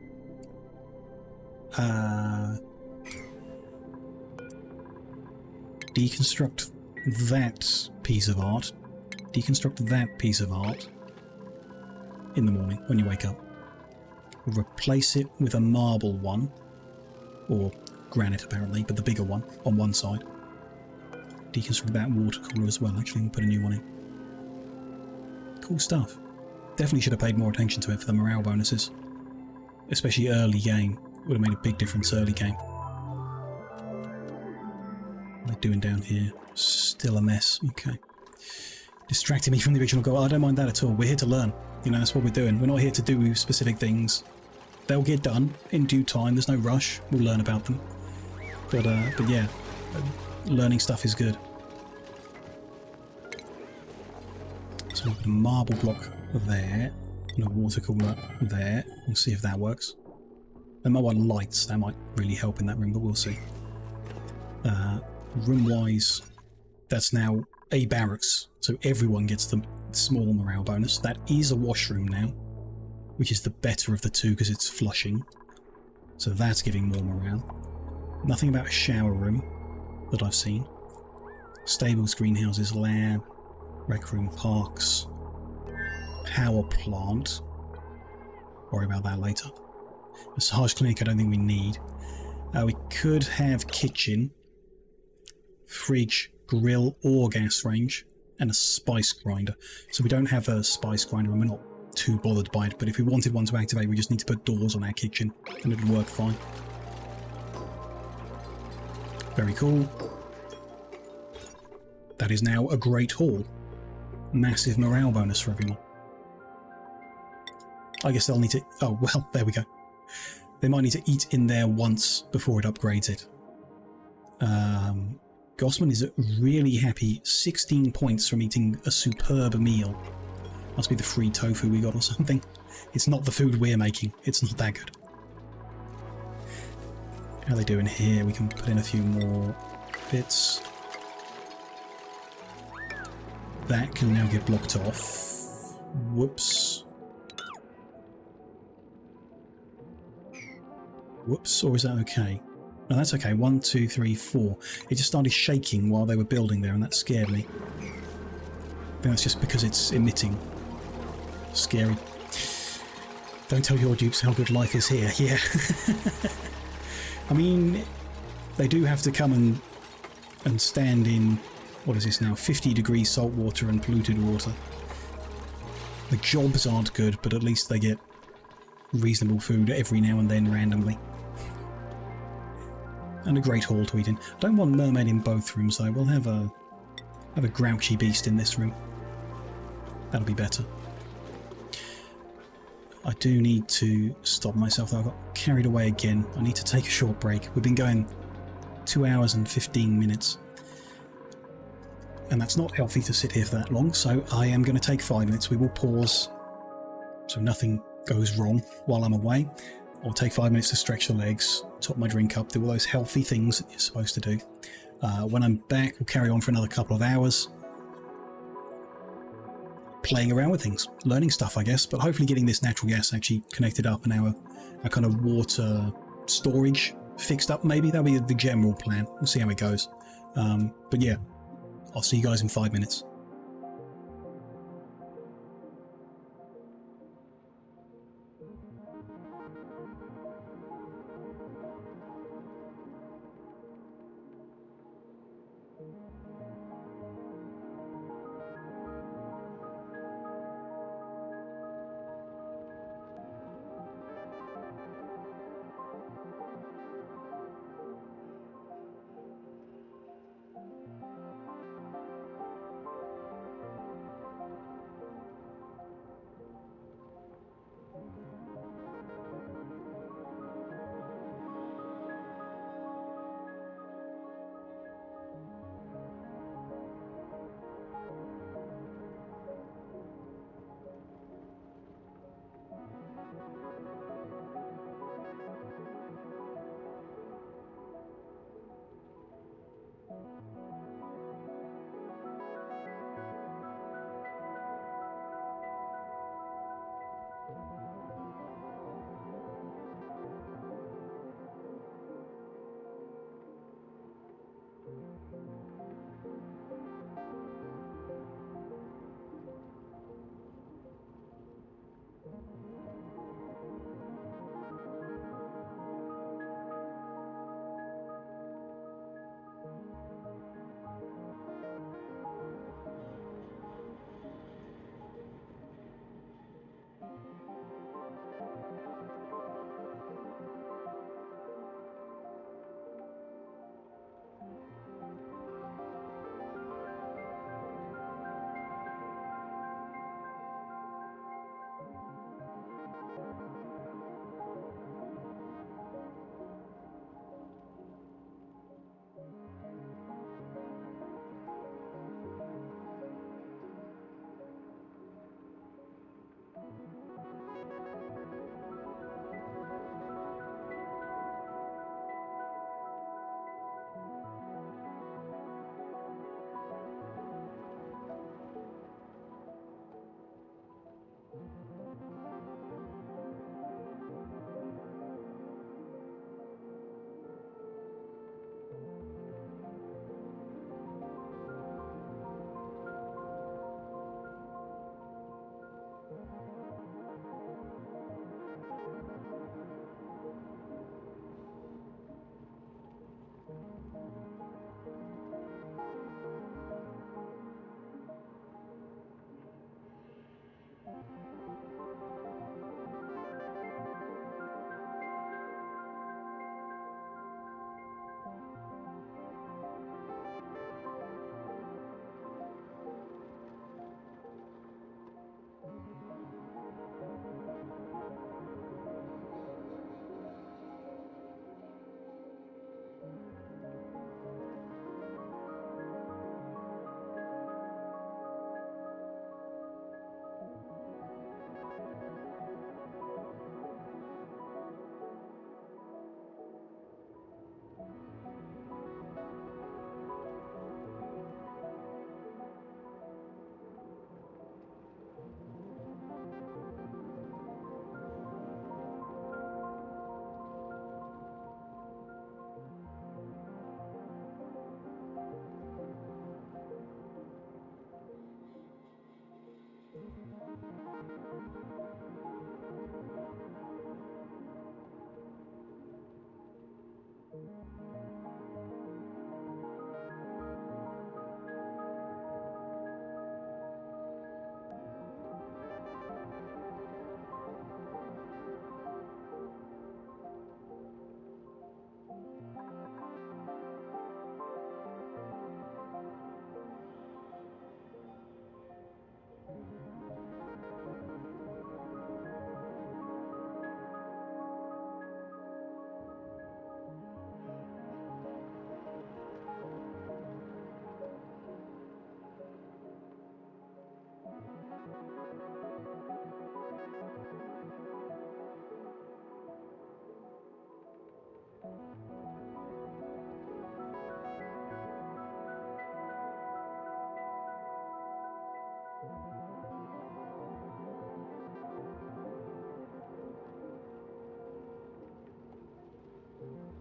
Deconstruct that piece of art. Deconstruct that piece of art in the morning when you wake up. Replace it with a marble one, or granite apparently, but the bigger one on one side. Deconstruct that water cooler as well. Actually, we'll put a new one in. Cool stuff. Definitely should have paid more attention to it for the morale bonuses, especially early game. Would have made a big difference early game. What are they doing down here? Still a mess. Okay. Distracting me from the original goal. I don't mind that at all. We're here to learn. You know, that's what we're doing. We're not here to do specific things. They'll get done in due time. There's no rush. We'll learn about them. But yeah, learning stuff is good. So we've got a marble block there, and a water cooler there. We'll see if that works. They might want lights. That might really help in that room, but we'll see. Room-wise, that's now a barracks, so everyone gets the small morale bonus. That is a washroom now, which is the better of the two because it's flushing. So that's giving more morale. Nothing about a shower room that I've seen. Stables, greenhouses, lab, rec room, parks, power plant. Worry about that later. Massage clinic I don't think we need. We could have kitchen, fridge, grill or gas range, and a spice grinder. So we don't have a spice grinder and we're not too bothered by it, but if we wanted one to activate, we just need to put doors on our kitchen and it'll work fine. Very cool. That is now a great hall. Massive morale bonus for everyone. I guess they'll need to... Oh, well, there we go. They might need to eat in there once before it upgrades it. Gossman is really happy. 16 points from eating a superb meal. Must be the free tofu we got or something. It's not the food we're making. It's not that good. How are they doing here? We can put in a few more bits. That can now get blocked off. Whoops. Whoops, or is that okay? No, that's okay. 1, 2, 3, 4. It just started shaking while they were building there, and that scared me. I think that's just because it's emitting. Scary. Don't tell your dupes how good life is here. Yeah. I mean, they do have to come and stand in, what is this now, 50 degrees salt water and polluted water. The jobs aren't good, but at least they get reasonable food every now and then randomly. And a great hall to eat in. I don't want mermaid in both rooms though. We'll have a grouchy beast in this room. That'll be better. I do need to stop myself though. I got carried away again. I need to take a short break. We've been going 2 hours and 15 minutes. And that's not healthy to sit here for that long, so I am going to take 5 minutes. We will pause so nothing goes wrong while I'm away. I'll take 5 minutes to stretch the legs, top my drink up, do all those healthy things that you're supposed to do. When I'm back, we'll carry on for another couple of hours. playing around with things, learning stuff, I guess, but hopefully getting this natural gas actually connected up and our kind of water storage fixed up. Maybe that'll be the general plan. We'll see how it goes. But yeah, I'll see you guys in 5 minutes.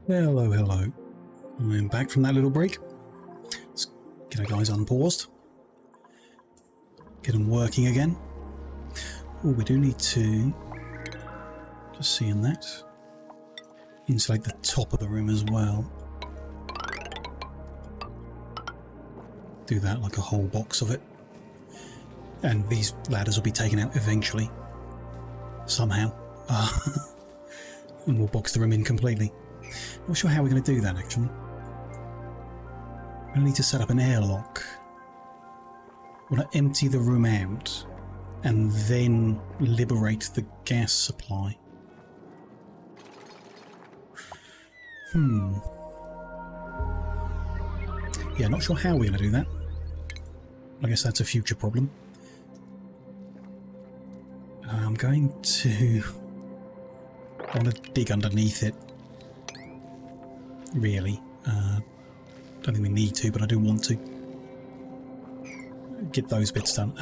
Hello, hello. I'm back from that little break. Let's get our guys unpaused. Get them working again. Oh, we do need to, just seeing that, insulate the top of the room as well. Do that like a whole box of it. And these ladders will be taken out eventually. Somehow. And we'll box the room in completely. Not sure how we're going to do that actually. We're going to need to set up an airlock. We're going to empty the room out and then liberate the gas supply. Yeah, not sure how we're going to do that. I guess that's a future problem. I'm going to... I want to dig underneath it. Really. Don't think we need to, but I do want to. Get those bits done.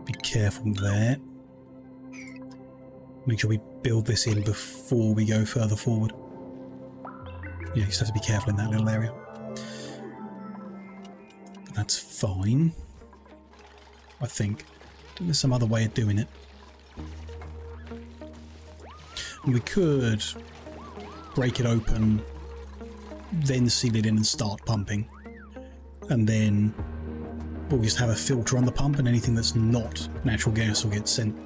Be careful there. Make sure we build this in before we go further forward. Yeah, you just have to be careful in that little area. But that's fine. I think. There's some other way of doing it. We could break it open, then seal it in and start pumping. And then we'll just have a filter on the pump, and anything that's not natural gas will get sent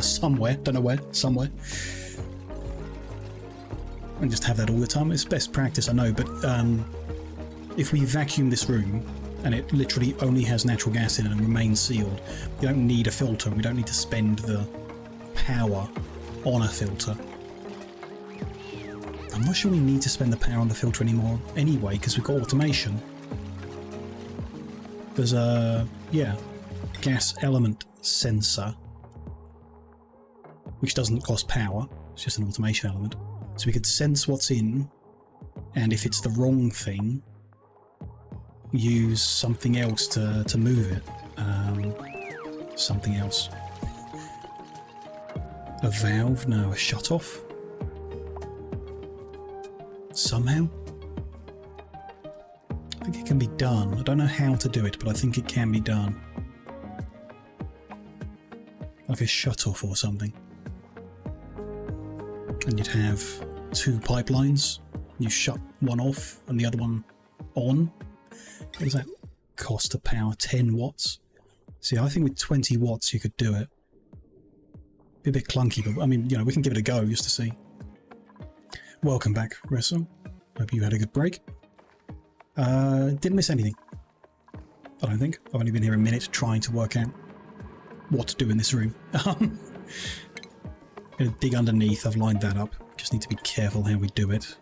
somewhere, don't know where, somewhere. And just have that all the time. It's best practice, I know, but if we vacuum this room and it literally only has natural gas in it and remains sealed, we don't need a filter, we don't need to spend the power on a filter. I'm not sure we need to spend the power on the filter anymore anyway, because we've got automation. There's a, gas element sensor, which doesn't cost power, it's just an automation element. So we could sense what's in, and if it's the wrong thing, use something else to move it. Something else. A valve? No, a shut-off? Somehow? I think it can be done. I don't know how to do it, but I think it can be done. Like a shut-off or something. And you'd have two pipelines. You shut one off and the other one on. What does that cost to power? 10 watts? See, I think with 20 watts you could do it. Be a bit clunky, but I mean, we can give it a go just to see. Welcome back, Russell. Hope you had a good break. Didn't miss anything. I don't think. I've only been here a minute trying to work out what to do in this room. I'm going to dig underneath. I've lined that up. Just need to be careful how we do it.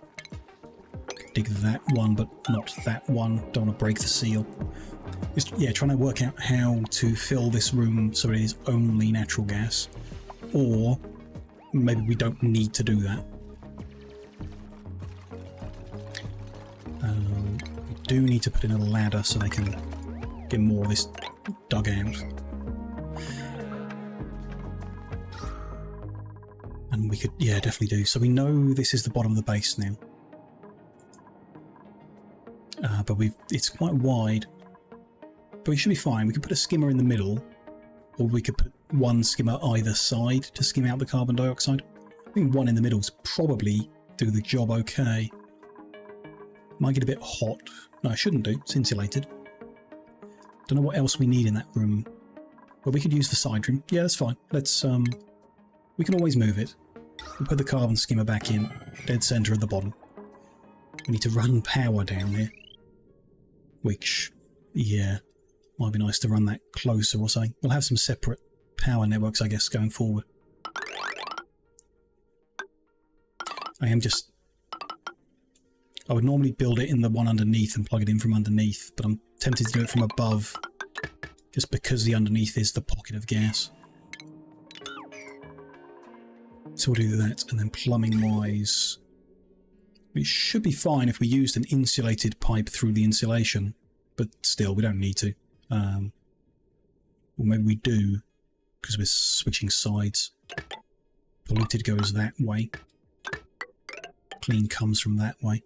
Dig that one, but not that one. Don't want to break the seal. Just, trying to work out how to fill this room so it is only natural gas. Or maybe we don't need to do that. We do need to put in a ladder so they can get more of this dug out. And we could, definitely do. So we know this is the bottom of the base now. But it's quite wide. But we should be fine. We could put a skimmer in the middle, or we could put one skimmer either side to skim out the carbon dioxide. I think one in the middle is probably do the job okay. Might get a bit hot. No, it shouldn't do. It's insulated. Don't know what else we need in that room. But we could use the side room. Yeah, that's fine. Let's, we can always move it. We'll put the carbon skimmer back in, dead centre at the bottom. We need to run power down here. Which, might be nice to run that closer or something. We'll have some separate power networks, I guess, going forward. I would normally build it in the one underneath and plug it in from underneath, but I'm tempted to do it from above, just because the underneath is the pocket of gas. So we'll do that, and then plumbing-wise, it should be fine if we used an insulated pipe through the insulation, but still, we don't need to. Or maybe we do, because we're switching sides. Polluted goes that way. clean comes from that way.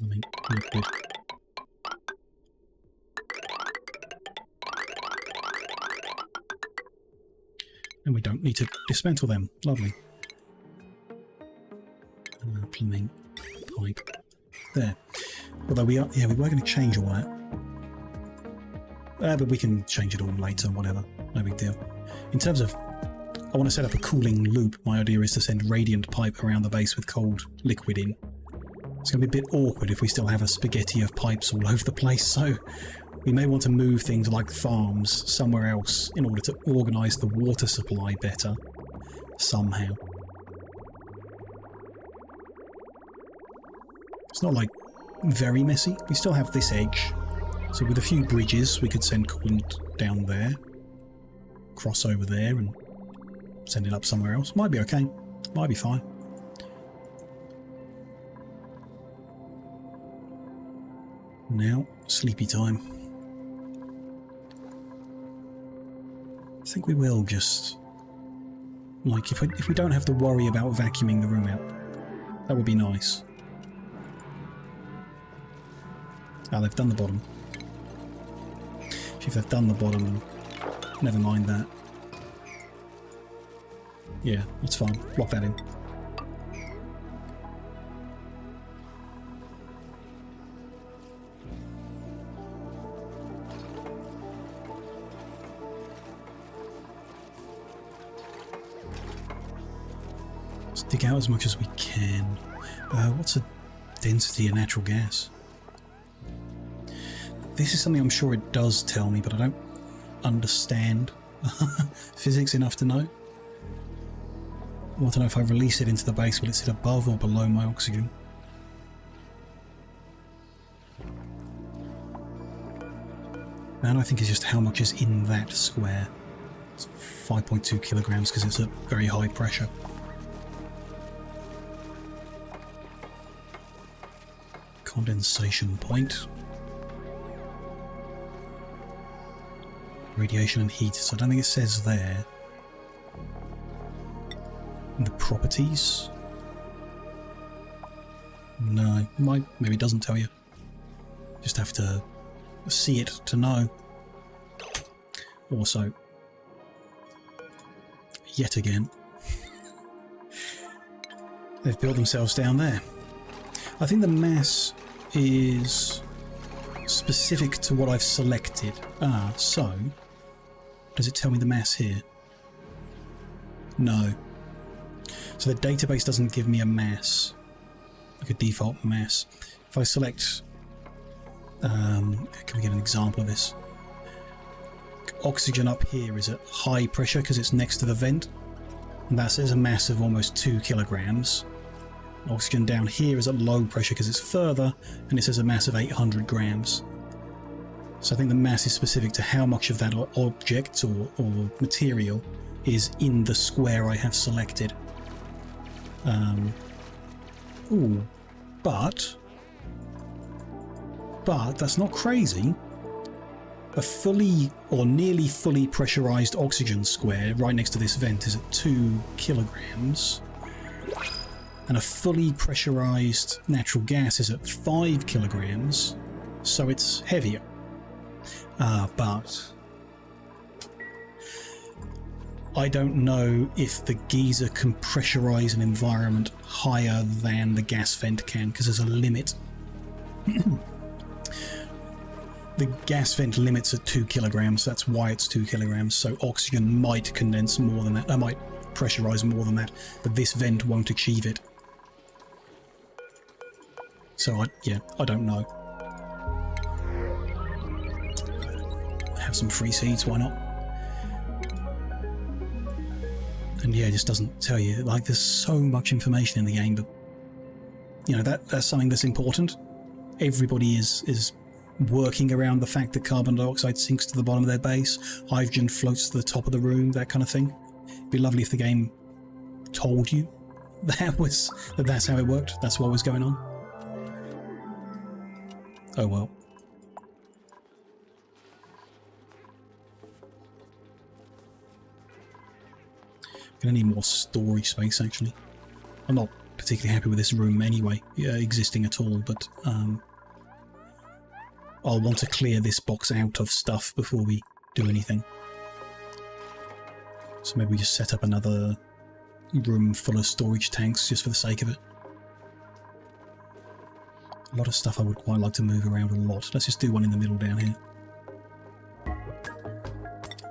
I mean, liquid. And we don't need to dismantle them. Lovely. Plumbing pipe. There. Although we were going to change all that. But we can change it all later, whatever. No big deal. In terms of, I want to set up a cooling loop. My idea is to send radiant pipe around the base with cold liquid in. It's going to be a bit awkward if we still have a spaghetti of pipes all over the place, so we may want to move things like farms somewhere else in order to organise the water supply better, somehow. It's not like very messy. We still have this edge, so with a few bridges we could send coolant down there, cross over there and send it up somewhere else. Might be okay, might be fine. Now, sleepy time. I think we will just, like, if we don't have to worry about vacuuming the room out, that would be nice. Ah, they've done the bottom. If they've done the bottom, never mind that. Yeah, it's fine. Lock that in. Dig out as much as we can. What's the density of natural gas? This is something I'm sure it does tell me, but I don't understand physics enough to know. I want to know if I release it into the base, will it sit above or below my oxygen? And I think it's just how much is in that square. It's 5.2 kilograms because it's at very high pressure. Condensation point. Radiation and heat, so I don't think it says there. And the properties? No, maybe it doesn't tell you. Just have to see it to know. Also, yet again, they've built themselves down there. I think the mass is specific to what I've selected. Ah, so does it tell me the mass here? No. So the database doesn't give me a mass, like a default mass. If I select, can we get an example of this? Oxygen up here is at high pressure because it's next to the vent, and that says a mass of almost 2 kilograms. Oxygen down here is at low pressure because it's further, and it says a mass of 800 grams. So I think the mass is specific to how much of that object or material is in the square I have selected. Ooh, but that's not crazy. A fully or nearly fully pressurized oxygen square right next to this vent is at 2 kilograms. And a fully pressurized natural gas is at 5 kilograms, so it's heavier. But I don't know if the geyser can pressurize an environment higher than the gas vent can, because there's a limit. The gas vent limits at 2 kilograms, that's why it's 2 kilograms, so oxygen might condense more than that, might pressurize more than that, but this vent won't achieve it. So I don't know. Have some free seeds, why not? And yeah, it just doesn't tell you, like, there's so much information in the game, but you know, that's something that's important. Everybody is working around the fact that carbon dioxide sinks to the bottom of their base, hydrogen floats to the top of the room, that kind of thing. It'd be lovely if the game told you that's how it worked, that's what was going on. Oh well. gonna need more storage space, actually. I'm not particularly happy with this room anyway, existing at all, but I'll want to clear this box out of stuff before we do anything. So maybe we just set up another room full of storage tanks just for the sake of it. A lot of stuff I would quite like to move around a lot. Let's just do one in the middle down here.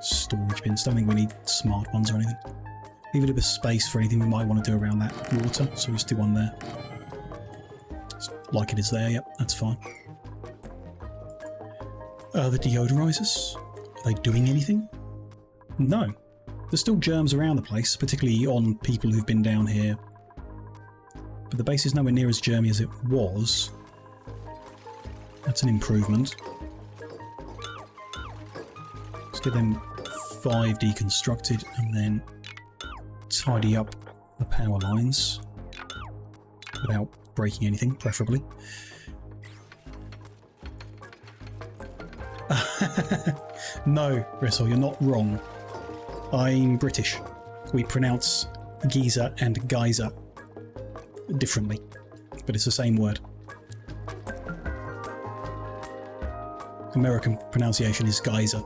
Storage bins. Don't think we need smart ones or anything. Leave a little bit of space for anything we might want to do around that water, so we just do one there. Just like it is there, yep, that's fine. The deodorizers, are they doing anything? No. There's still germs around the place, particularly on people who've been down here. But the base is nowhere near as germy as it was. That's an improvement. Let's get them 5 deconstructed and then tidy up the power lines without breaking anything, preferably. No, Rissel, you're not wrong. I'm British. We pronounce Giza and Geyser differently, but it's the same word. American pronunciation is Geyser.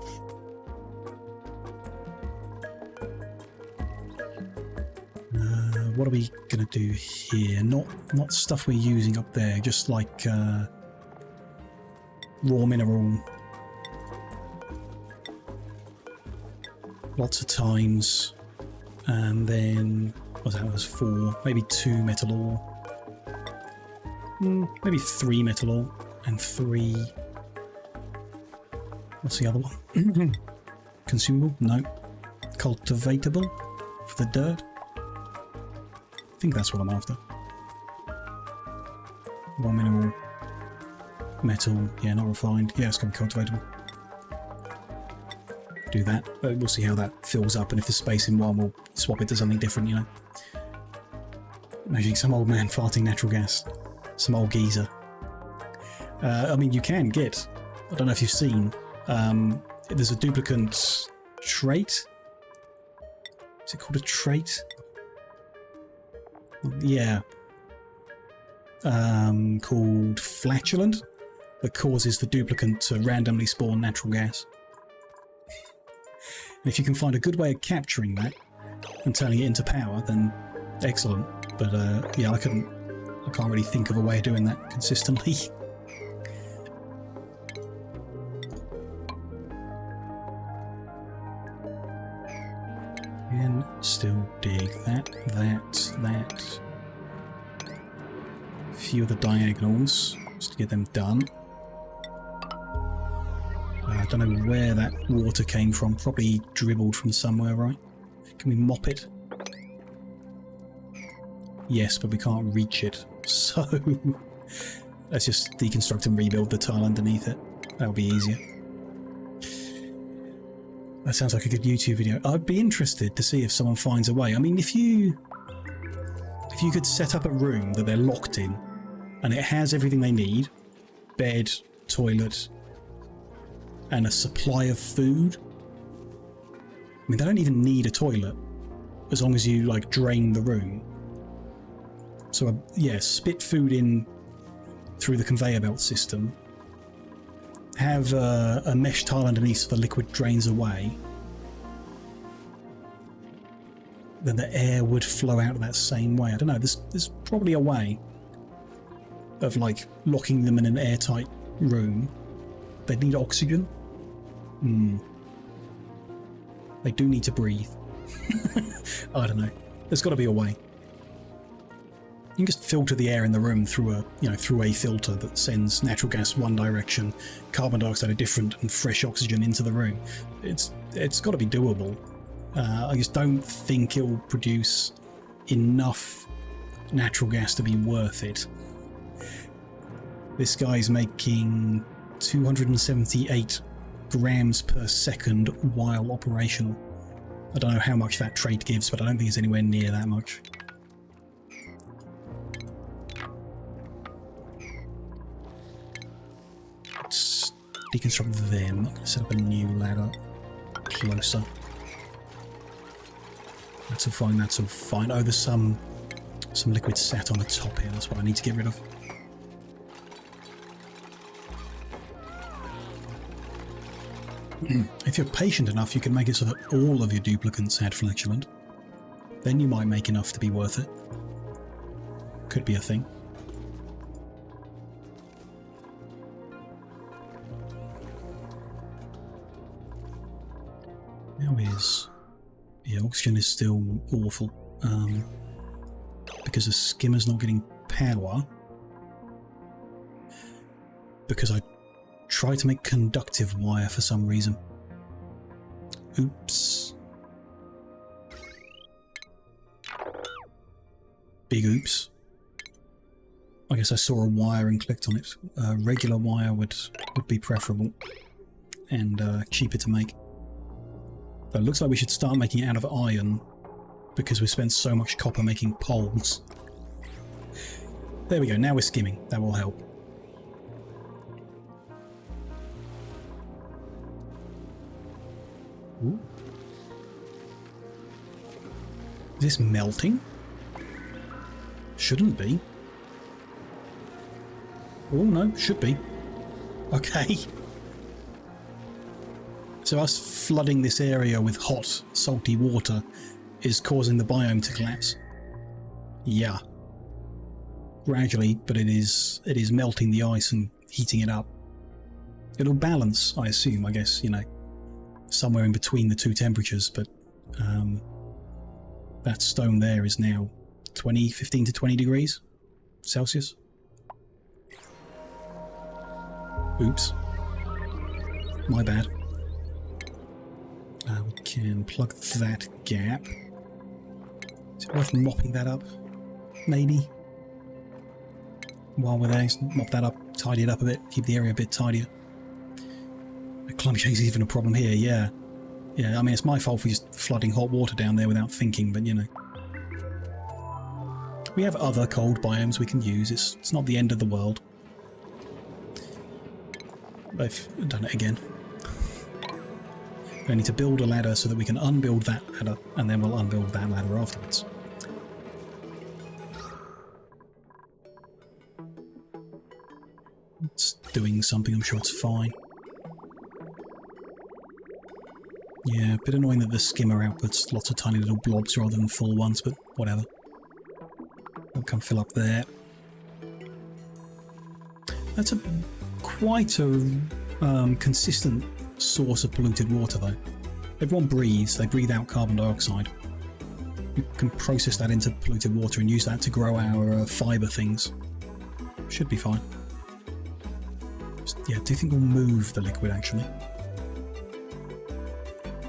What are we gonna do here? Not stuff we're using up there, just like raw mineral. Lots of times, and then what was 4, maybe 2 metal ore, maybe 3 metal ore, and 3. What's the other one? Consumable? No. Cultivatable for the dirt. I think that's what I'm after. Raw mineral, metal, yeah, not refined. Yeah, it's going to be cultivatable. Do that, but we'll see how that fills up, and if there's space in one, we'll swap it to something different, you know. Imagine some old man farting natural gas. Some old geezer. I mean, you can get, I don't know if you've seen, there's a duplicant trait. Is it called a trait? Yeah. Called flatulent, that causes the duplicant to randomly spawn natural gas. And if you can find a good way of capturing that and turning it into power, then excellent. But yeah, I can't really think of a way of doing that consistently. And still dig that. A few of the diagonals, just to get them done. I don't know where that water came from. Probably dribbled from somewhere, right? Can we mop it? Yes, but we can't reach it. So let's just deconstruct and rebuild the tile underneath it. That'll be easier. That sounds like a good YouTube video. I'd be interested to see if someone finds a way. I mean, if you could set up a room that they're locked in and it has everything they need, bed, toilet, and a supply of food. I mean, they don't even need a toilet as long as you like drain the room. So yeah, spit food in through the conveyor belt system. Have a mesh tile underneath so the liquid drains away. Then the air would flow out that same way. I don't know, there's probably a way of like locking them in an airtight room. They need oxygen. They do need to breathe. I don't know. There's got to be a way. You can just filter the air in the room through a filter that sends natural gas one direction, carbon dioxide a different, and fresh oxygen into the room. It's got to be doable. I just don't think it will produce enough natural gas to be worth it. This guy's making 278 grams per second while operational. I don't know how much that trait gives, but I don't think it's anywhere near that much. Let's deconstruct them. Set up a new ladder closer. That's all fine, that's all fine. Oh, there's some liquid sat on the top here, that's what I need to get rid of. If you're patient enough, you can make it so that all of your duplicants add flatulent. Then you might make enough to be worth it. Could be a thing. Now is... yeah, oxygen is still awful. Because the skimmer's not getting power. Because I tried to make conductive wire for some reason. Oops. Big oops. I guess I saw a wire and clicked on it. Regular wire would be preferable and cheaper to make. But it looks like we should start making it out of iron because we spent so much copper making poles. There we go, now we're skimming. That will help. Ooh. Is this melting? Shouldn't be. Oh no, should be. Okay. So us flooding this area with hot, salty water is causing the biome to collapse. Yeah. Gradually, but it is melting the ice and heating it up. It'll balance, I assume, I guess, you know, somewhere in between the two temperatures, but that stone there is now 15 to 20 degrees Celsius. Oops. My bad. We can plug that gap. Is it worth mopping that up? Maybe. While we're there, mop that up, tidy it up a bit, keep the area a bit tidier. Climate change is even a problem here, yeah. Yeah, I mean, it's my fault for just flooding hot water down there without thinking, but you know. We have other cold biomes we can use, it's not the end of the world. I've done it again. We need to build a ladder so that we can unbuild that ladder, and then we'll unbuild that ladder afterwards. It's doing something, I'm sure it's fine. Yeah, a bit annoying that the skimmer outputs lots of tiny little blobs rather than full ones, but whatever. They'll come fill up there. That's quite a consistent source of polluted water, though. Everyone breathes, they breathe out carbon dioxide. You can process that into polluted water and use that to grow our fibre things. Should be fine. Yeah, do you think we'll move the liquid, actually?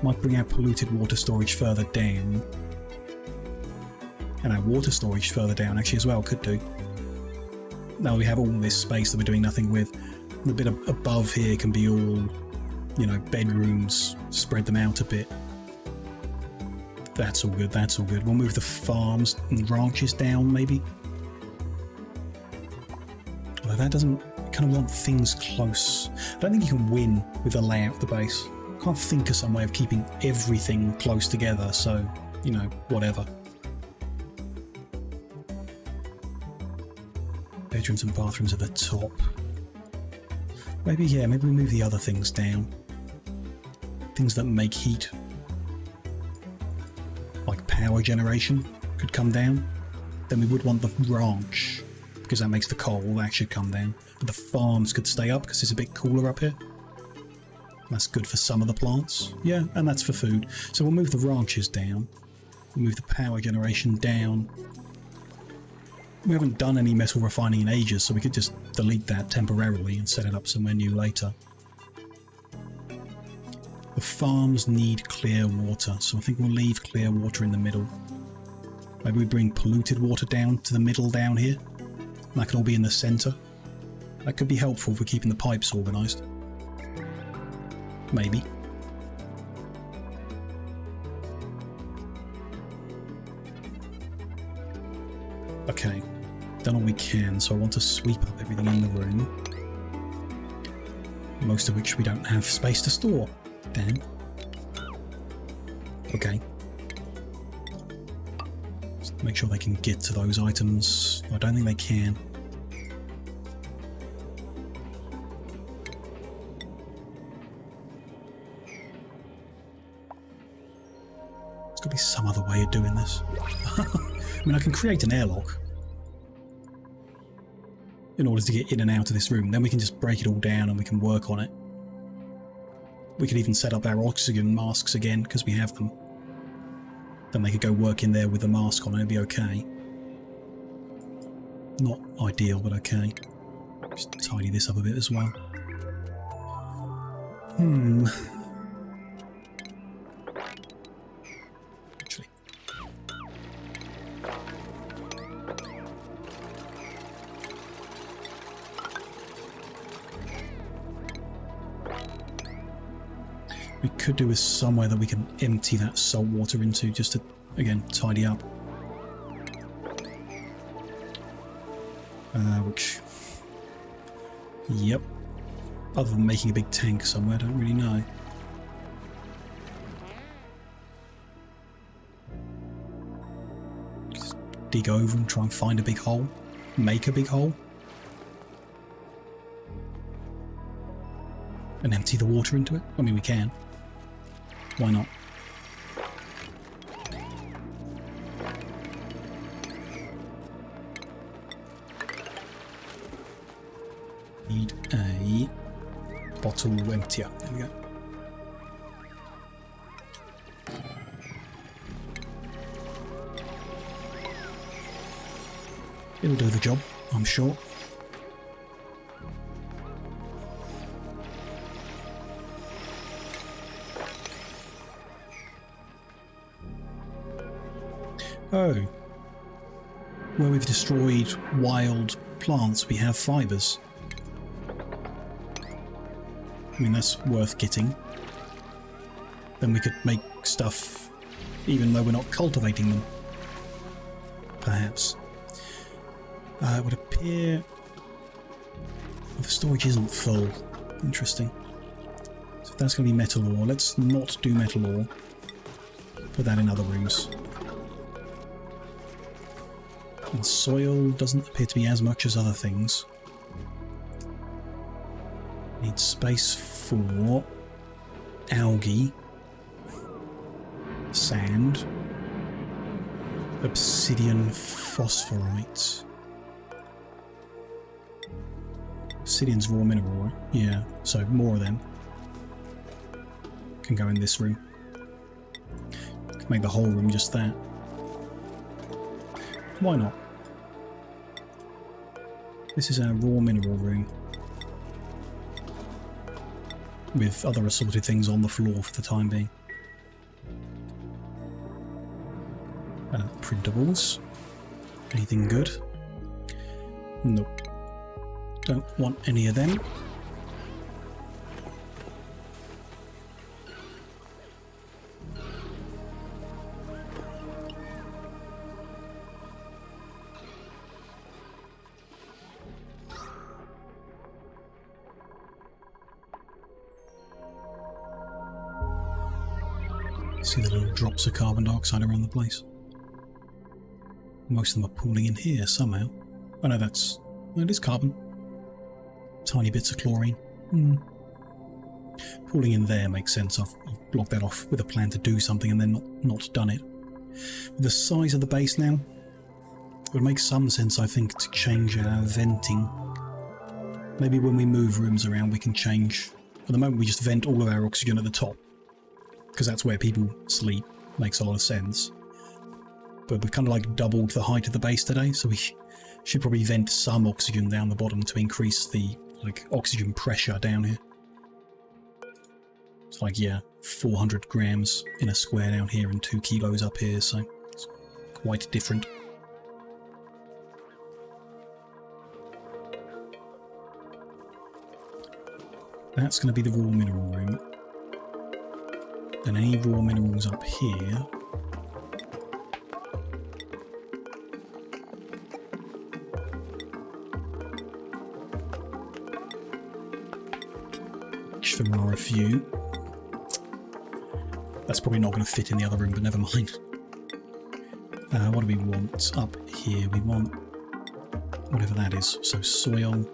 Might bring our polluted water storage further down. And our water storage further down, actually, as well, could do. Now we have all this space that we're doing nothing with. The bit above here can be all, you know, bedrooms, spread them out a bit. That's all good, that's all good. We'll move the farms and ranches down, maybe. Although that doesn't kind of want things close. I don't think you can win with the layout of the base. I can't think of some way of keeping everything close together, so, you know, whatever. Bedrooms and bathrooms at the top. Maybe, yeah, maybe we move the other things down. Things that make heat. Like power generation could come down. Then we would want the ranch, because that makes the coal, that should come down. But the farms could stay up because it's a bit cooler up here. That's good for some of the plants. Yeah, and that's for food. So we'll move the ranches down. We'll move the power generation down. We haven't done any metal refining in ages, so we could just delete that temporarily and set it up somewhere new later. The farms need clear water, so I think we'll leave clear water in the middle. Maybe we bring polluted water down to the middle down here. That can all be in the centre. That could be helpful for keeping the pipes organised. Maybe. Okay, done all we can, so I want to sweep up everything in the room. Most of which we don't have space to store. Damn. Okay. Make sure they can get to those items. I don't think they can. There's got to be some other way of doing this. I mean, I can create an airlock in order to get in and out of this room. Then we can just break it all down and we can work on it. We could even set up our oxygen masks again because we have them. Then they could go work in there with the mask on and it'd be okay. Not ideal, but okay. Just tidy this up a bit as well. Actually. We could do with somewhere that we can empty that salt water into just to, again, tidy up. Which... Yep. Other than making a big tank somewhere, I don't really know. Just dig over and try and find a big hole. Make a big hole. And empty the water into it. I mean, we can. Why not? Need a bottle emptier. There we go. It'll do the job, I'm sure. Oh. Where we've destroyed wild plants, we have fibres. I mean, that's worth getting. Then we could make stuff even though we're not cultivating them. Perhaps. It would appear the storage isn't full. Interesting. So if that's going to be metal ore, let's not do metal ore. Put that in other rooms. And soil doesn't appear to be as much as other things. Need space for algae, sand, obsidian phosphorite. Obsidian's raw mineral, right? Yeah, so more of them can go in this room. Can make the whole room just that. Why not? This is our raw mineral room. With other assorted things on the floor for the time being. Printables. Anything good? Nope. Don't want any of them. See the little drops of carbon dioxide around the place. Most of them are pooling in here somehow. Oh no, it is carbon. Tiny bits of chlorine. Pooling in there makes sense. I've blocked that off with a plan to do something and then not done it. With the size of the base now, it would make some sense, I think, to change our venting. Maybe when we move rooms around we can change. At the moment we just vent all of our oxygen at the top, because that's where people sleep. Makes a lot of sense. But we've kind of like doubled the height of the base today, so we should probably vent some oxygen down the bottom to increase the oxygen pressure down here. It's like, yeah, 400 grams in a square down here and 2 kilos up here, so it's quite different. That's going to be the raw mineral room. And any raw minerals up here. Which there are a few. That's probably not going to fit in the other room, but never mind. What do we want up here? We want whatever that is. So soil.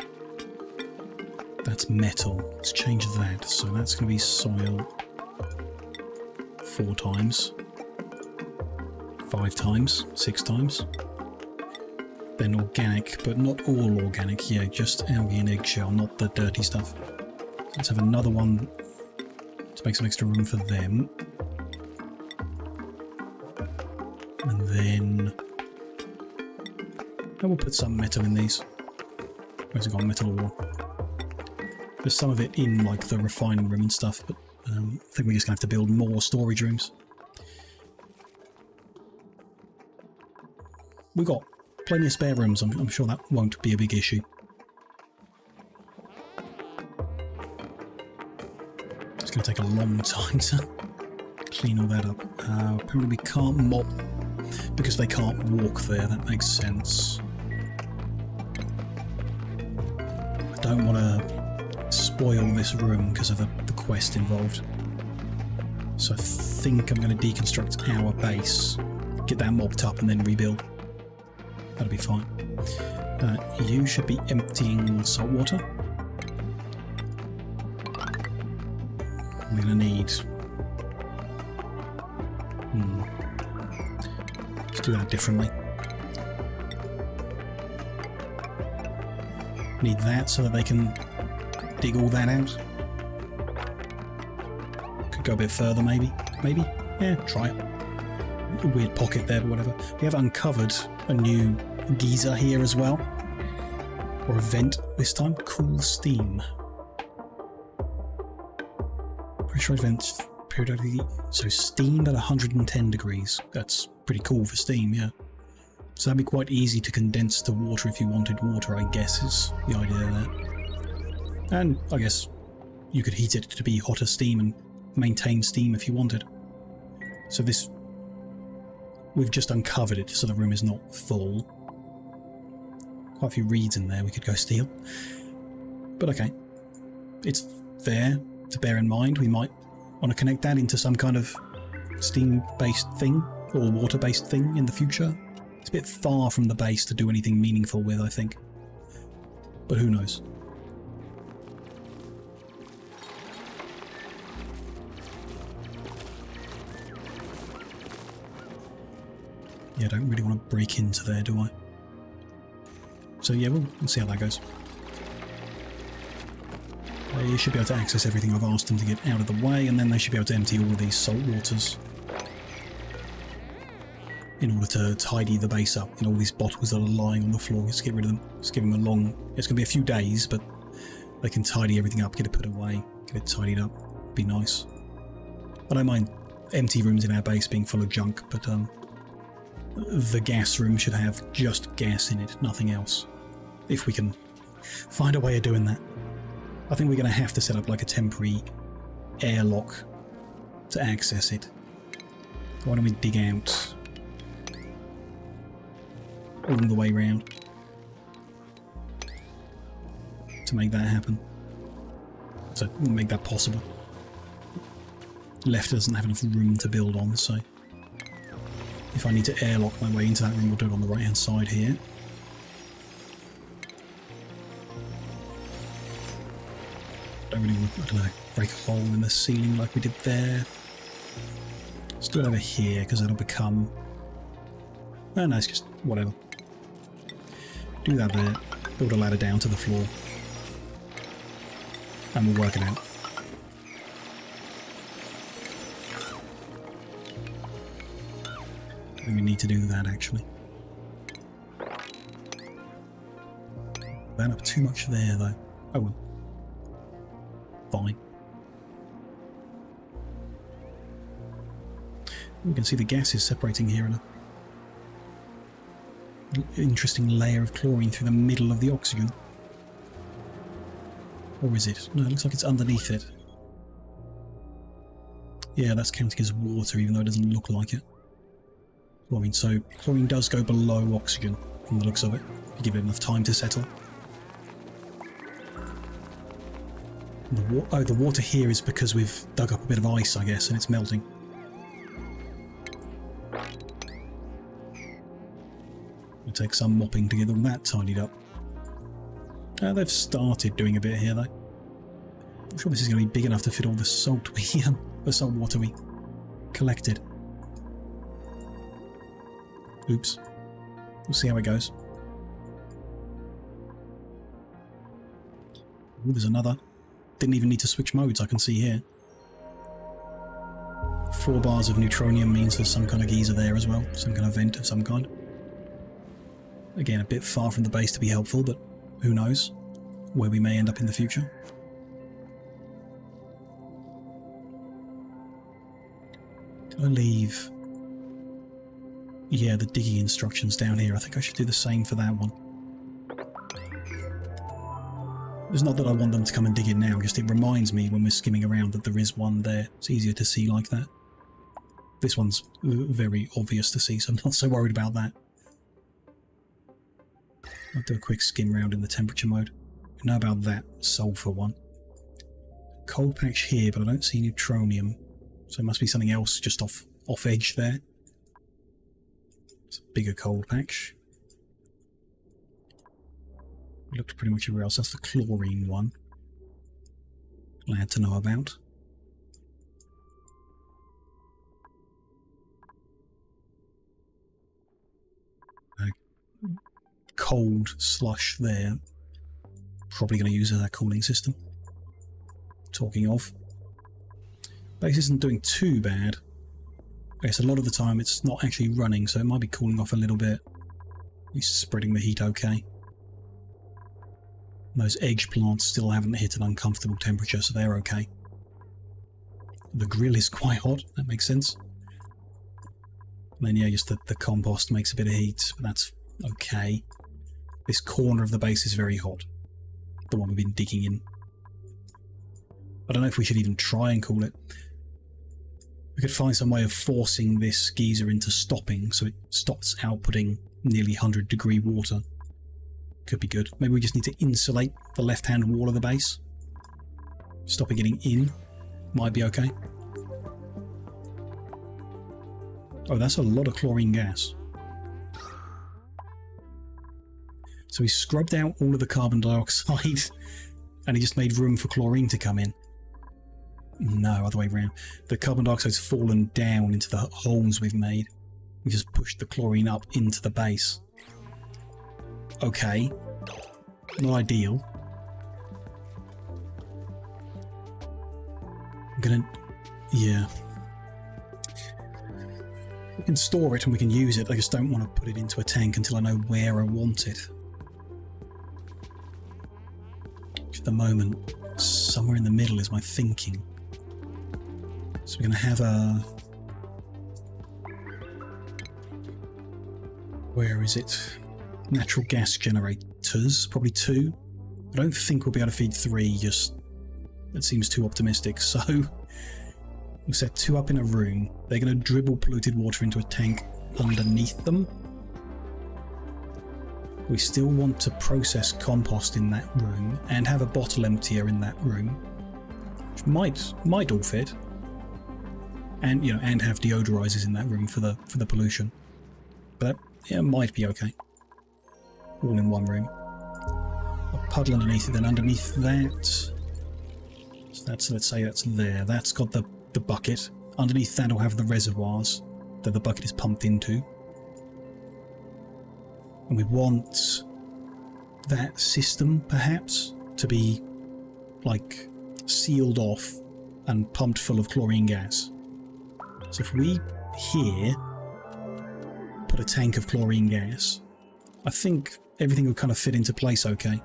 That's metal. Let's change that. So that's going to be soil 4 times, 5 times, 6 times. Then organic, but not all organic. Yeah, just algae and eggshell, not the dirty stuff. Let's have another one to make some extra room for them. And then we'll put some metal in these. Where's it got metal ore? There's some of it in like the refining room and stuff, but I think we're just going to have to build more storage rooms. We've got plenty of spare rooms. I'm sure that won't be a big issue. It's going to take a long time to clean all that up. Apparently we can't mop because they can't walk there. That makes sense. I don't want to spoil this room because of the quest involved. So I think I'm going to deconstruct our base, get that mopped up and then rebuild. That'll be fine. You should be emptying salt water. I'm going to need... Let's do that differently. Need that so that they can dig all that out. Could go a bit further maybe. Maybe? Yeah, try it. A weird pocket there, but whatever. We have uncovered a new geyser here as well. Or a vent this time. Cool steam. Pressurized vents periodically. So steam at 110 degrees. That's pretty cool for steam, yeah. So that'd be quite easy to condense to water if you wanted water, I guess, is the idea there. And I guess you could heat it to be hotter steam and maintain steam if you wanted. So this... We've just uncovered it so the room is not full. Quite a few reeds in there we could go steal. But okay. It's there to bear in mind. We might want to connect that into some kind of steam-based thing or water-based thing in the future. It's a bit far from the base to do anything meaningful with, I think. But who knows? Yeah, I don't really want to break into there, do I? So yeah, we'll see how that goes. They should be able to access everything I've asked them to get out of the way, and then they should be able to empty all of these salt waters in order to tidy the base up. You know, all these bottles that are lying on the floor, just get rid of them. Just give them a long... It's going to be a few days, but they can tidy everything up, get it put away, get it tidied up. Be nice. I don't mind empty rooms in our base being full of junk, but the gas room should have just gas in it, nothing else. If we can find a way of doing that. I think we're going to have to set up like a temporary airlock to access it. Why don't we dig out all the way round to make that happen? So make that possible. Left doesn't have enough room to build on, so if I need to airlock my way into that room, we'll do it on the right hand side here. Don't really want to break a hole in the ceiling like we did there. Let's do it over here because that'll become... Oh no, it's just whatever. Do that there. Build a ladder down to the floor. And we'll work it out. I think we need to do that actually. Burn up too much there though. Oh well. Fine. We can see the gases separating here in a interesting layer of chlorine through the middle of the oxygen. Or is it? No, it looks like it's underneath it. Yeah, that's counting as water, even though it doesn't look like it. Chlorine, so chlorine does go below oxygen from the looks of it, if you give it enough time to settle. The water here is because we've dug up a bit of ice, I guess, and it's melting. take some mopping to get all that tidied up. They've started doing a bit here, though. I'm sure this is going to be big enough to fit all the salt the salt water we collected. Oops. We'll see how it goes. Ooh, there's another. Didn't even need to switch modes, I can see here. 4 bars of neutronium means there's some kind of geyser there as well, some kind of vent of some kind. Again, a bit far from the base to be helpful, but who knows where we may end up in the future. Did I leave? Yeah, the digging instructions down here. I think I should do the same for that one. It's not that I want them to come and dig in now, just it reminds me when we're skimming around that there is one there. It's easier to see like that. This one's very obvious to see, so I'm not so worried about that. I'll do a quick skim round in the temperature mode. We know about that sulfur one. Cold patch here, but I don't see neutronium. So it must be something else just off edge there. It's a bigger cold patch. Looked pretty much everywhere else. That's the chlorine one. Glad to know about. Cold slush there. Probably going to use that cooling system. Talking of. Base isn't doing too bad. I guess a lot of the time it's not actually running, so it might be cooling off a little bit. At least spreading the heat okay. Those edge plants still haven't hit an uncomfortable temperature, so they're okay. The grill is quite hot, that makes sense. And then yeah, just the compost makes a bit of heat, but that's okay. This corner of the base is very hot. The one we've been digging in. I don't know if we should even try and cool it. We could find some way of forcing this geyser into stopping so it stops outputting nearly 100-degree water. Could be good. Maybe we just need to insulate the left-hand wall of the base. Stop it getting in. Might be okay. Oh, that's a lot of chlorine gas. So he scrubbed out all of the carbon dioxide and he just made room for chlorine to come in. No, other way around. The carbon dioxide's fallen down into the holes we've made. We just pushed the chlorine up into the base. Okay. Not ideal. I'm gonna... yeah. We can store it and we can use it. I just don't want to put it into a tank until I know where I want it. At the moment, somewhere in the middle is my thinking. So we're going to have a... where is it? Natural gas generators, probably 2. I don't think we'll be able to feed 3, just... that seems too optimistic, so... we'll set 2 up in a room. They're going to dribble polluted water into a tank underneath them. We still want to process compost in that room and have a bottle emptier in that room, which might all fit, and you know, and have deodorizers in that room for the pollution. But yeah, it might be okay. All in one room. A puddle underneath it, then underneath that. So that's, let's say that's there. That's got the bucket. Underneath that will have the reservoirs that the bucket is pumped into. And we want that system, perhaps, to be, like, sealed off and pumped full of chlorine gas. So if we, here, put a tank of chlorine gas, I think everything will kind of fit into place okay.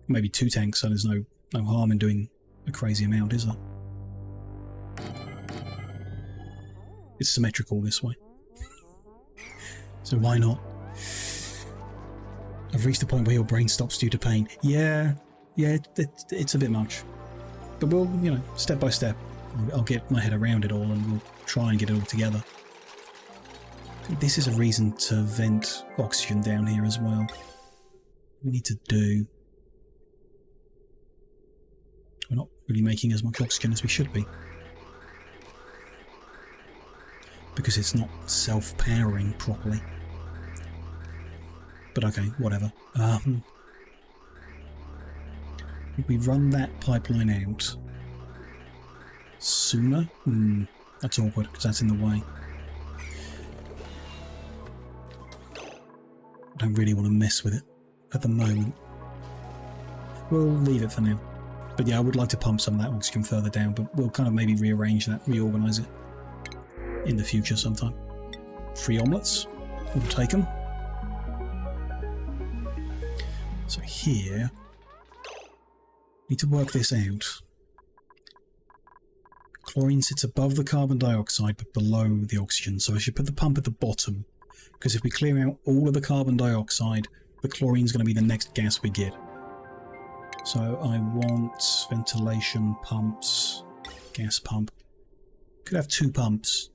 Maybe 2 tanks, so there's no harm in doing a crazy amount, is there? It's symmetrical this way. So why not? I've reached the point where your brain stops due to pain. Yeah, it's a bit much. But we'll, you know, step by step, I'll get my head around it all and we'll try and get it all together. I think this is a reason to vent oxygen down here as well. We need to do... we're not really making as much oxygen as we should be. because it's not self-powering properly. But okay, whatever. If we run that pipeline out sooner? That's awkward, because that's in the way. I don't really want to mess with it at the moment. We'll leave it for now. But yeah, I would like to pump some of that oxygen further down, but we'll kind of maybe rearrange that, reorganise it in the future sometime. 3 omelettes. We'll take them. So here, need to work this out. Chlorine sits above the carbon dioxide but below the oxygen, so I should put the pump at the bottom, because if we clear out all of the carbon dioxide, the chlorine's going to be the next gas we get. So I want ventilation pumps, gas pump. Could have 2 pumps.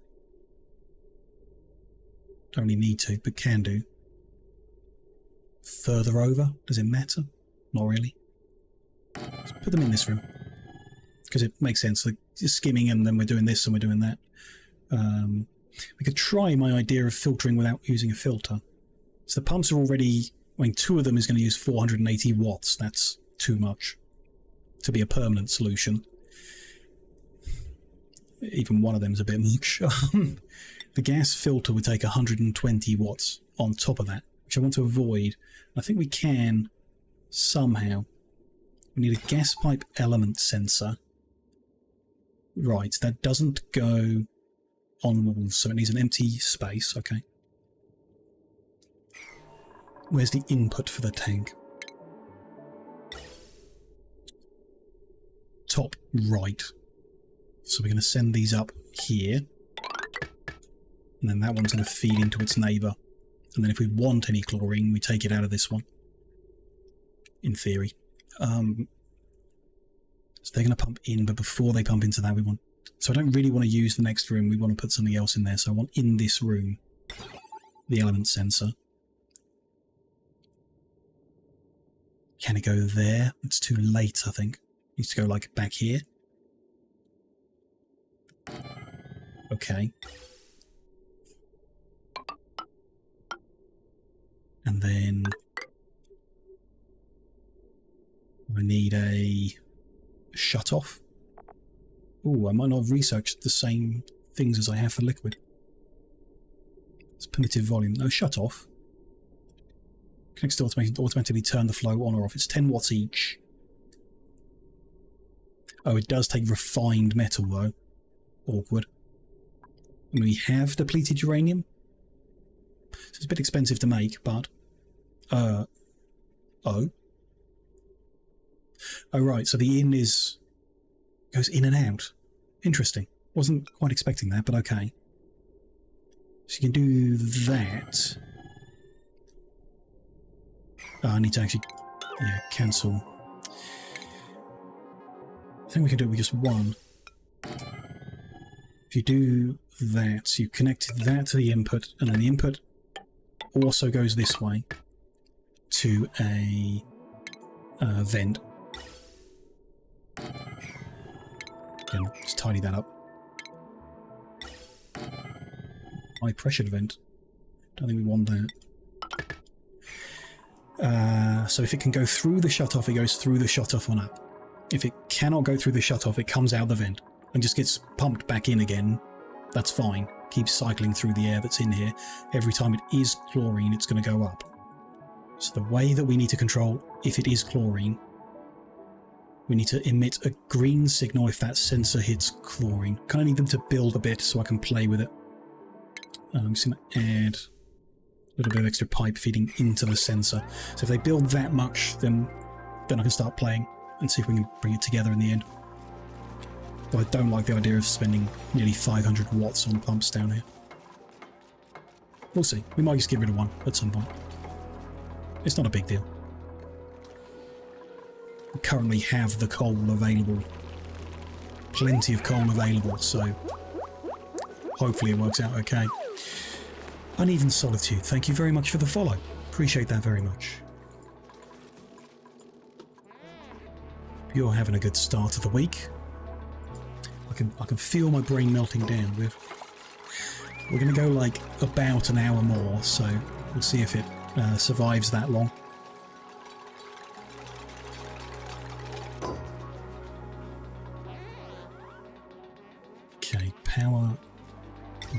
Don't really need to, but can do. Further over, does it matter? Not really. Let's put them in this room, because it makes sense. Like, just skimming and then we're doing this and we're doing that. We could try my idea of filtering without using a filter. So the pumps are already, I mean, 2 of them is going to use 480 watts. That's too much to be a permanent solution. Even one of them is a bit much. The gas filter would take 120 watts on top of that, which I want to avoid. I think we can somehow. We need a gas pipe element sensor. Right, that doesn't go on walls, so it needs an empty space. Okay. Where's the input for the tank? Top right. So we're going to send these up here. And then that one's going to feed into its neighbour. And then if we want any chlorine, we take it out of this one. In theory. So they're going to pump in, but before they pump into that, we want... So I don't really want to use the next room. We want to put something else in there. So I want in this room the element sensor. Can it go there? It's too late, I think. It needs to go, like, back here. Okay. And then I need a shut-off. Ooh, I might not have researched the same things as I have for liquid. It's permitted volume. No, shut-off. Connects to automatically turn the flow on or off. It's 10 watts each. Oh, it does take refined metal, though. Awkward. And we have depleted uranium. So it's a bit expensive to make, but... Oh. Oh, right, so the in is... goes in and out. Interesting. Wasn't quite expecting that, but okay. So you can do that. Oh, I need to actually... yeah, cancel. I think we can do it with just one. If you do that, you connect that to the input, and then the input also goes this way to a vent. Again, just tidy that up. High pressured vent. Don't think we want that. So if it can go through the shutoff, it goes through the shutoff on up. If it cannot go through the shutoff, it comes out the vent and just gets pumped back in again. That's fine. Keeps cycling through the air that's in here. Every time it is chlorine, it's going to go up. So the way that we need to control if it is chlorine, we need to emit a green signal if that sensor hits chlorine. Kind of need them to build a bit so I can play with it. I'm just going to add a little bit of extra pipe feeding into the sensor. So if they build that much, then I can start playing and see if we can bring it together in the end. But I don't like the idea of spending nearly 500 watts on pumps down here. We'll see. We might just get rid of one at some point. It's not a big deal. We currently have the coal available. Plenty of coal available, so hopefully it works out okay. Uneven Solitude, thank you very much for the follow. Appreciate that very much. You're having a good start of the week. I can feel my brain melting down. We're going to go like about an hour more, so we'll see if it survives that long. Okay, power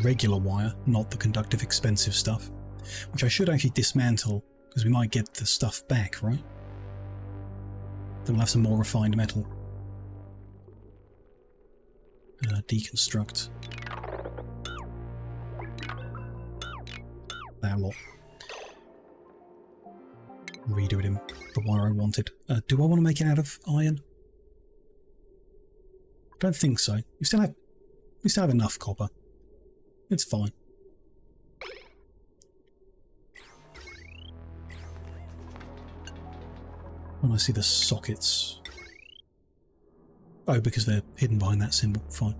regular wire, not the conductive expensive stuff, which I should actually dismantle because we might get the stuff back, right? Then we'll have some more refined metal. Deconstruct. That lot. Redo it in the wire I wanted. Do I want to make it out of iron? I don't think so. We still have enough copper. It's fine. When I see the sockets. Oh, because they're hidden behind that symbol. Fine.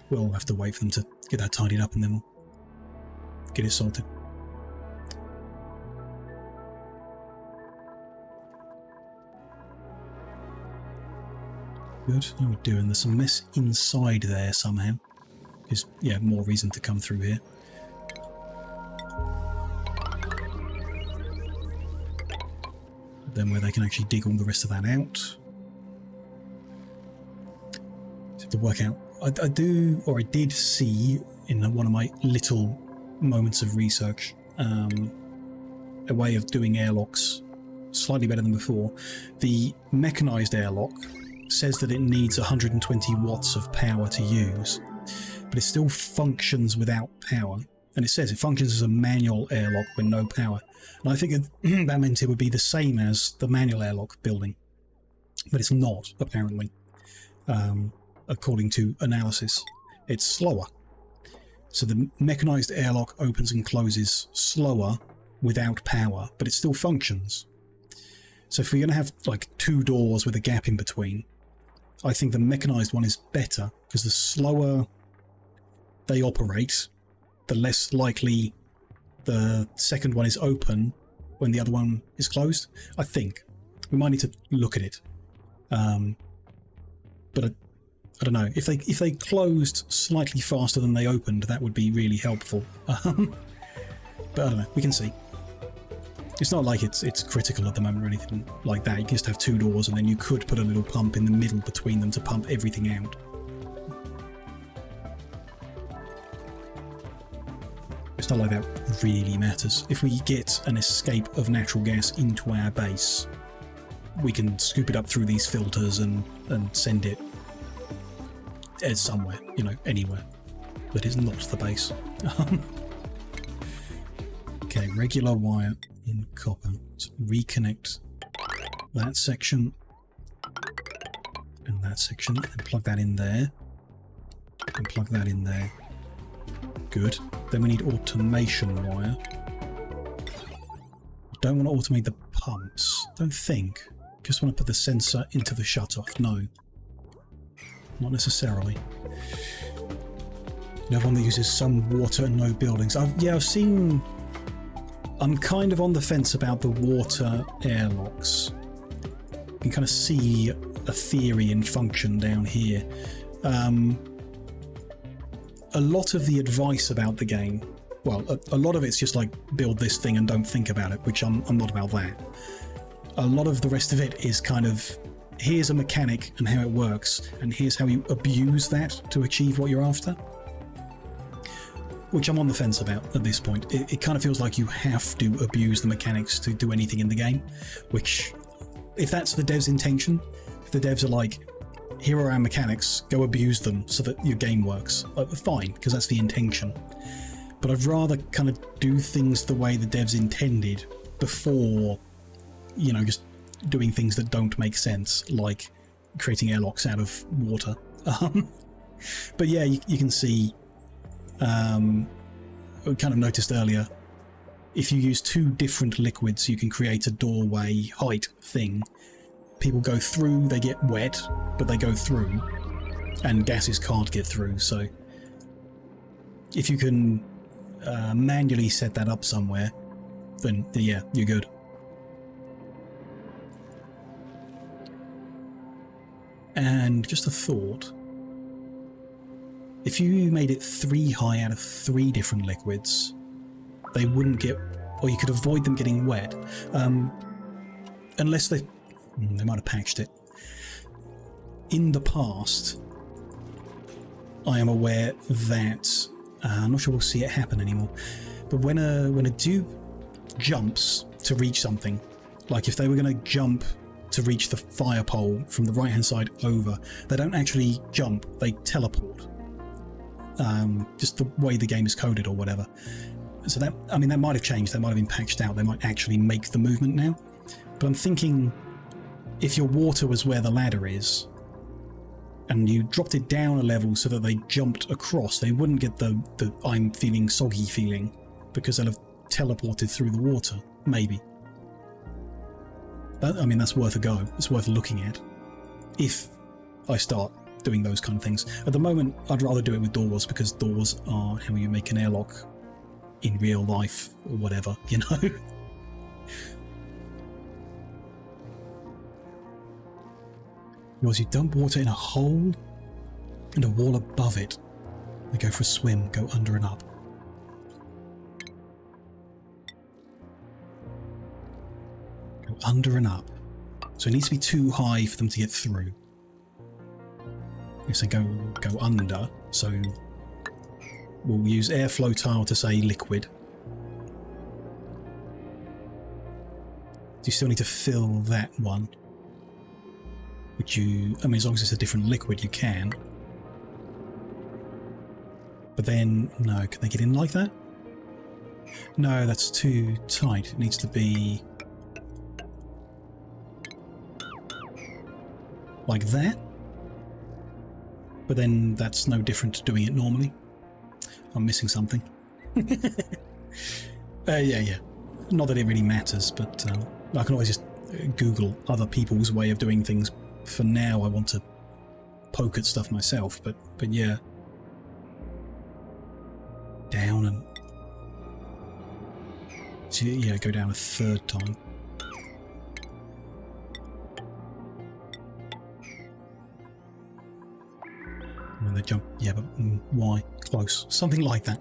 We'll have to wait for them to get that tidied up and then we'll get it sorted. Good. How are we doing? There's some mess inside there somehow. Just, yeah, more reason to come through here. Then where they can actually dig all the rest of that out. Just have to work out. I did see in one of my little moments of research a way of doing airlocks slightly better than before. The mechanized airlock says that it needs 120 watts of power to use, but it still functions without power. And it says it functions as a manual airlock with no power. And I figured that meant it would be the same as the manual airlock building. But it's not, apparently. According to analysis. It's slower. So the mechanized airlock opens and closes slower without power, but it still functions. So if we're going to have like two doors with a gap in between, I think the mechanized one is better, because the slower they operate, the less likely the second one is open when the other one is closed. I think. We might need to look at it. But I don't know. If they closed slightly faster than they opened, that would be really helpful. But I don't know. We can see. It's not like it's critical at the moment or anything like that. You can just have two doors and then you could put a little pump in the middle between them to pump everything out. It's not like that really matters. If we get an escape of natural gas into our base, we can scoop it up through these filters and send it as somewhere, you know, anywhere. That is not the base. Okay, regular wire in copper. Let's reconnect that section and that section and plug that in there and plug that in there. Good. Then we need automation wire. Don't want to automate the pumps. Don't think. Just want to put the sensor into the shutoff. No. Not necessarily. No one that uses some water and no buildings. I've seen... I'm kind of on the fence about the water airlocks. You can kind of see a theory in function down here. A lot of the advice about the game, well, a lot of it's just like build this thing and don't think about it, which I'm not about that. A lot of the rest of it is kind of, here's a mechanic and how it works, and here's how you abuse that to achieve what you're after. Which I'm on the fence about at this point. It kind of feels like you have to abuse the mechanics to do anything in the game, which, if that's the dev's intention, if the devs are like, here are our mechanics, go abuse them so that your game works, fine, because that's the intention. But I'd rather kind of do things the way the devs intended before, you know, just doing things that don't make sense, like creating airlocks out of water. But yeah, you can see, we kind of noticed earlier, if you use two different liquids, you can create a doorway height thing. People go through, they get wet, but they go through, and gases can't get through. So if you can manually set that up somewhere, then yeah, you're good. And just a thought, If you made it 3 high out of 3 different liquids, they wouldn't get, or you could avoid them getting wet, unless they might have patched it. In the past, I am aware that I'm not sure we'll see it happen anymore, but when a dupe jumps to reach something, like if they were going to jump to reach the fire pole from the right hand side over, they don't actually jump, they teleport. Just the way the game is coded or whatever. So that, I mean, that might have changed, that might have been patched out, they might actually make the movement now. But I'm thinking, if your water was where the ladder is, and you dropped it down a level so that they jumped across, they wouldn't get the I'm feeling soggy feeling, because they'll have teleported through the water, maybe. I mean, that's worth a go, it's worth looking at, if I start doing those kind of things. At the moment, I'd rather do it with doors, because doors are how you make an airlock in real life, or whatever, you know? Because you dump water in a hole and a wall above it. They go for a swim, go under and up. Go under and up. So it needs to be too high for them to get through. If they go under, so we'll use airflow tile to say liquid. You still need to fill that one. Which you, I mean, as long as it's a different liquid, you can. But then, no, can they get in like that? No, that's too tight. It needs to be like that. But then that's no different to doing it normally. I'm missing something. Yeah. Not that it really matters, but I can always just Google other people's way of doing things. For now, I want to poke at stuff myself, but yeah. Down and... So yeah, go down a 3rd time. When they jump, yeah, but why? Close. Something like that.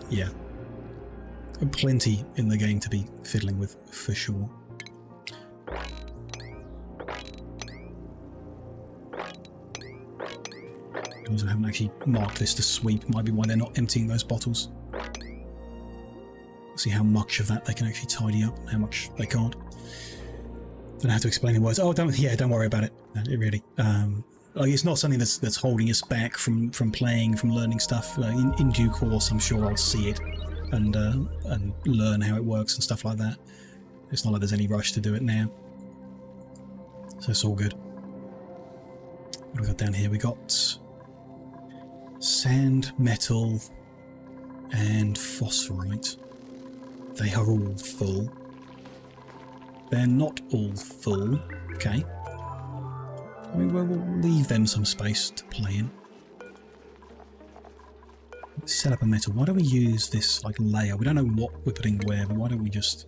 Yeah. Plenty in the game to be fiddling with, for sure. I haven't actually marked this to sweep, might be why they're not emptying those bottles. See how much of that they can actually tidy up and how much they can't. Don't have to explain in words. Oh, don't worry about it. It really, like, it's not something that's holding us back from playing, from learning stuff. In due course, I'm sure I'll see it and learn how it works and stuff like that. It's not like there's any rush to do it now, so it's all good. What have we got down here? We got sand, metal, and phosphorite. They are all full. They're not all full. Okay. I mean, we'll leave them some space to play in. Let's set up a metal. Why don't we use this like layer? We don't know what we're putting where, but why don't we just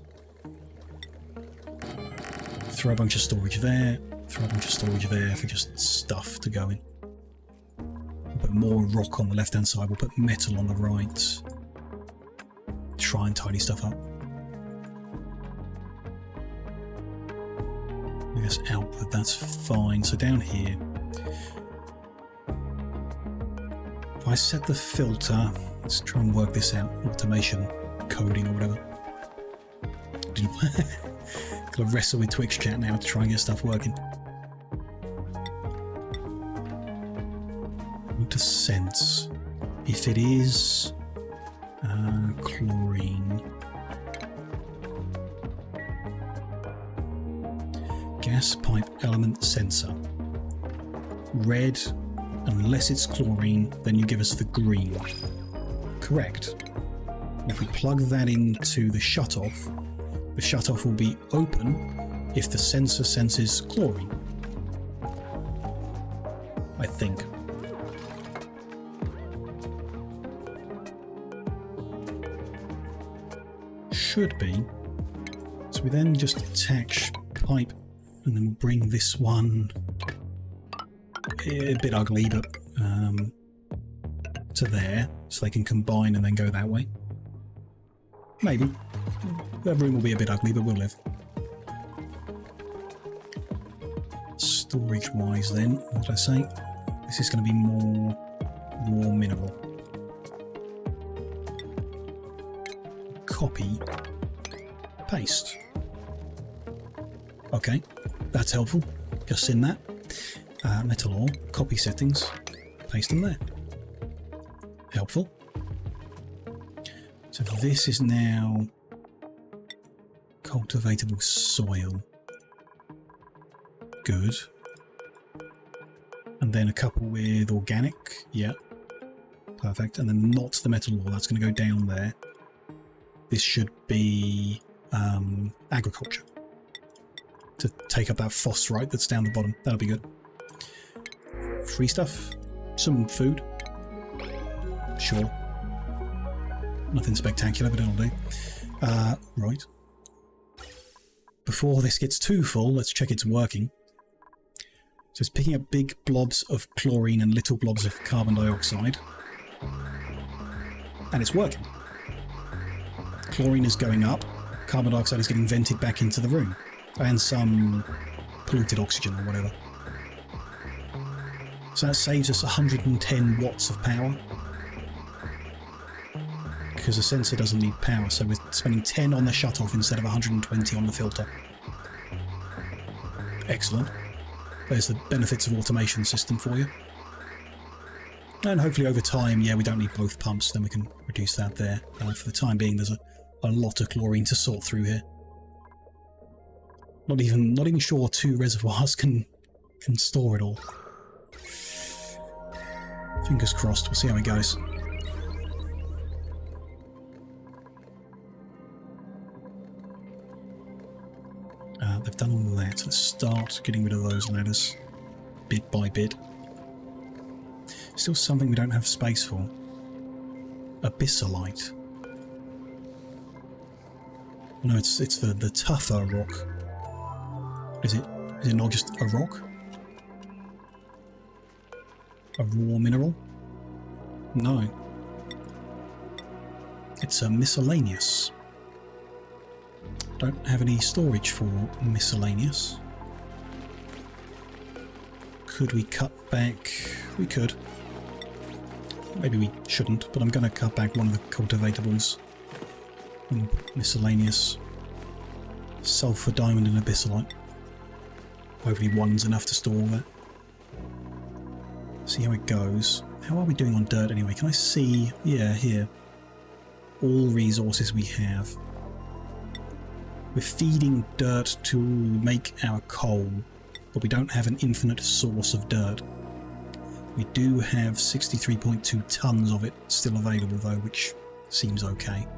throw a bunch of storage there, throw a bunch of storage there for just stuff to go in. We'll put more rock on the left hand side, we'll put metal on the right. Try and tidy stuff up. I guess output, that's fine. So down here, if I set the filter, let's try and work this out, automation, coding or whatever. Gotta wrestle with Twitch chat now to try and get stuff working. Need to sense if it is chlorine. Gas pipe element sensor. Red, unless it's chlorine, then you give us the green. Correct. If we plug that into the shutoff will be open if the sensor senses chlorine. I think. Should be. So we then just attach pipe, and then we'll bring this one a bit ugly, but to there, so they can combine and then go that way. Maybe. That room will be a bit ugly, but we'll live. Storage-wise then, what did I say? This is going to be more raw mineral. Copy. Paste. Okay, that's helpful. Just in that. Metal ore, copy settings, paste them there. Helpful. So this is now cultivatable soil. Good. And then a couple with organic. Yeah. Perfect. And then not the metal ore. That's going to go down there. This should be agriculture. To take up that phosphorite that's down the bottom. That'll be good. Free stuff. Some food. Sure. Nothing spectacular, but it'll do. Right. Before this gets too full, let's check it's working. So it's picking up big blobs of chlorine and little blobs of carbon dioxide. And it's working. Chlorine is going up. Carbon dioxide is getting vented back into the room. And some polluted oxygen or whatever. So that saves us 110 watts of power. Because the sensor doesn't need power, so we're spending 10 on the shutoff instead of 120 on the filter. Excellent. There's the benefits of automation system for you. And hopefully over time, yeah, we don't need both pumps, then we can reduce that there. For the time being, there's a lot of chlorine to sort through here. Not even sure 2 reservoirs can store it all. Fingers crossed, we'll see how it goes. They've done all that. Let's start getting rid of those ladders bit by bit. Still something we don't have space for. Abyssalite. No, it's the tougher rock. Is it not just a rock? A raw mineral? No. It's a miscellaneous. Don't have any storage for miscellaneous. Could we cut back? We could. Maybe we shouldn't, but I'm going to cut back one of the cultivatables. Miscellaneous. Sulfur, diamond and abyssalite. Hopefully one's enough to store all that. See how it goes. How are we doing on dirt anyway? Can I see? Yeah, here. All resources we have. We're feeding dirt to make our coal, but we don't have an infinite source of dirt. We do have 63.2 tons of it still available though, which seems okay.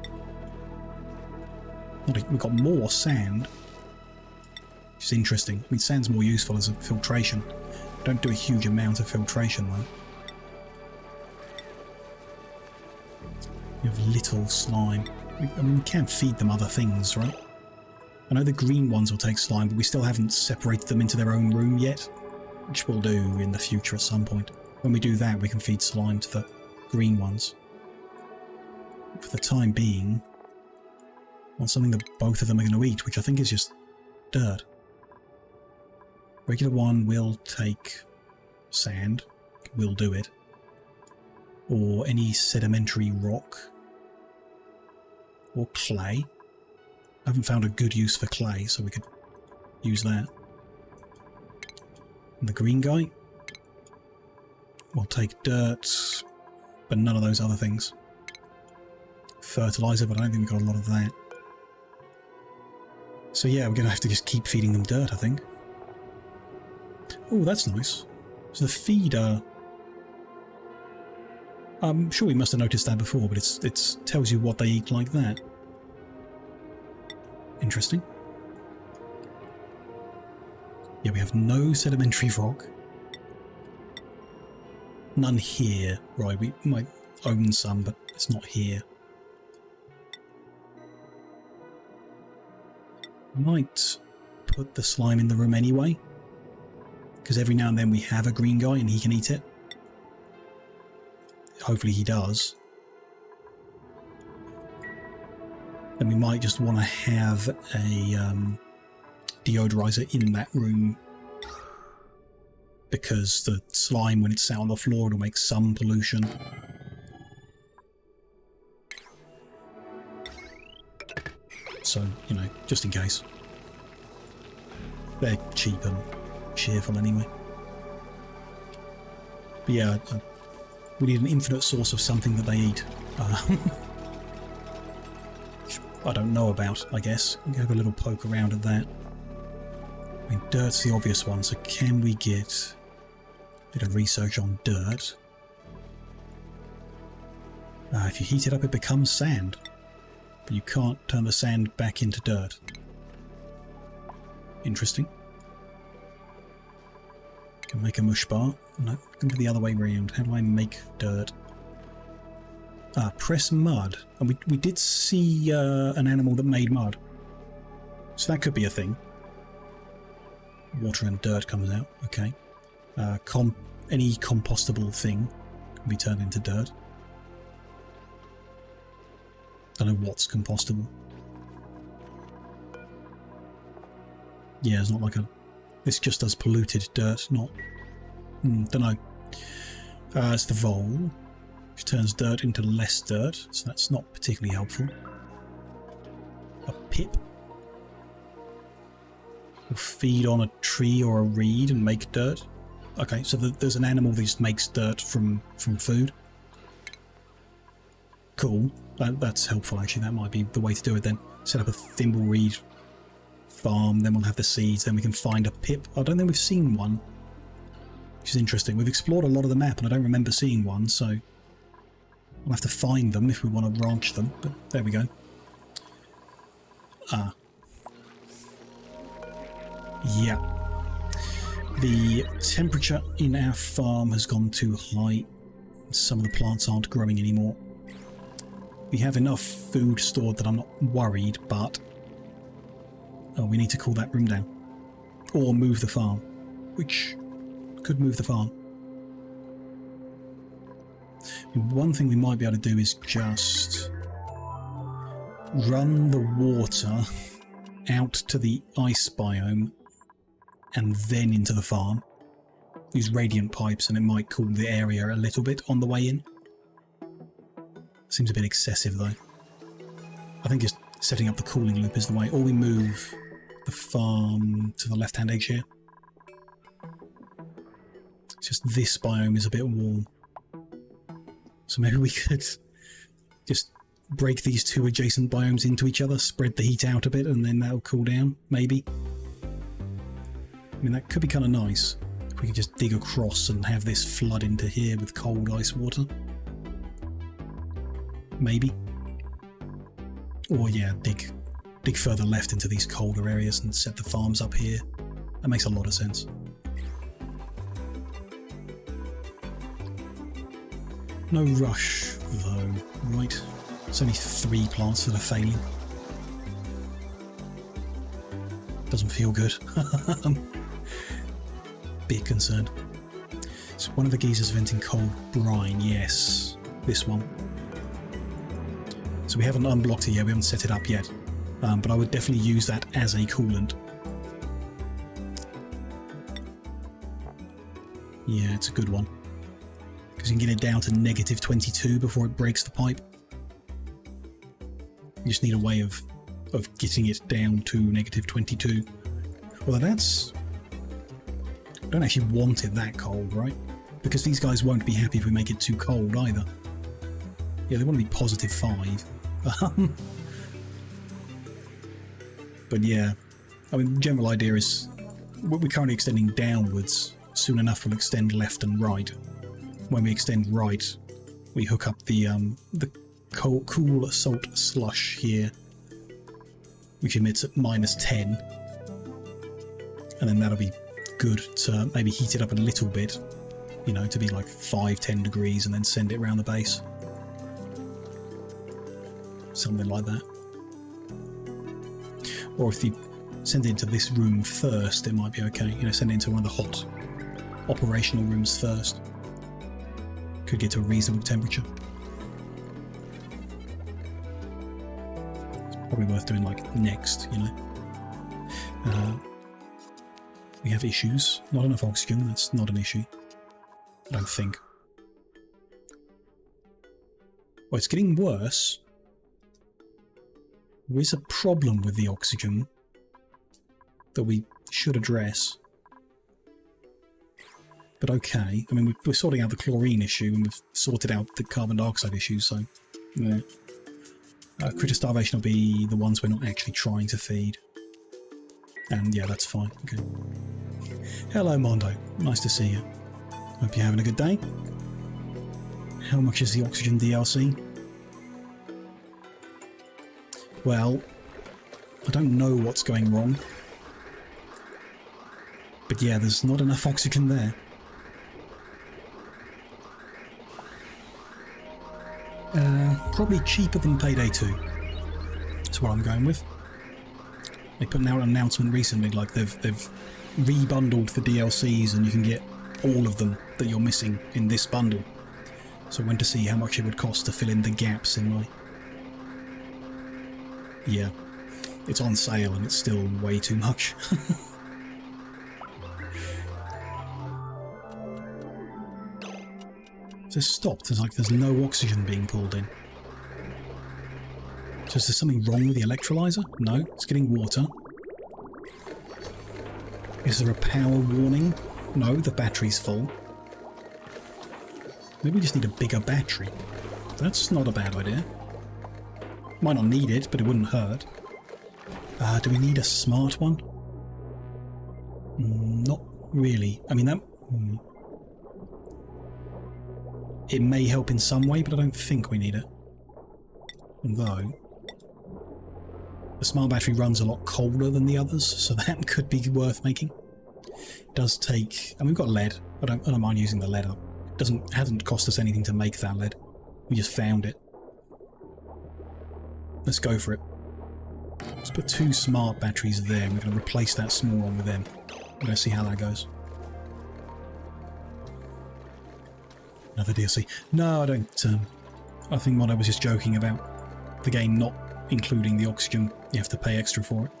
We've got more sand, which is interesting. I mean, sand's more useful as a filtration. Don't do a huge amount of filtration though. You have little slime. I mean, we can feed them other things, right? I know the green ones will take slime, but we still haven't separated them into their own room yet, which we'll do in the future at some point. When we do that, we can feed slime to the green ones. For the time being, I want something that both of them are going to eat, which I think is just dirt. Regular one will take sand, will do it, or any sedimentary rock, or clay. I haven't found a good use for clay, so we could use that. And the green guy will take dirt, but none of those other things. Fertilizer, but I don't think we've got a lot of that. So yeah, we're going to have to just keep feeding them dirt, I think. Oh, that's nice. So the feeder... I'm sure we must have noticed that before, but it tells you what they eat like that. Interesting. Yeah, we have no sedimentary rock. None here. Right, we might own some, but it's not here. Might put the slime in the room anyway. because every now and then we have a green guy and he can eat it. Hopefully he does. And we might just want to have a deodorizer in that room, because the slime, when it's out on the floor, it'll make some pollution. So, you know, just in case. They're cheap and cheerful anyway. But yeah, we need an infinite source of something that they eat. I don't know about, I guess. We can have a little poke around at that. I mean, dirt's the obvious one, so can we get a bit of research on dirt? If you heat it up, it becomes sand. But you can't turn the sand back into dirt. Interesting. Can make a mush bar. No, can do the other way around. How do I make dirt? Press mud. And we did see an animal that made mud. So that could be a thing. Water and dirt comes out. Okay. Any compostable thing can be turned into dirt. Don't know what's compostable. Yeah, it's not like a... This just does polluted dirt, not... don't know. It's the vole, which turns dirt into less dirt, so that's not particularly helpful. A pip will feed on a tree or a reed and make dirt. Okay, so there's an animal that just makes dirt from food. Cool. That's helpful, actually. That might be the way to do it then. Set up a thimbleweed farm, then we'll have the seeds, then we can find a pip. I don't think we've seen one, which is interesting. We've explored a lot of the map and I don't remember seeing one, so we'll have to find them if we want to ranch them, but there we go. Yeah. The temperature in our farm has gone too high. Some of the plants aren't growing anymore. We have enough food stored that I'm not worried, but... Oh, we need to cool that room down. Or move the farm. Which could move the farm. One thing we might be able to do is just... run the water out to the ice biome and then into the farm. Use radiant pipes and it might cool the area a little bit on the way in. Seems a bit excessive though. I think just setting up the cooling loop is the way. Or we move the farm to the left-hand edge here. It's just this biome is a bit warm. So maybe we could just break these two adjacent biomes into each other, spread the heat out a bit, and then that'll cool down, maybe. I mean, that could be kind of nice. If we could just dig across and have this flood into here with cold ice water. Maybe. Or yeah, dig further left into these colder areas and set the farms up here. That makes a lot of sense. No rush though, right? It's only 3 plants that are failing. Doesn't feel good. Bit concerned. So one of the geezers venting cold brine, yes. This one. So we haven't unblocked it yet, we haven't set it up yet. But I would definitely use that as a coolant. Yeah, it's a good one. Because you can get it down to -22 before it breaks the pipe. You just need a way of getting it down to -22. Although that's... I don't actually want it that cold, right? Because these guys won't be happy if we make it too cold either. Yeah, they want to be +5. But yeah, I mean, the general idea is we're currently extending downwards. Soon enough we'll extend left and right. When we extend right, we hook up the cool salt slush here, which emits at -10, and then that'll be good to maybe heat it up a little bit, you know, to be like 5-10 degrees, and then send it around the base. Something like that. Or if you send it into this room first, it might be okay. You know, send it into one of the hot operational rooms first. Could get to a reasonable temperature. It's probably worth doing like next, you know. We have issues. Not enough oxygen, that's not an issue. I don't think. Well, it's getting worse. There is a problem with the oxygen that we should address. But okay. I mean, we're sorting out the chlorine issue and we've sorted out the carbon dioxide issue, so yeah. Critter starvation will be the ones we're not actually trying to feed. And yeah, that's fine. Okay. Hello, Mondo. Nice to see you. Hope you're having a good day. How much is the oxygen DLC? Well, I don't know what's going wrong. But yeah, there's not enough oxygen there. Probably cheaper than Payday 2. That's what I'm going with. They put out an announcement recently, like they've rebundled for DLCs and you can get all of them that you're missing in this bundle. So I went to see how much it would cost to fill in the gaps in my... Yeah, it's on sale and it's still way too much. So it's stopped. There's no oxygen being pulled in. So is there something wrong with the electrolyzer? No, it's getting water. Is there a power warning? No, the battery's full. Maybe we just need a bigger battery. That's not a bad idea. Might not need it, but it wouldn't hurt. Do we need a smart one? Not really. I mean, that... It may help in some way, but I don't think we need it. Although, the smart battery runs a lot colder than the others, so that could be worth making. It does take... And we've got lead. I don't mind using the lead up. It hasn't cost us anything to make that lead. We just found it. Let's go for it. Let's put 2 smart batteries there. We're going to replace that small one with them. We're going to see how that goes. Another DLC. No, I don't. I think what I was just joking about the game not including the oxygen. You have to pay extra for it.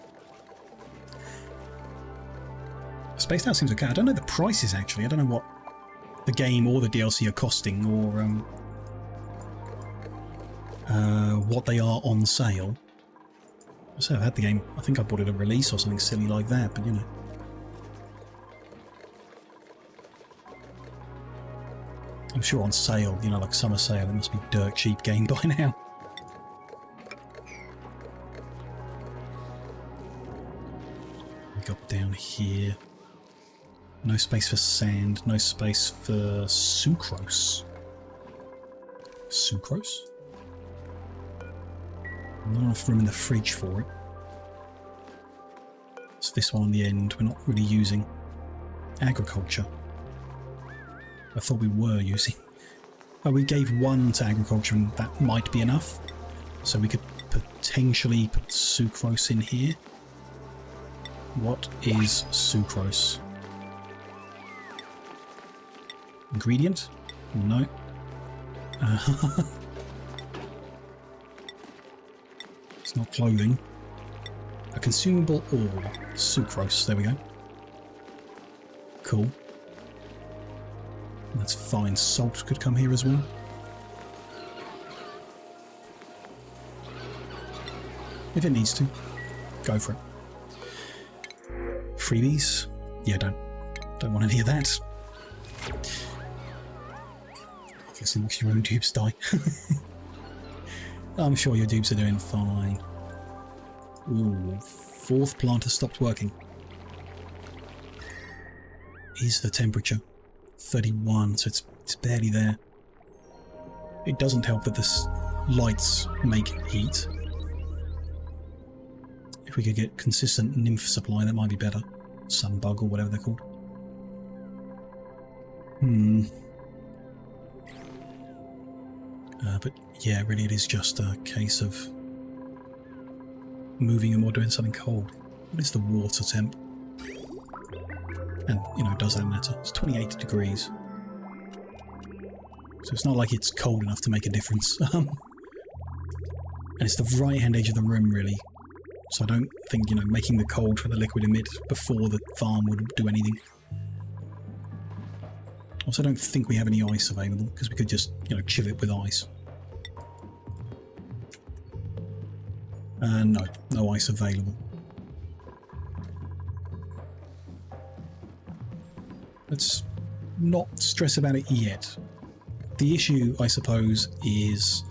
Spaced Out seems okay. I don't know the prices actually. I don't know what the game or the DLC are costing, or what they are on sale. So I've had the game. I think I bought it at release or something silly like that, but you know. I'm sure on sale, you know, like summer sale, it must be dirt cheap game by now. Go down here. No space for sand, no space for sucrose. Sucrose? Not enough room in the fridge for it. It's this one on the end we're not really using. Agriculture. I thought we were using. Oh, we gave 1 to agriculture and that might be enough. So we could potentially put sucrose in here. What is sucrose? Ingredient? No. It's not clothing. A consumable ore. Sucrose. There we go. Cool. That's fine. Salt could come here as well. If it needs to. Go for it. Freebies? Yeah, don't want any of that. Obviously makes your own dupes die. I'm sure your dupes are doing fine. Ooh, 4th plant has stopped working. Is the temperature 31, so it's barely there. It doesn't help that the lights make heat. If we could get consistent nymph supply, that might be better. Sunbug or whatever they're called. But yeah, really it is just a case of moving them or doing something cold. What is the water temp? And, you know, does that matter? It's 28 degrees. So it's not like it's cold enough to make a difference. And it's the right-hand edge of the room, really. So I don't think, you know, making the cold for the liquid emit before the farm would do anything. Also, I don't think we have any ice available, because we could just, you know, chill it with ice. No, no ice available. Let's not stress about it yet. The issue, I suppose, is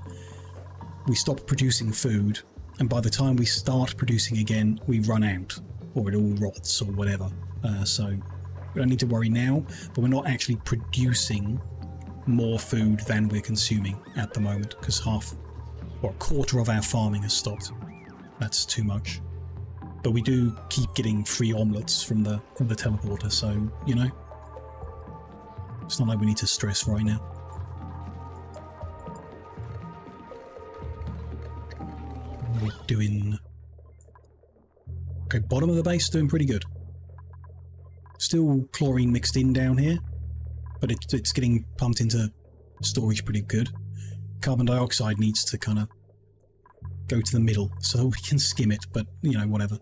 we stop producing food, and by the time we start producing again, we run out, or it all rots, or whatever. So we don't need to worry now, but we're not actually producing more food than we're consuming at the moment, because half, or a quarter of our farming has stopped. That's too much. But we do keep getting free omelettes from the teleporter, so, you know, it's not like we need to stress right now. What are we doing? Okay, bottom of the base doing pretty good. Still chlorine mixed in down here, but it's getting pumped into storage pretty good. Carbon dioxide needs to kind of go to the middle so we can skim it, but, you know, whatever.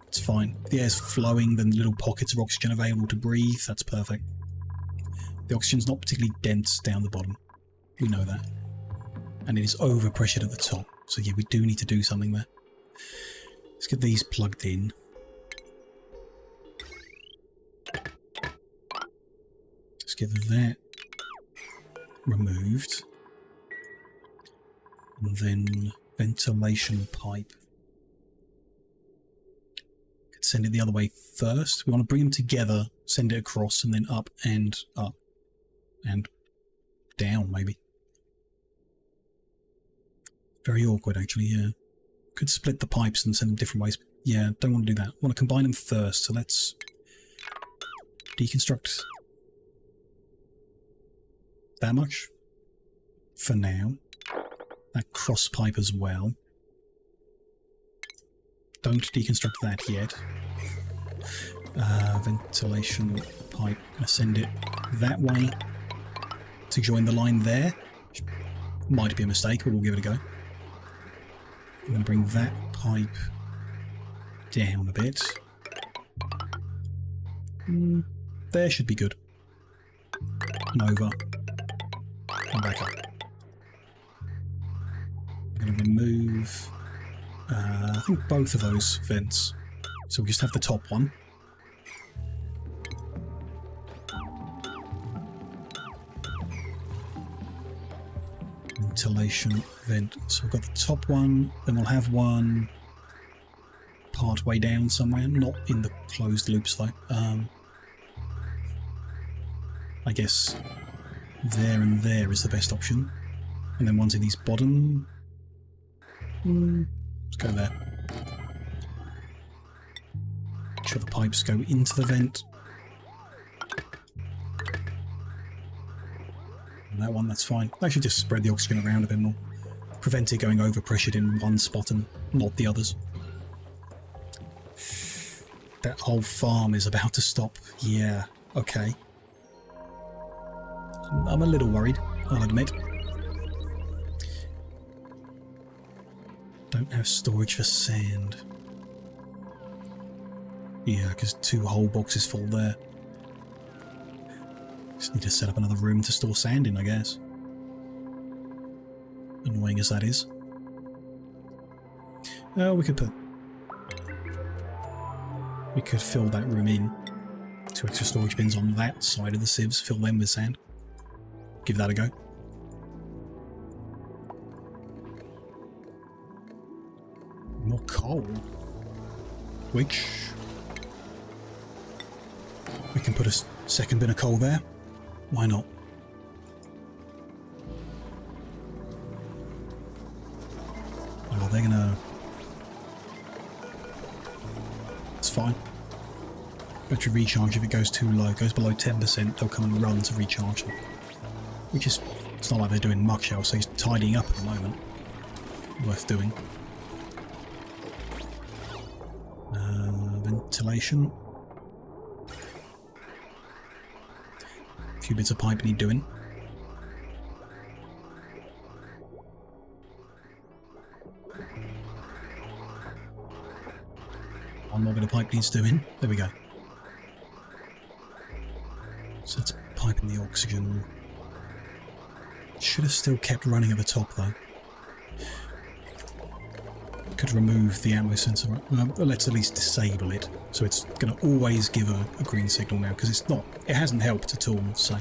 It's fine. The air's flowing, then little pockets of oxygen available to breathe. That's perfect. The oxygen's not particularly dense down the bottom. We know that. And it is overpressured at the top. So yeah, we do need to do something there. Let's get these plugged in. Let's get that removed. And then ventilation pipe. Could send it the other way first. We want to bring them together, send it across, and then up and up. And down, maybe. Very awkward, actually, yeah. Could split the pipes and send them different ways. Yeah, don't want to do that. Want to combine them first, so let's deconstruct that much for now. That cross pipe as well. Don't deconstruct that yet. Ventilation pipe. I'm going to send it that way to join the line there. Might be a mistake, but we'll give it a go. I'm going to bring that pipe down a bit. There should be good. And over. And back up. I'm going to remove, I think, both of those vents. So we just have the top one. Ventilation vent. So we've got the top one, then we'll have one part way down somewhere, not in the closed loops though. I guess there and there is the best option. And then one's in these bottom. Let's go there. Make sure the pipes go into the vent. That one, that's fine. I should just spread the oxygen around a bit more. Prevent it going overpressured in one spot and not the others. That whole farm is about to stop. Yeah, okay. I'm a little worried, I'll admit. Don't have storage for sand. Yeah, because 2 whole boxes full there. Just need to set up another room to store sand in, I guess. Annoying as that is. We could fill that room in. 2 extra storage bins on that side of the sieves. Fill them with sand. Give that a go. More coal. Which we can put a second bin of coal there. Why not? Oh, they're gonna... It's fine. Battery recharge if it goes too low. It goes below 10%, they'll come and run to recharge them. Which is... It's not like they're doing much else, so he's tidying up at the moment. Worth doing. Ventilation. few bits of pipe need doing. One more bit of pipe needs doing. There we go. So that's piping the oxygen. Should have still kept running at the top though. Could remove the ammo sensor. Let's at least disable it, so it's going to always give a green signal now, because it hasn't helped at all. So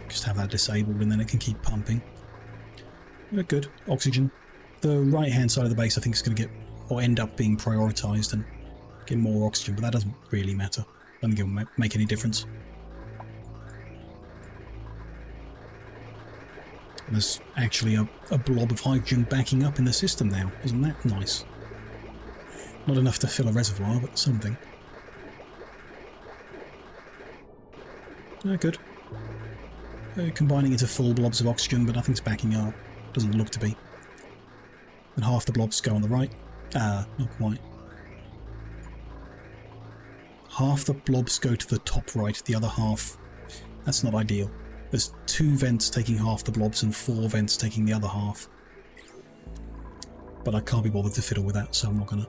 just have that disabled, and then it can keep pumping. Good oxygen. The right hand side of the base, I think, is going to get or end up being prioritised and get more oxygen, but that doesn't really matter. I don't think it'll make any difference. There's actually a blob of hydrogen backing up in the system now. Isn't that nice? Not enough to fill a reservoir, but something. Good. Combining into full blobs of oxygen, but nothing's backing up. Doesn't look to be. And half the blobs go on the right. Not quite. Half the blobs go to the top right, the other half... That's not ideal. There's 2 vents taking half the blobs and 4 vents taking the other half. But I can't be bothered to fiddle with that, so I'm not going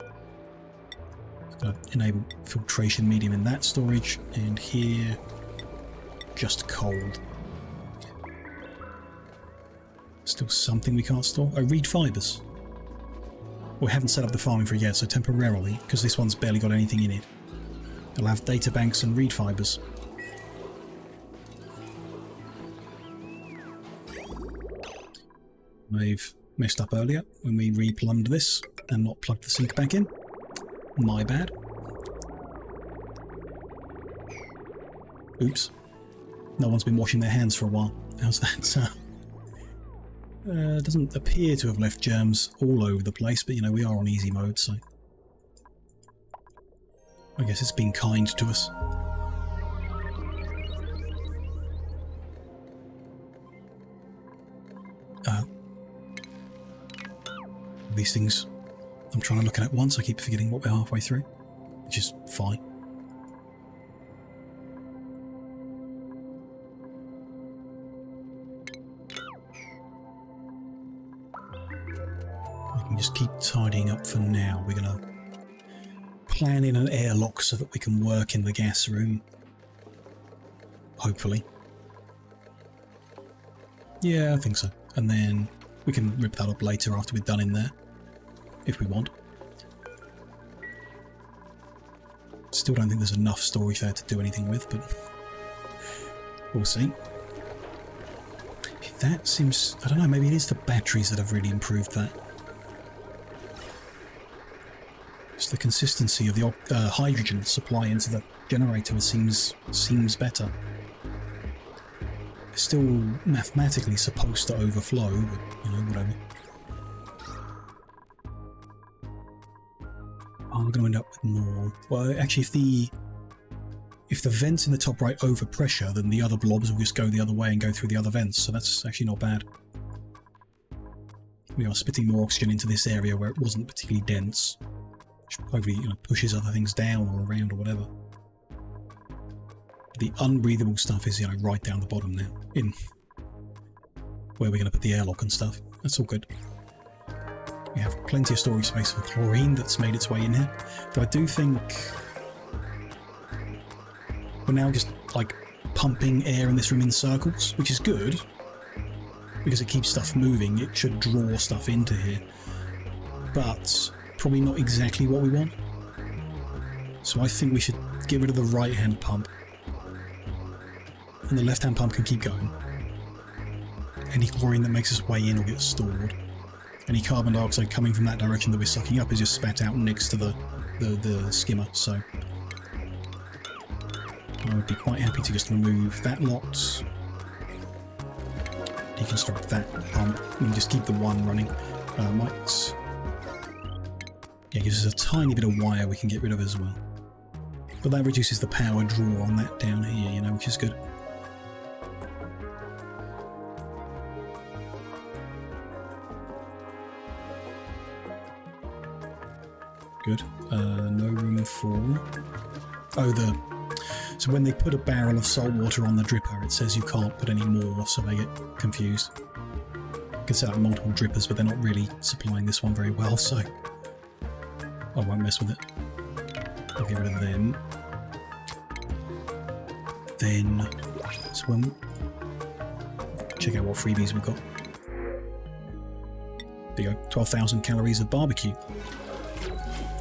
to enable filtration medium in that storage, and here just cold. Still something we can't store? Oh, reed fibres. We haven't set up the farming for it yet, so temporarily, because this one's barely got anything in it, it'll have data banks and reed fibres. I've messed up earlier when we replumbed this and not plugged the sink back in. My bad. Oops. No one's been washing their hands for a while. How's that? Doesn't appear to have left germs all over the place, but you know, we are on easy mode, so I guess it's been kind to us. These things I'm trying to look at it once, I keep forgetting what we're halfway through, which is fine. I can just keep tidying up for now. We're going to plan in an airlock so that we can work in the gas room. Hopefully. Yeah, I think so. And then we can rip that up later after we're done in there, if we want. Still don't think there's enough storage there to do anything with, but we'll see. That seems... I don't know, maybe it is the batteries that have really improved that. Just the consistency of the hydrogen supply into the generator seems better. It's still mathematically supposed to overflow, but, you know, whatever. Oh, we're going to end up with more. Well, actually, if the vents in the top right overpressure, then the other blobs will just go the other way and go through the other vents, so that's actually not bad. We are spitting more oxygen into this area where it wasn't particularly dense, which hopefully, you know, pushes other things down or around or whatever. The unbreathable stuff is, you know, right down the bottom now, in where we're going to put the airlock and stuff. That's all good. We have plenty of storage space for chlorine that's made its way in here. But I do think we're now just, like, pumping air in this room in circles, which is good, because it keeps stuff moving. It should draw stuff into here. But probably not exactly what we want. So I think we should get rid of the right-hand pump. And the left-hand pump can keep going. Any chlorine that makes its way in will get stored. Any carbon dioxide coming from that direction that we're sucking up is just spat out next to the skimmer, so I would be quite happy to just remove that lot, deconstruct that pump, and just keep the one running. Yeah, gives us a tiny bit of wire we can get rid of as well. But that reduces the power draw on that down here, you know, which is good. Good. No room for... Oh, So when they put a barrel of salt water on the dripper, it says you can't put any more, so they get confused. You can set up multiple drippers, but they're not really supplying this one very well, so I won't mess with it. I'll get rid of them. Then, swim. Check out what freebies we've got. There you go, 12,000 calories of barbecue.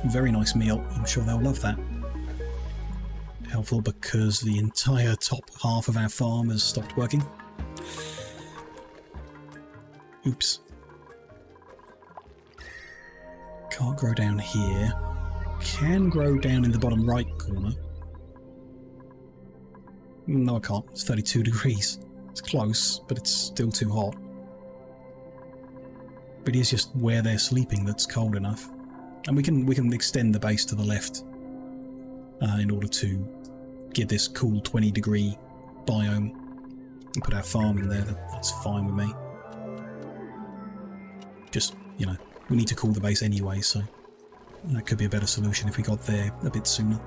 Very nice meal, I'm sure they'll love that. Helpful because the entire top half of our farm has stopped working. Oops. Can't grow down here. Can grow down in the bottom right corner. No, I can't. It's 32 degrees. It's close, but it's still too hot. But it is just where they're sleeping that's cold enough. And we can extend the base to the left in order to get this cool 20-degree biome and put our farm in there. That's fine with me. Just, you know, we need to cool the base anyway, so that could be a better solution if we got there a bit sooner.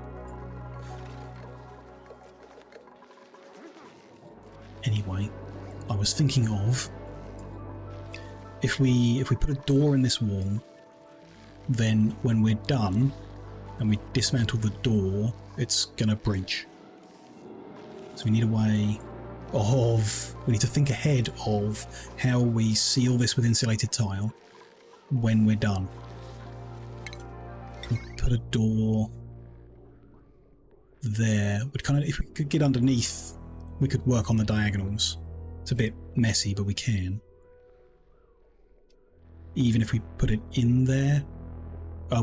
Anyway, I was thinking of if we put a door in this wall, then when we're done and we dismantle the door, it's gonna breach. So we need a way of, we need to think ahead of how we seal this with insulated tile when we're done. We'll put a door there. But kind of, if we could get underneath, we could work on the diagonals. It's a bit messy, but we can. Even if we put it in there,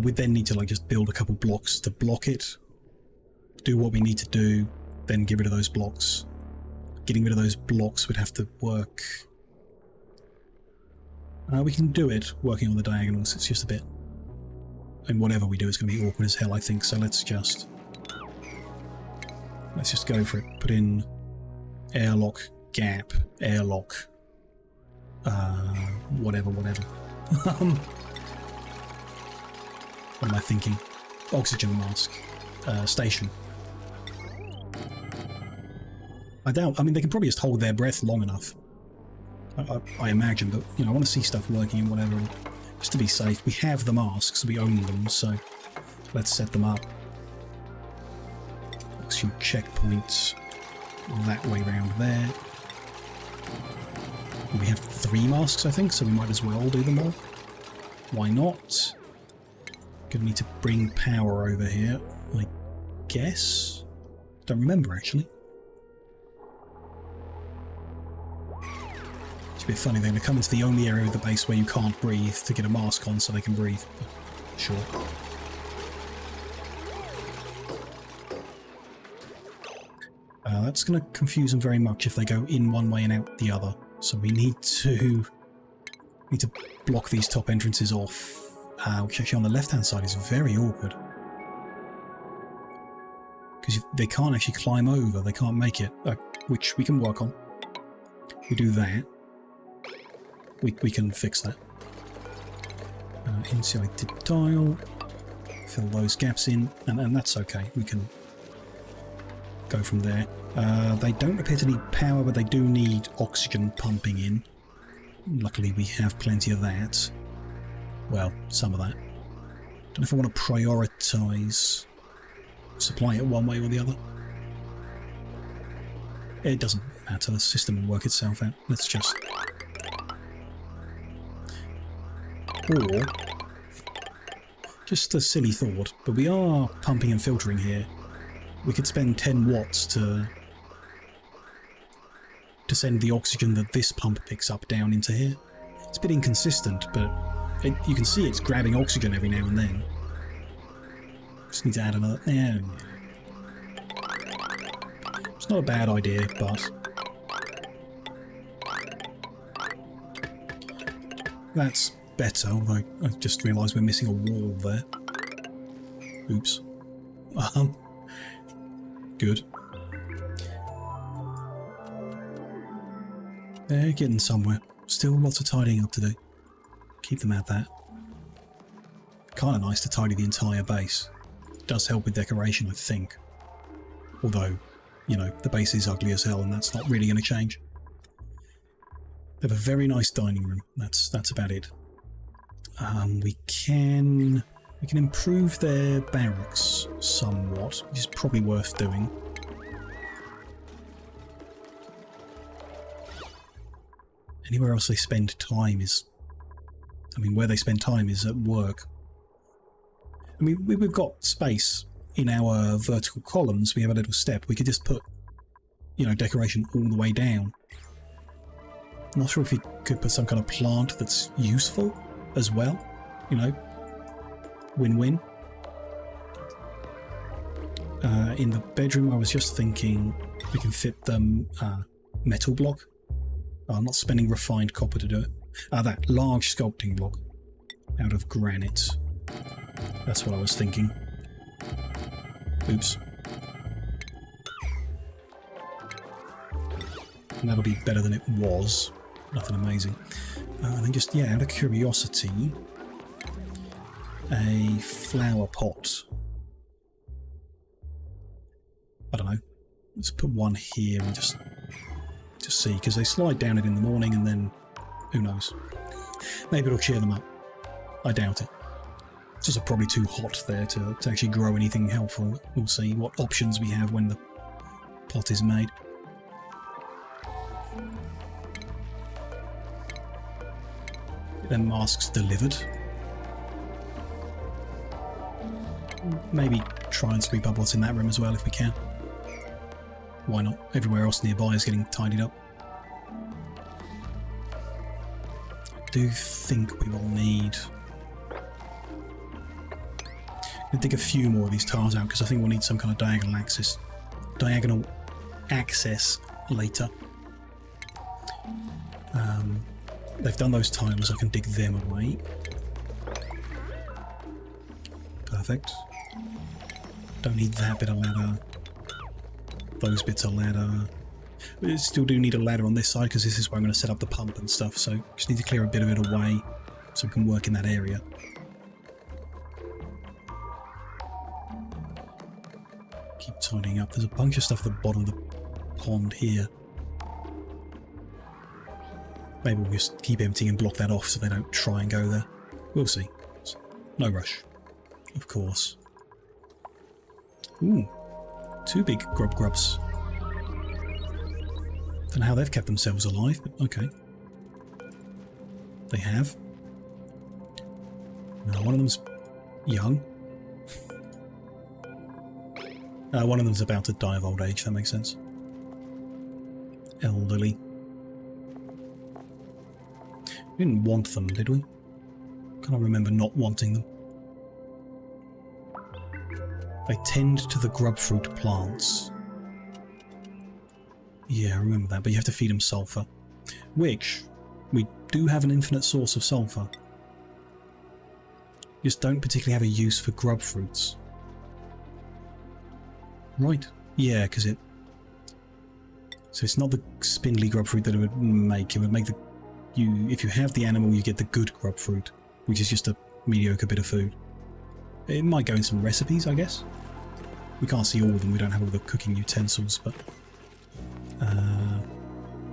we'd then need to like just build a couple blocks to block it, do what we need to do, then get rid of those blocks. Getting rid of those blocks would have to work. We can do it working on the diagonals. It's just a bit, and whatever we do is going to be awkward as hell, I think. So let's just go for it. Put in airlock, gap, airlock, whatever. What am I thinking? Oxygen mask. Station. I mean, they can probably just hold their breath long enough. I imagine, but, you know, I want to see stuff working and whatever. Just to be safe. We have the masks, we own them, so let's set them up. Oxygen checkpoints that way round there. We have 3 masks, I think, so we might as well do them all. Why not? Gonna need to bring power over here, I guess. Don't remember, actually. It's a bit funny, they're going to come into the only area of the base where you can't breathe to get a mask on so they can breathe. Sure. That's going to confuse them very much if they go in one way and out the other. So we need to block these top entrances off. Which actually on the left-hand side is very awkward. Because they can't actually climb over, they can't make it, which we can work on. We do that. We can fix that. Insulated tile. Fill those gaps in, and that's okay. We can go from there. They don't appear to need power, but they do need oxygen pumping in. Luckily we have plenty of that. Well, some of that. Don't know if I want to prioritise supplying it one way or the other. It doesn't matter, the system will work itself out. Let's just... Or, just a silly thought, but we are pumping and filtering here. We could spend 10 watts to send the oxygen that this pump picks up down into here. It's a bit inconsistent, but you can see it's grabbing oxygen every now and then. Just need to add another... Yeah. It's not a bad idea, but... That's better, although I just realised we're missing a wall there. Oops. Good. They're getting somewhere. Still lots of tidying up to do. Keep them at that. Kind of nice to tidy the entire base. It does help with decoration, I think. Although, you know, the base is ugly as hell, and that's not really going to change. They have a very nice dining room. That's about it. We can improve their barracks somewhat, which is probably worth doing. Anywhere else they spend time is... I mean, where they spend time is at work. I mean, we've got space in our vertical columns. We have a little step. We could just put, you know, decoration all the way down. I'm not sure if you could put some kind of plant that's useful as well. You know, win-win. In the bedroom, I was just thinking we can fit them metal block. I'm not spending refined copper to do it. That large sculpting block out of granite. That's what I was thinking. Oops. And that'll be better than it was. Nothing amazing. And then just, yeah, out of curiosity, a flower pot. I don't know. Let's put one here and just see, because they slide down it in the morning and then who knows. Maybe it'll cheer them up. I doubt it. It's just probably too hot there to actually grow anything helpful. We'll see what options we have when the pot is made. Then masks delivered. Maybe try and sweep up what's in that room as well if we can. Why not? Everywhere else nearby is getting tidied up. I do think we will need... I'll dig a few more of these tiles out because I think we'll need some kind of diagonal access later. They've done those tiles, I can dig them away. Perfect. Don't need that bit of ladder. Those bits of ladder. We still do need a ladder on this side because this is where I'm going to set up the pump and stuff, so just need to clear a bit of it away so we can work in that area. Keep tidying up. There's a bunch of stuff at the bottom of the pond here. Maybe we'll just keep emptying and block that off so they don't try and go there. We'll see. No rush. Of course. Ooh. 2 big grubs. Don't know how they've kept themselves alive, but okay. They have. Now, one of them's young. One of them's about to die of old age, if that makes sense. Elderly. We didn't want them, did we? Can't remember not wanting them. They tend to the grub fruit plants. Yeah, I remember that, but you have to feed them sulfur. Which, we do have an infinite source of sulfur. Just don't particularly have a use for grub fruits. Right. Yeah, because it... So it's not the spindly grub fruit that it would make. It would make the... If you have the animal, you get the good grub fruit, which is just a mediocre bit of food. It might go in some recipes, I guess. We can't see all of them, we don't have all the cooking utensils, but...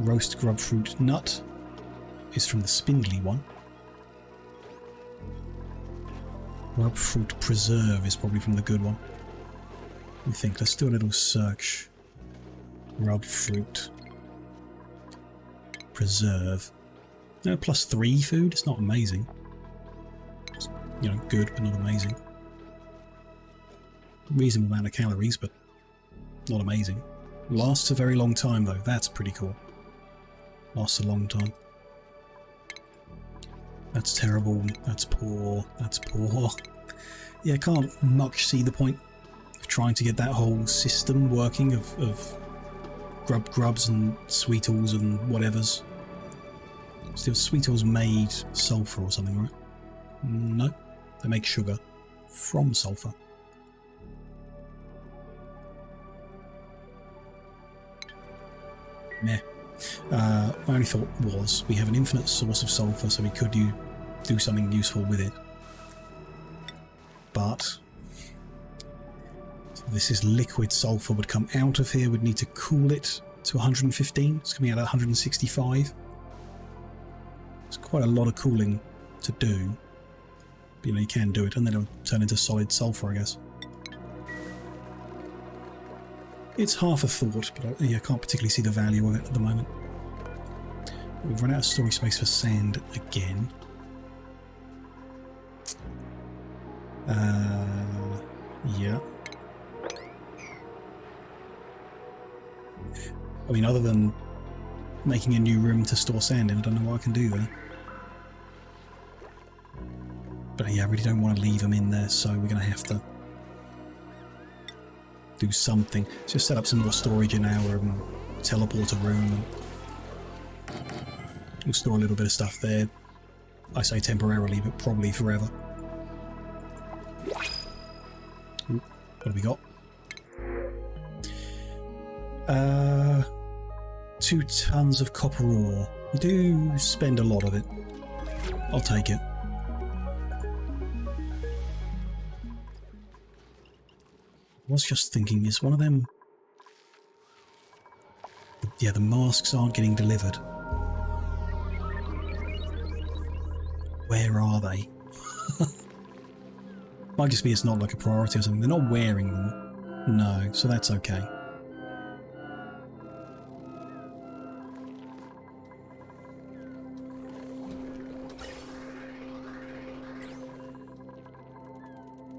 roast grub fruit nut is from the spindly one. Grub fruit preserve is probably from the good one. I think. Let's do a little search. Grub fruit preserve. No, +3 food. It's not amazing. It's, you know, good, but not amazing. Reasonable amount of calories, but not amazing. Lasts a very long time, though. That's pretty cool. Lasts a long time. That's terrible. That's poor. That's poor. Yeah, I can't much see the point of trying to get that whole system working of grubs and sweetles and whatevers. Still, sweetles made sulfur or something, right? No, they make sugar from sulfur. Meh. My only thought was we have an infinite source of sulfur, so we could do something useful with it. But This is liquid sulfur would come out of here. Would need to cool it to 115. It's coming out at 165. It's quite a lot of cooling to do. But, you know, you can do it, and then it'll turn into solid sulfur, I guess. It's half a thought, but I can't particularly see the value of it at the moment. We've run out of storage space for sand again. Yeah. I mean, other than making a new room to store sand in, I don't know what I can do there. But yeah, I really don't want to leave them in there, so we're going to have to do something. Let's just set up some more storage in our teleporter room. We'll store a little bit of stuff there. I say temporarily, but probably forever. Ooh, what have we got? 2 tons of copper ore. We do spend a lot of it. I'll take it. I was just thinking, is one of them... Yeah, the masks aren't getting delivered. Where are they? Might just be it's not like a priority or something. They're not wearing them. No, so that's okay.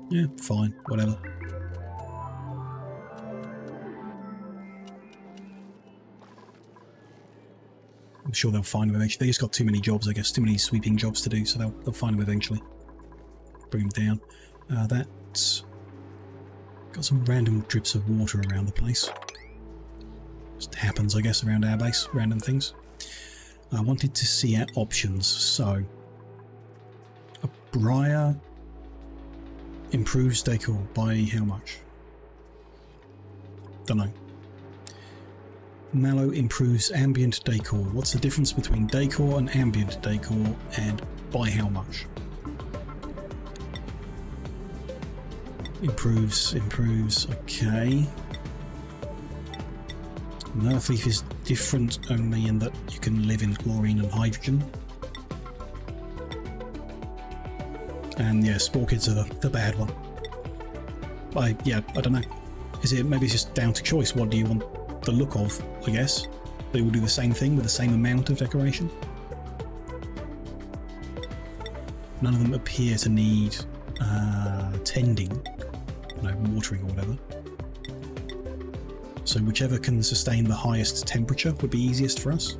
Yeah, fine, whatever. I'm sure they'll find them eventually. They just got too many jobs, I guess, too many sweeping jobs to do, so they'll find them eventually. Bring them down. That's got some random drips of water around the place. Just happens, I guess, around our base, random things. I wanted to see our options, so a briar improves decor by how much? Don't know. Mallow improves ambient decor. What's the difference between decor and ambient decor, and by how much? Improves, okay. Earthleaf is different only in that you can live in chlorine and hydrogen. And yeah, spore kids are the bad one. I don't know. Maybe it's just down to choice. What do you want the look of, I guess? They will do the same thing with the same amount of decoration. None of them appear to need tending, watering or whatever. So whichever can sustain the highest temperature would be easiest for us.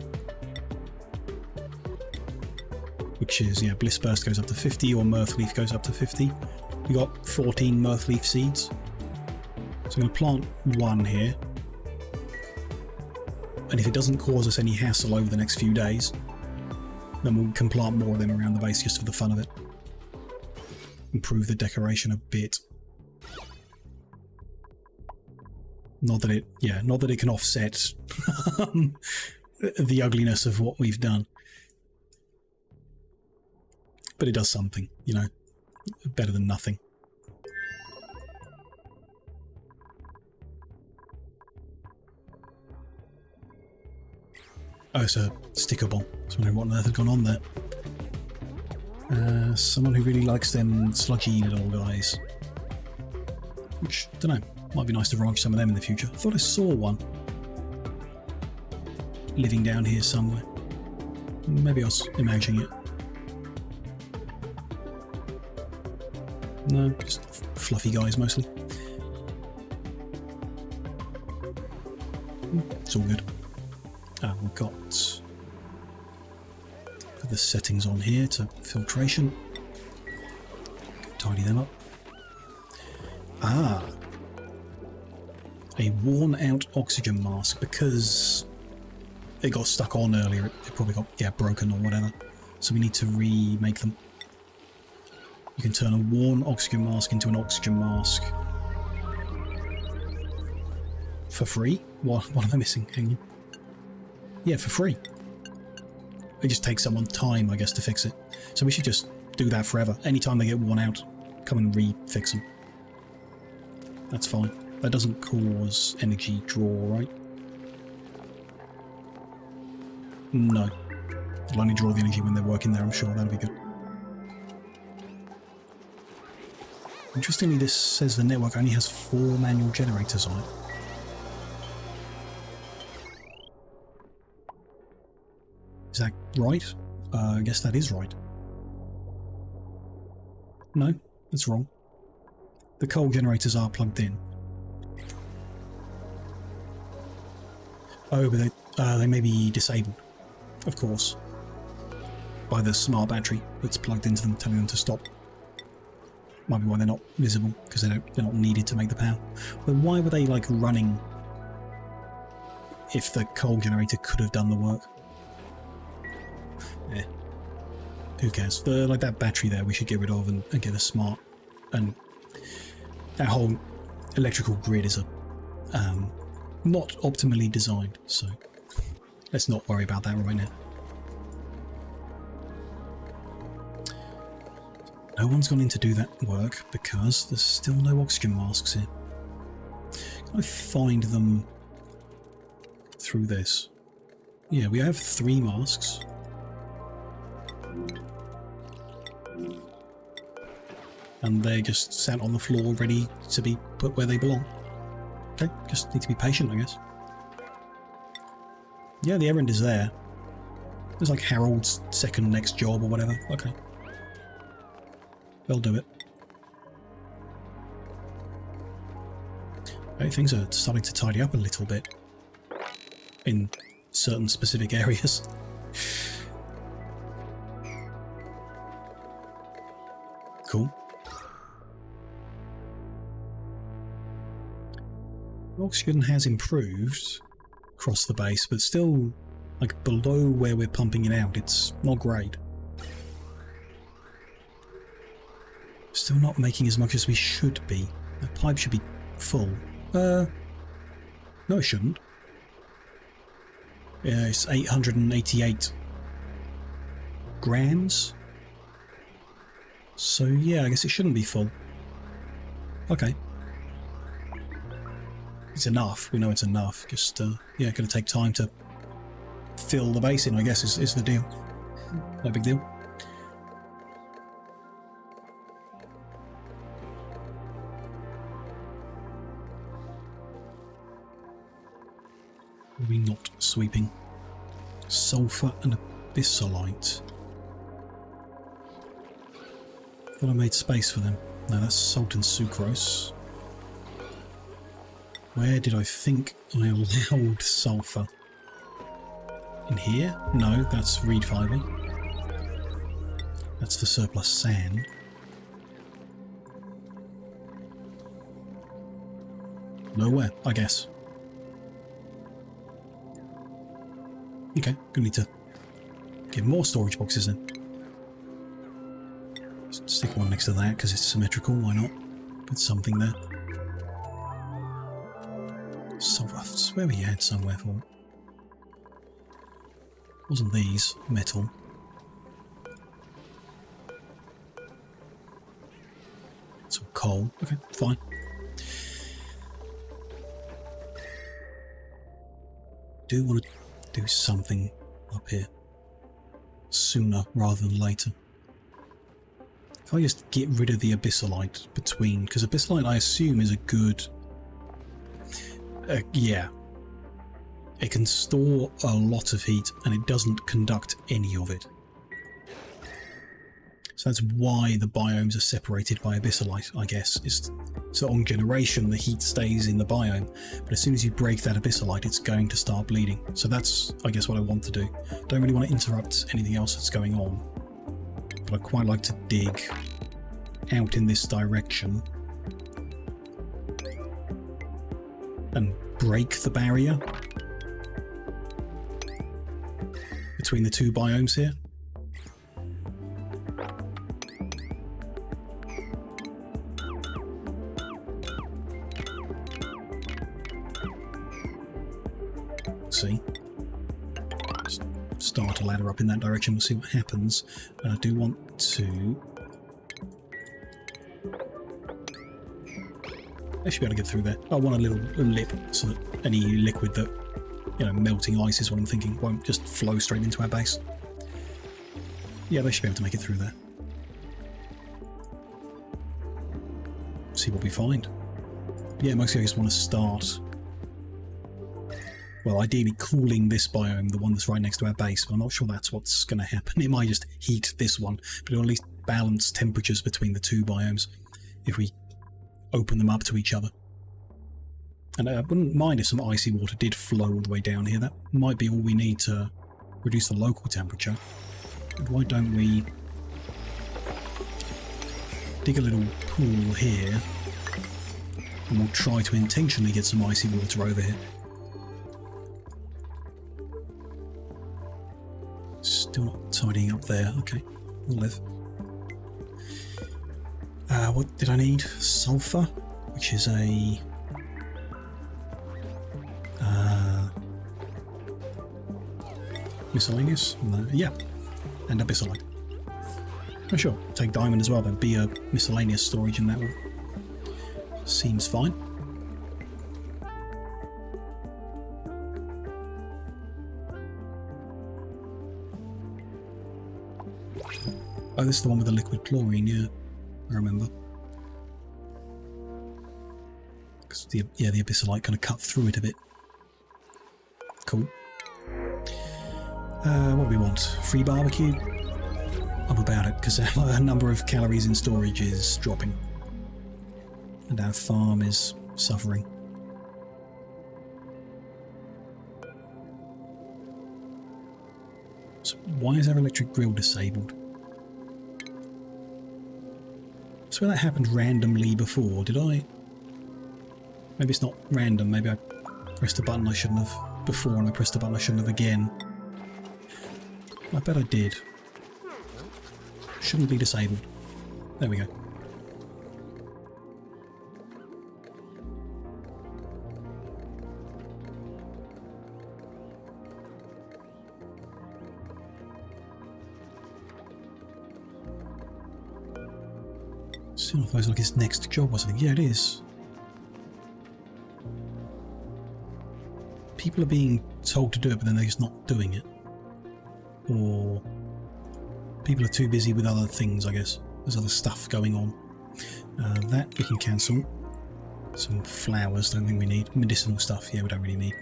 Which is, yeah, Bliss Burst goes up to 50 or Mirthleaf goes up to 50. We got 14 Mirthleaf seeds. So I'm going to plant one here. And if it doesn't cause us any hassle over the next few days, then we can plant more of them around the base just for the fun of it. Improve the decoration a bit. Not that it can offset the ugliness of what we've done. But it does something, you know, better than nothing. Oh, it's a sticker bomb. I was wondering what on earth had gone on there. Someone who really likes them sludgy little guys. Which, don't know, might be nice to ranch some of them in the future. I thought I saw one living down here somewhere. Maybe I was imagining it. No, just fluffy guys mostly. It's all good. We've got the settings on here to filtration. Tidy them up. A worn out oxygen mask, because it got stuck on earlier. It probably got broken or whatever. So we need to remake them. You can turn a worn oxygen mask into an oxygen mask for free. What am I missing? Hang on. Yeah, for free. It just takes someone time, I guess, to fix it. So we should just do that forever. Anytime they get worn out, come and re-fix them. That's fine. That doesn't cause energy draw, right? No. They'll only draw the energy when they're working there, I'm sure. That'll be good. Interestingly, this says the network only has 4 manual generators on it. Is that right? I guess that is right. No, that's wrong. The coal generators are plugged in. Oh, but they may be disabled, of course, by the smart battery that's plugged into them, telling them to stop. Might be why they're not visible, because they're not needed to make the power. But why were they like running if the coal generator could have done the work? Yeah. Who cares? Like that battery there we should get rid of and get a smart, and that whole electrical grid is not optimally designed, so let's not worry about that right now. No one's gone in to do that work because there's still no oxygen masks here. Can I find them through this? Yeah, we have 3 masks. And they're just sat on the floor ready to be put where they belong. Okay, just need to be patient, I guess. Yeah, the errand is there. There's like Harold's second next job or whatever. Okay. They'll do it. Okay, things are starting to tidy up a little bit in certain specific areas. Cool. Oxygen has improved across the base, but still, like, below where we're pumping it out, it's not great. Still not making as much as we should be. The pipe should be full. No, it shouldn't. Yeah, it's 888 grams. So yeah, I guess it shouldn't be full. Okay. It's enough. We know it's enough. Just, yeah, gonna take time to fill the basin, I guess, is the deal. No big deal. Are we not sweeping? Sulfur and abyssalite. Thought I made space for them. No, that's salt and sucrose. Where did I think I allowed sulfur? In here? No, that's reed fibre. That's the surplus sand. Nowhere, I guess. Okay, gonna need to get more storage boxes in. Just stick one next to that because it's symmetrical, why not? Put something there. Sulfur, I swear we had somewhere for it. Wasn't these metal? Some coal. Okay, fine. Do want to do something up here sooner rather than later. If I just get rid of the abyssalite between, because abyssalite I assume is a good, yeah, it can store a lot of heat and it doesn't conduct any of it. So that's why the biomes are separated by abyssalite, I guess. Is so on generation the heat stays in the biome, but as soon as you break that abyssalite it's going to start bleeding. So that's, I guess, what I want to do. Don't really want to interrupt anything else that's going on, but I quite like to dig out in this direction and break the barrier between the two biomes here. See, just start a ladder up in that direction. We'll see what happens. And I do want to I should be able to get through there. I want a little lip so that any liquid that, you know, melting ice is what I'm thinking, won't just flow straight into our base. Yeah, they should be able to make it through there. See what we find. Yeah, mostly I just want to start, well, ideally cooling this biome, the one that's right next to our base, but I'm not sure that's what's going to happen. It might just heat this one, but it'll at least balance temperatures between the two biomes if we open them up to each other. And I wouldn't mind if some icy water did flow all the way down here. That might be all we need to reduce the local temperature. But why don't we dig a little pool here, and we'll try to intentionally get some icy water over here. Still not tidying up there. Okay, we'll live. What did I need? Sulfur, which is a miscellaneous. Yeah, and abyssalite. Oh sure, take diamond as well. Then be a miscellaneous storage in that one. Seems fine. Oh, this is the one with the liquid chlorine. Yeah, I remember. Because the abyssalite kind of cut through it a bit. Cool. What do we want? Free barbecue? I'm about it, because our number of calories in storage is dropping. And our farm is suffering. So why is our electric grill disabled? I swear that happened randomly before, did I? Maybe it's not random, maybe I pressed a button I shouldn't have before and I pressed a button I shouldn't have again. I bet I did. Shouldn't be disabled. There we go. Still not feels like his next job or something. Yeah, it is. People are being told to do it, but then they're just not doing it. Or people are too busy with other things, I guess. There's other stuff going on. That we can cancel. Some flowers, don't think we need. Medicinal stuff, yeah, we don't really need.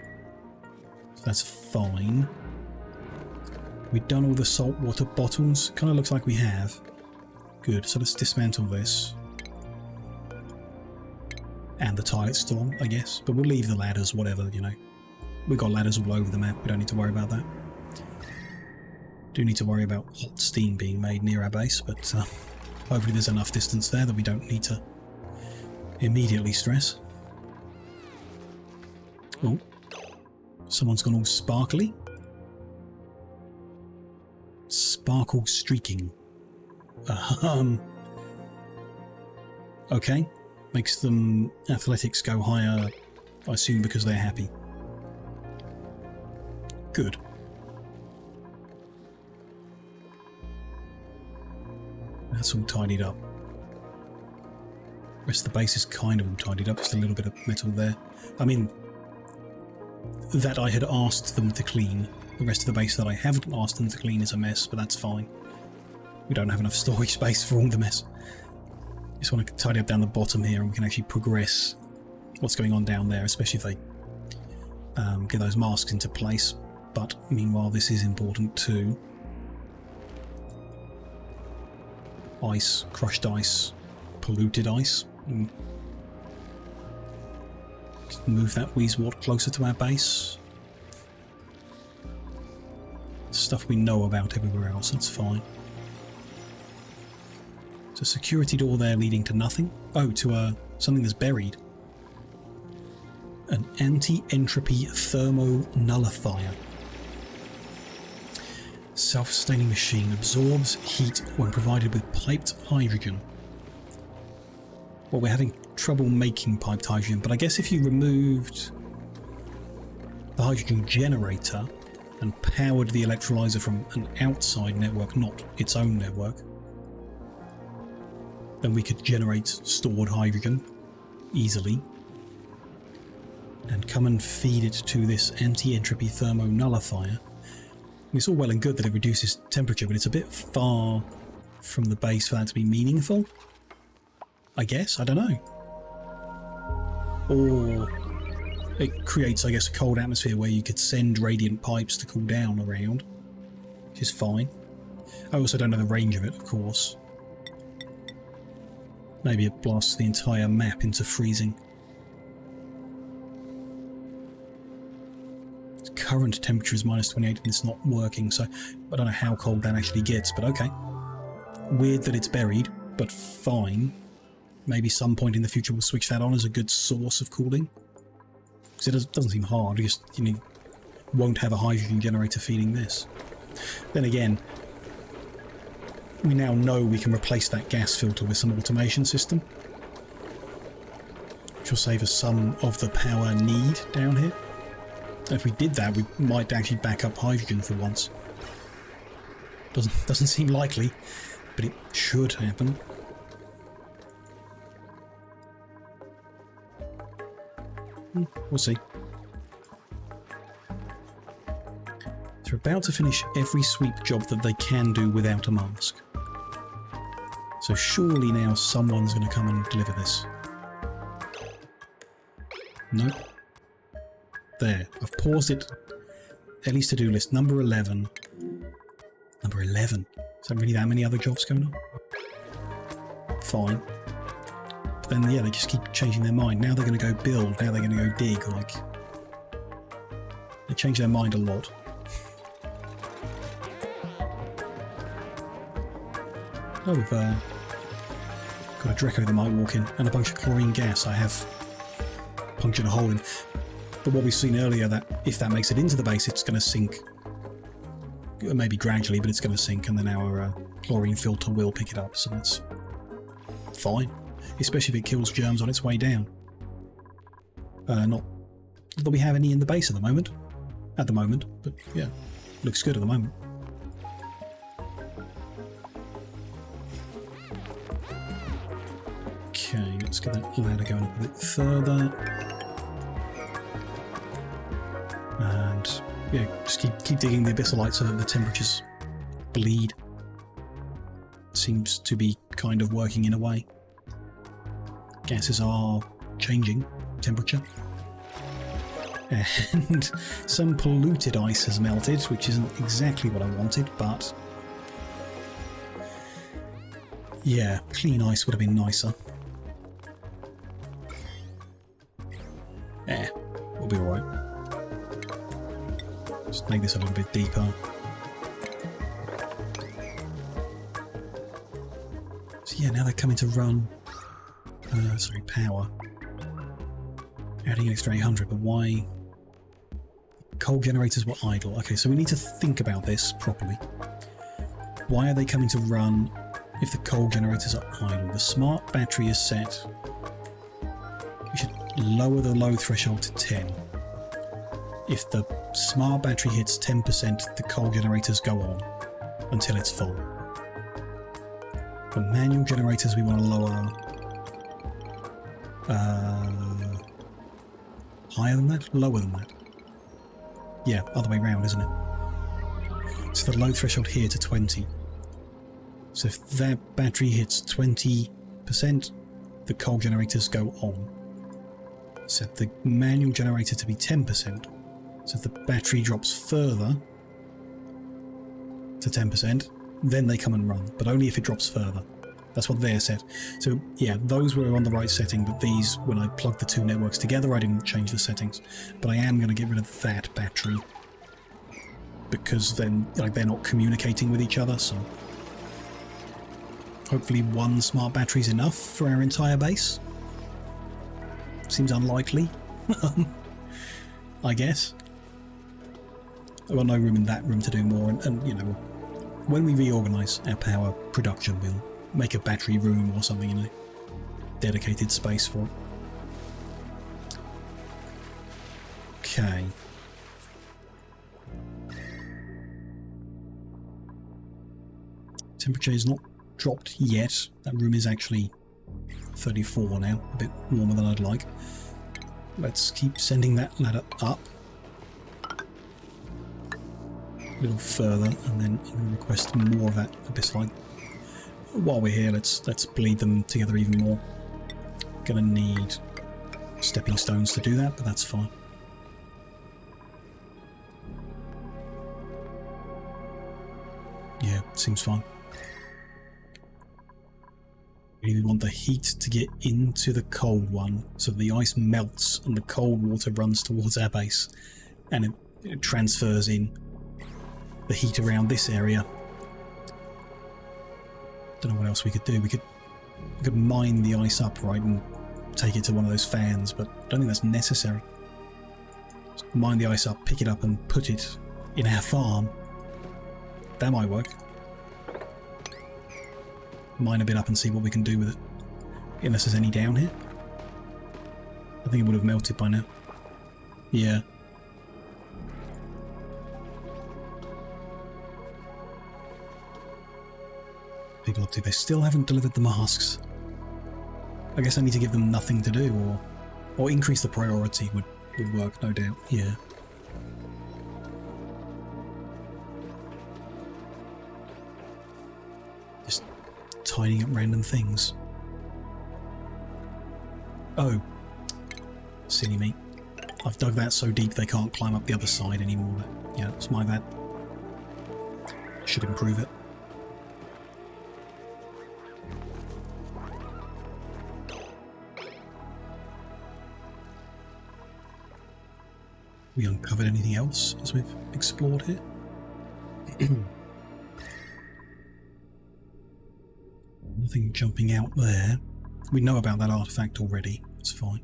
So that's fine. We've done all the salt water bottles. Kind of looks like we have. Good, so let's dismantle this. And the toilet's still on, I guess. But we'll leave the ladders, whatever, you know. We've got ladders all over the map, we don't need to worry about that. Do need to worry about hot steam being made near our base, but hopefully there's enough distance there that we don't need to immediately stress. Oh, someone's gone all sparkly. Sparkle streaking. Okay, makes them athletics go higher, I assume because they're happy. Good. That's all tidied up. The rest of the base is kind of all tidied up, just a little bit of metal there. I mean, that I had asked them to clean. The rest of the base that I haven't asked them to clean is a mess, but that's fine. We don't have enough storage space for all the mess. Just want to tidy up down the bottom here and we can actually progress what's going on down there, especially if they get those masks into place. But meanwhile, this is important too. Ice, crushed ice, polluted ice. Just move that Wheezewort closer to our base. Stuff we know about everywhere else, that's fine. There's a security door there leading to nothing. Oh, to something that's buried. An anti-entropy thermo nullifier. Self-sustaining machine absorbs heat when provided with piped hydrogen. Well, we're having trouble making piped hydrogen, but I guess if you removed the hydrogen generator and powered the electrolyzer from an outside network, not its own network, then we could generate stored hydrogen easily. and come and feed it to this anti-entropy thermo-nullifier. It's all well and good that it reduces temperature, but it's a bit far from the base for that to be meaningful, I guess. I don't know. Or it creates, I guess, a cold atmosphere where you could send radiant pipes to cool down around, which is fine. I also don't know the range of it, of course. Maybe it blasts the entire map into freezing. Its current temperature is -28 and it's not working, so I don't know how cold that actually gets, but okay. Weird that it's buried, but fine. Maybe some point in the future we'll switch that on as a good source of cooling. Because it doesn't seem hard, you won't have a hydrogen generator feeding this. Then again, we now know we can replace that gas filter with some automation system, which will save us some of the power need down here. If we did that, we might actually back up hydrogen for once. Doesn't seem likely, but it should happen. We'll see. They're about to finish every sweep job that they can do without a mask. So surely now someone's going to come and deliver this. Nope. There. I've paused it. Ellie's to-do list. Number 11. Number 11. Is there really that many other jobs going on? Fine. But then, yeah, they just keep changing their mind. Now they're going to go build. Now they're going to go dig. Like, they change their mind a lot. Oh, we've got a Draco that might walk in, and a bunch of chlorine gas I have punctured a hole in. But what we've seen earlier, that if that makes it into the base, it's going to sink. Maybe gradually, but it's going to sink, and then our chlorine filter will pick it up, so that's fine. Especially if it kills germs on its way down. Not that we have any in the base at the moment. But yeah, looks good at the moment. Okay, let's get that ladder going up a bit further. And yeah, just keep digging the abyssal so that the temperatures bleed. Seems to be kind of working in a way. Gases are changing temperature. And some polluted ice has melted, which isn't exactly what I wanted, but yeah, clean ice would have been nicer. We'll be alright. Just make this a little bit deeper. So yeah, now they're coming to run power. Adding an extra 800, but why? Coal generators were idle. Okay, so we need to think about this properly. Why are they coming to run if the coal generators are idle? The smart battery is set. We should lower the load threshold to 10. If the smart battery hits 10%, the coal generators go on until it's full. For manual generators, we want to lower higher than that? Lower than that? Yeah, other way round, isn't it? So the load threshold here to 20. So if that battery hits 20%, the coal generators go on. Set the manual generator to be 10%. So if the battery drops further to 10%, then they come and run, but only if it drops further. That's what they're set. So yeah, those were on the right setting, but these, when I plugged the two networks together, I didn't change the settings. But I am going to get rid of that battery, because then they're not communicating with each other, so hopefully one smart battery is enough for our entire base. Seems unlikely, I guess. I've got no room in that room to do more, and you know, when we reorganise our power production, we'll make a battery room or something, you know, dedicated space for it. Okay. Temperature is not dropped yet. That room is actually 34 now, a bit warmer than I'd like. let's keep sending that ladder up a little further, and then I'm going to request more of that abyssite. While we're here, let's bleed them together even more. Gonna need stepping stones to do that, but that's fine. Yeah, seems fine. We want the heat to get into the cold one, so the ice melts and the cold water runs towards our base, and it transfers in the heat around this area. Don't know what else we could do. We could mine the ice up, right, and take it to one of those fans, but I don't think that's necessary. Just mine the ice up, pick it up, and put it in our farm. That might work. Mine a bit up and see what we can do with it. Unless there's any down here. I think it would have melted by now. Yeah. People up to, they still haven't delivered the masks. I guess I need to give them nothing to do, or increase the priority would work, no doubt. Yeah. Just tidying up random things. Oh, silly me. I've dug that so deep they can't climb up the other side anymore. Yeah, it's my bad. Should improve it. We uncovered anything else as we've explored here? Nothing jumping out there. We know about that artifact already. It's fine.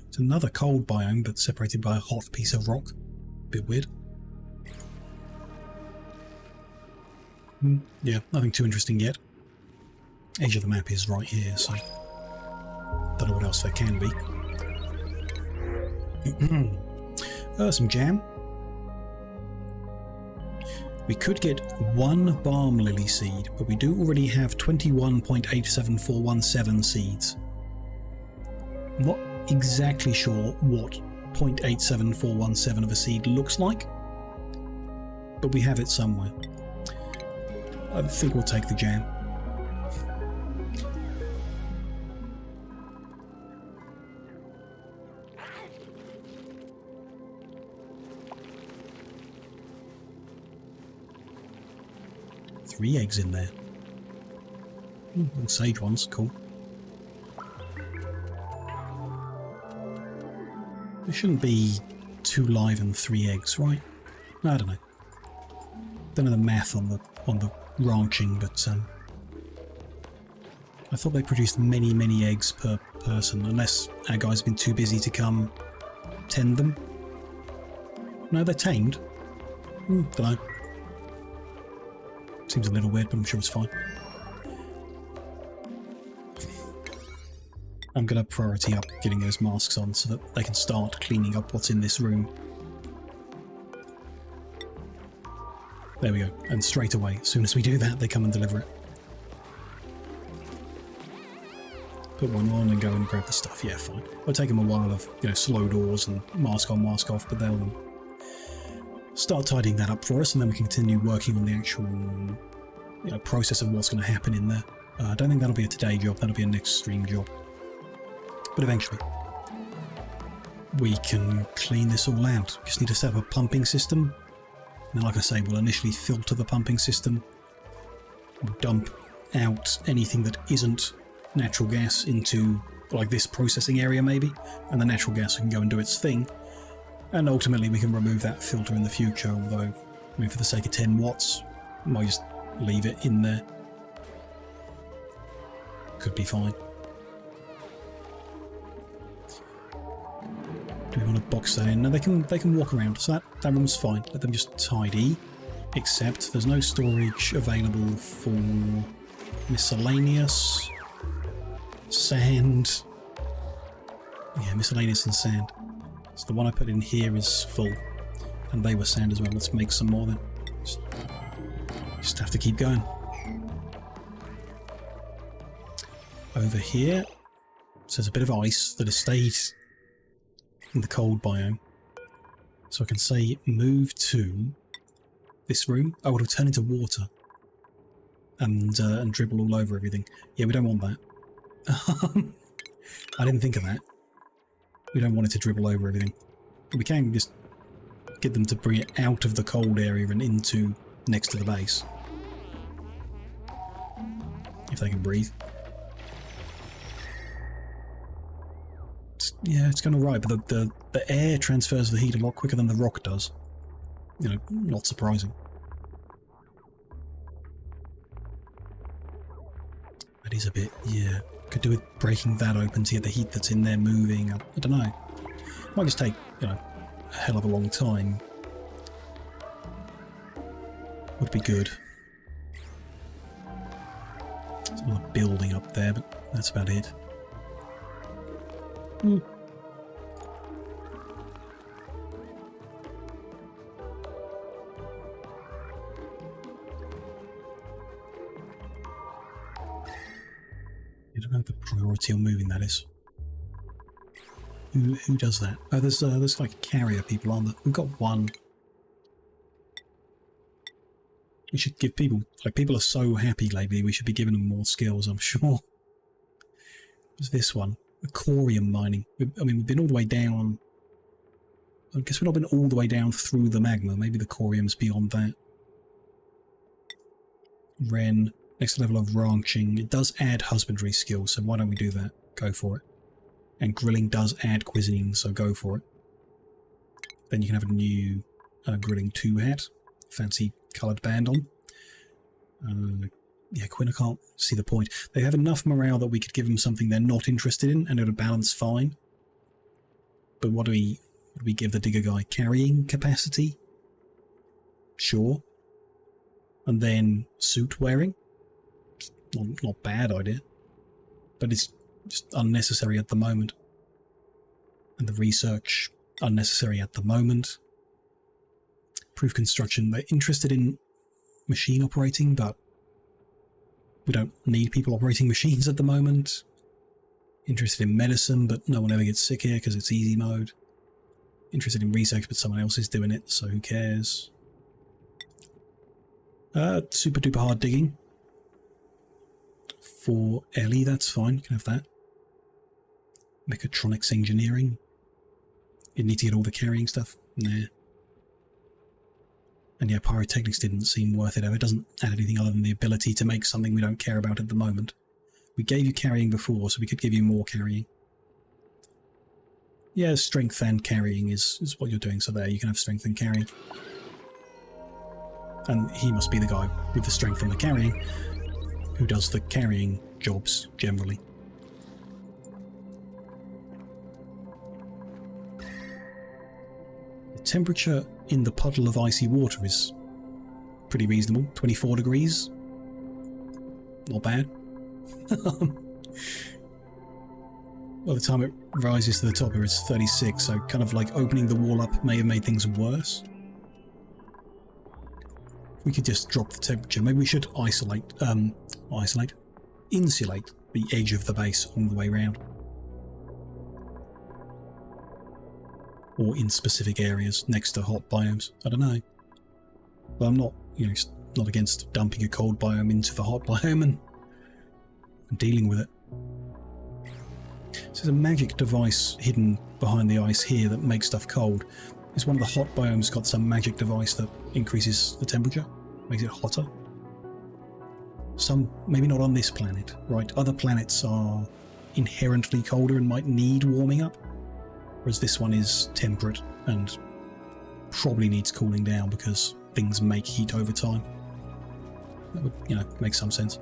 It's another cold biome, but separated by a hot piece of rock. Bit weird. Yeah, nothing too interesting yet. Edge of the map is right here, so don't know what else there can be. Some jam. We could get one balm lily seed, but we do already have 21.87417 seeds. I'm not exactly sure what 0.87417 of a seed looks like, but we have it somewhere. I think we'll take the jam. Three eggs in there. And sage ones, cool. There shouldn't be 2 live and 3 eggs, right? I don't know. Don't know the math on the ranching, but I thought they produced many eggs per person, unless our guys have been too busy to come tend them. No, they're tamed. Don't know. Seems a little weird, but I'm sure it's fine. I'm going to priority up getting those masks on so that they can start cleaning up what's in this room. There we go. And straight away, as soon as we do that, they come and deliver it. Put one on and go and grab the stuff. Yeah, fine. It'll take them a while of, slow doors and mask on, mask off, but they'll start tidying that up for us, and then we can continue working on the actual process of what's going to happen in there. I don't think that'll be a today job, that'll be a next stream job. But eventually, we can clean this all out. Just need to set up a pumping system. And then, like I say, we'll initially filter the pumping system, dump out anything that isn't natural gas into, like, this processing area maybe, and the natural gas can go and do its thing. And ultimately we can remove that filter in the future, although, for the sake of 10 watts, I might just leave it in there. Could be fine. Do we want to box that in? No, they can walk around, so that room's fine. Let them just tidy. Except there's no storage available for miscellaneous, sand. Yeah, miscellaneous and sand. So the one I put in here is full, and they were sand as well. Let's make some more then. Just have to keep going. Over here, so there's a bit of ice that has stayed in the cold biome. So I can say move to this room. Oh, it'll turn into water and dribble all over everything. Yeah, we don't want that. I didn't think of that. We don't want it to dribble over everything. But we can just get them to bring it out of the cold area and into next to the base. If they can breathe. Yeah, it's going alright, but the air transfers the heat a lot quicker than the rock does. You know, not surprising. That is a bit, yeah. Could do with breaking that open to get the heat that's in there moving. I don't know. Might just take, you know, a hell of a long time. Would be good. There's another building up there, but that's about it. Hmm. You don't know the priority on moving, that is. Who does that? Oh, there's like carrier people on there. We've got one. We should give people, like, people are so happy lately, we should be giving them more skills, I'm sure. What's this one? Corium mining. I mean, we've been all the way down. I guess we've not been all the way down through the magma. Maybe the corium's beyond that. Ren. Next level of ranching. It does add husbandry skills, so why don't we do that? Go for it. And grilling does add cuisine, so go for it. Then you can have a new grilling 2 hat. Fancy coloured band on. Yeah, Quinn, I can't see the point. They have enough morale that we could give them something they're not interested in, and it'll balance fine. But what do we give the digger guy? Carrying capacity? Sure. And then suit wearing? Not bad idea. But it's just unnecessary at the moment. And the research, unnecessary at the moment. Proof construction, they're interested in machine operating, but we don't need people operating machines at the moment. Interested in medicine, but no one ever gets sick here because it's easy mode. Interested in research, but someone else is doing it, so who cares? Super duper hard digging. For Ellie, that's fine, you can have that. Mechatronics engineering. You need to get all the carrying stuff. Nah. And yeah, pyrotechnics didn't seem worth it. It doesn't add anything other than the ability to make something we don't care about at the moment. We gave you carrying before, so we could give you more carrying. Yeah, strength and carrying is what you're doing, so there, you can have strength and carrying. And he must be the guy with the strength and the carrying, who does the carrying jobs, generally. The temperature in the puddle of icy water is pretty reasonable. 24 degrees. Not bad. By the time it rises to the top here, it's 36, so kind of like opening the wall up may have made things worse. We could just drop the temperature. Maybe we should insulate the edge of the base all the way around. Or in specific areas next to hot biomes. I don't know. But I'm not, you know, not against dumping a cold biome into the hot biome and dealing with it. So there's a magic device hidden behind the ice here that makes stuff cold. Is one of the hot biomes got some magic device that increases the temperature? Makes it hotter? Some, maybe not on this planet, right? Other planets are inherently colder and might need warming up. Whereas this one is temperate and probably needs cooling down because things make heat over time. That would, you know, make some sense.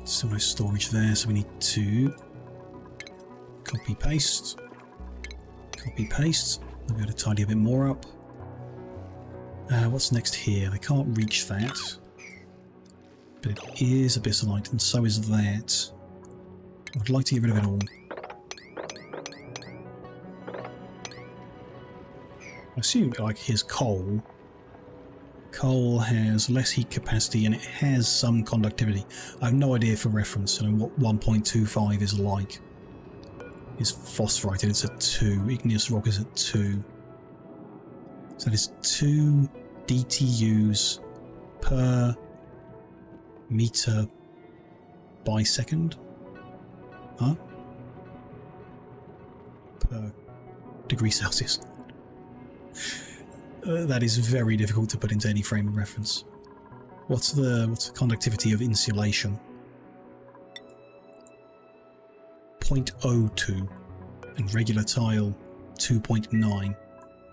Still no storage there, so we need to copy paste. Copy paste. I'll be able to tidy a bit more up. What's next here? They can't reach that. But it is abyssalite, and so is that. I would like to get rid of it all. I assume, like, here's coal. Coal has less heat capacity and it has some conductivity. I have no idea for reference, you know, what 1.25 is like. is phosphorated. It's at 2. Igneous rock is at 2. So that is 2 DTUs per meter by second. Huh? Per degree Celsius. That is very difficult to put into any frame of reference. What's the conductivity of insulation? 0.02, and regular tile 2.9.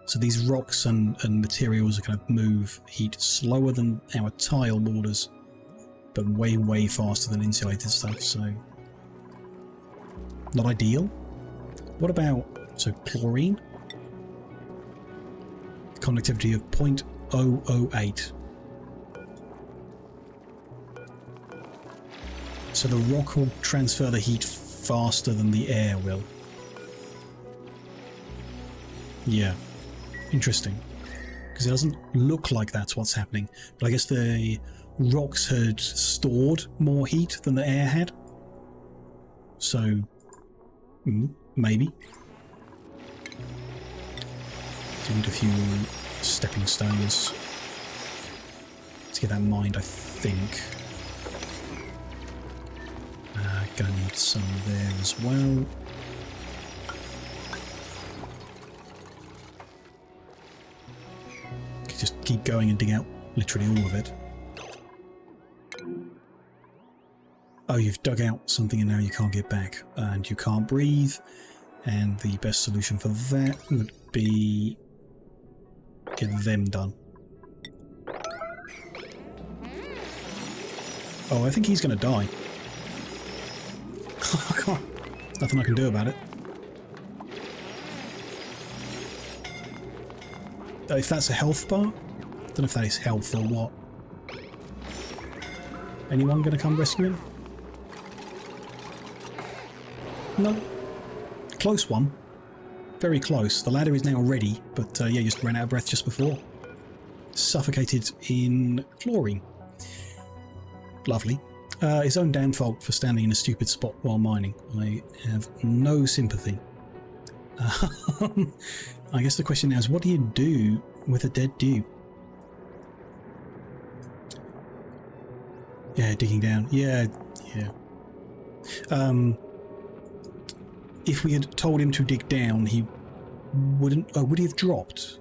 So these rocks and materials are going to move heat slower than our tile borders, but way faster than insulated stuff. So not ideal. What about chlorine? Conductivity of 0.008. So the rock will transfer the heat faster than the air will. Yeah, interesting. Because it doesn't look like that's what's happening. But I guess the rocks had stored more heat than the air had. So, maybe. Do need a few stepping stones to get that mined, I think. Gonna need some there as well. Just keep going and dig out literally all of it. Oh, you've dug out something and now you can't get back. And you can't breathe. And the best solution for that would be get them done. Oh, I think he's going to die. There's nothing I can do about it. If that's a health bar? I don't know if that is health or what. Anyone going to come rescue him? No. Close one. Very close. The ladder is now ready, but yeah, just ran out of breath just before. Suffocated in chlorine. Lovely. His own damn fault for standing in a stupid spot while mining. I have no sympathy. I guess the question now is, what do you do with a dead dude? Yeah, digging down. Yeah. If we had told him to dig down, he wouldn't... Oh, would he have dropped?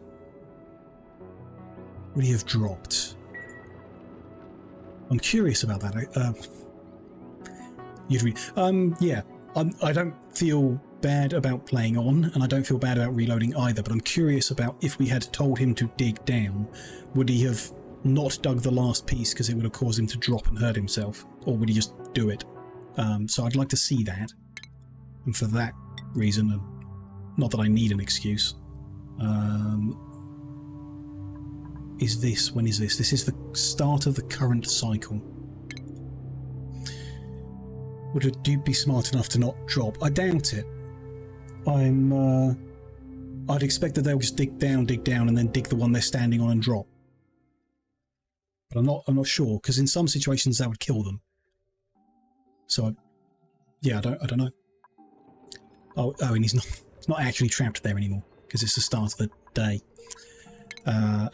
Would he have dropped? I'm curious about that. You'd read. Yeah. I don't feel bad about playing on, and I don't feel bad about reloading either, but I'm curious about if we had told him to dig down, would he have not dug the last piece because it would have caused him to drop and hurt himself, or would he just do it? So I'd like to see that, and for that reason, and not that I need an excuse. Is this? When is this? This is the start of the current cycle. Would a dude be smart enough to not drop? I doubt it. I'd expect that they'll just dig down, and then dig the one they're standing on and drop. But I'm not sure, because in some situations that would kill them. So, yeah, I don't know. Oh, and he's not actually trapped there anymore, because it's the start of the day.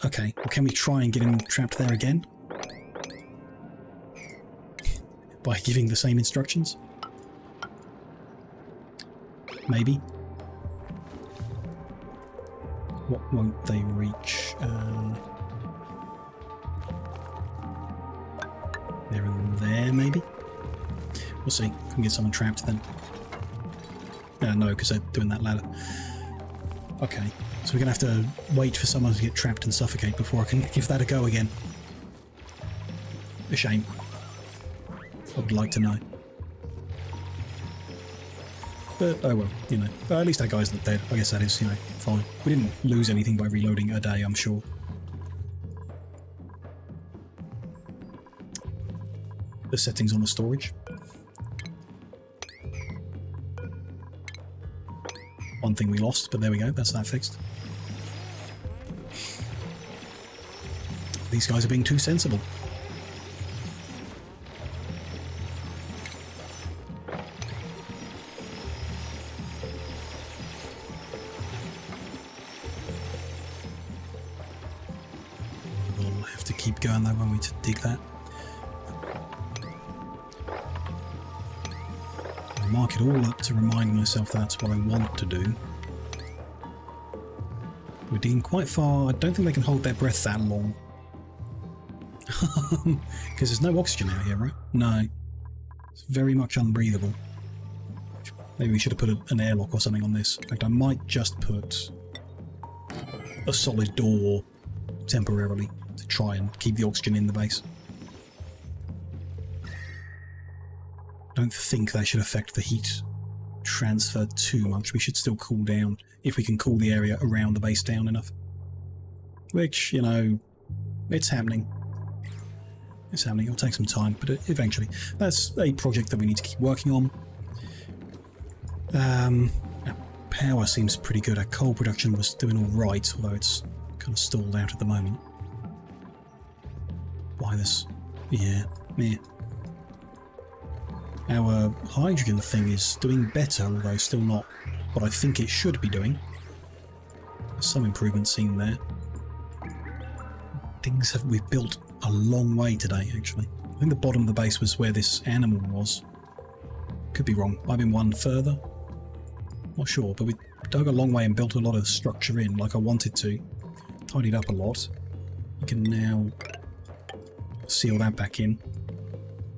Okay, well, can we try and get him trapped there again? By giving the same instructions? Maybe. What won't they reach? There and there, maybe? We'll see if we can get someone trapped then. No, because they're doing that ladder. Okay, so we're going to have to wait for someone to get trapped and suffocate before I can give that a go again. A shame. I would like to know. But, oh well, you know. At least that guy's not dead. I guess that is, you know, fine. We didn't lose anything by reloading a day, I'm sure. The settings on the storage. One thing we lost, but there we go. That's that fixed. These guys are being too sensible. keep going though, won't we, to dig that? I'll mark it all up to remind myself that's what I want to do. We're digging quite far. I don't think they can hold their breath that long. Because there's no oxygen out here, right? No. It's very much unbreathable. Maybe we should have put an airlock or something on this. In fact, I might just put a solid door temporarily to try and keep the oxygen in the base. I don't think that should affect the heat transfer too much. We should still cool down if we can cool the area around the base down enough. Which, you know, it's happening. It's happening. It'll take some time, but eventually. That's a project that we need to keep working on. Our power seems pretty good. Our coal production was doing all right, although it's kind of stalled out at the moment. Why this? Yeah. Our hydrogen thing is doing better, although still not what I think it should be doing. There's some improvement seen there. We've built a long way today, actually. I think the bottom of the base was where this animal was. Could be wrong. Might have been one further. Not sure, but we dug a long way and built a lot of structure in, like I wanted to. Tidied up a lot. We can now seal that back in.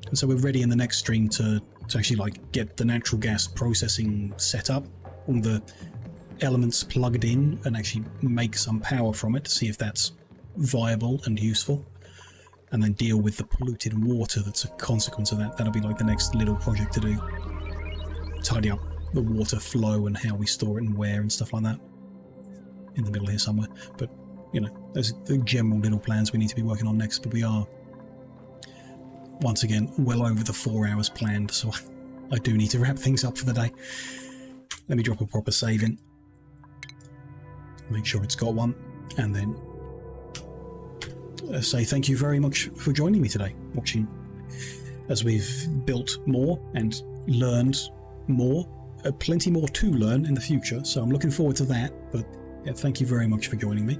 And so we're ready in the next stream to actually like get the natural gas processing set up, all the elements plugged in, and actually make some power from it to see if that's viable and useful, and then deal with the polluted water that's a consequence of that. That'll be like the next little project to do. Tidy up the water flow and how we store it and where and stuff like that. In the middle here somewhere. But, you know, those are the general little plans we need to be working on next, but we are once again well over the 4 hours planned, so I do need to wrap things up for the day. Let me drop a proper save in, make sure it's got one, and then say thank you very much for joining me today, watching as we've built more and learned more. Plenty more to learn in the future, so I'm looking forward to that, but yeah, thank you very much for joining me.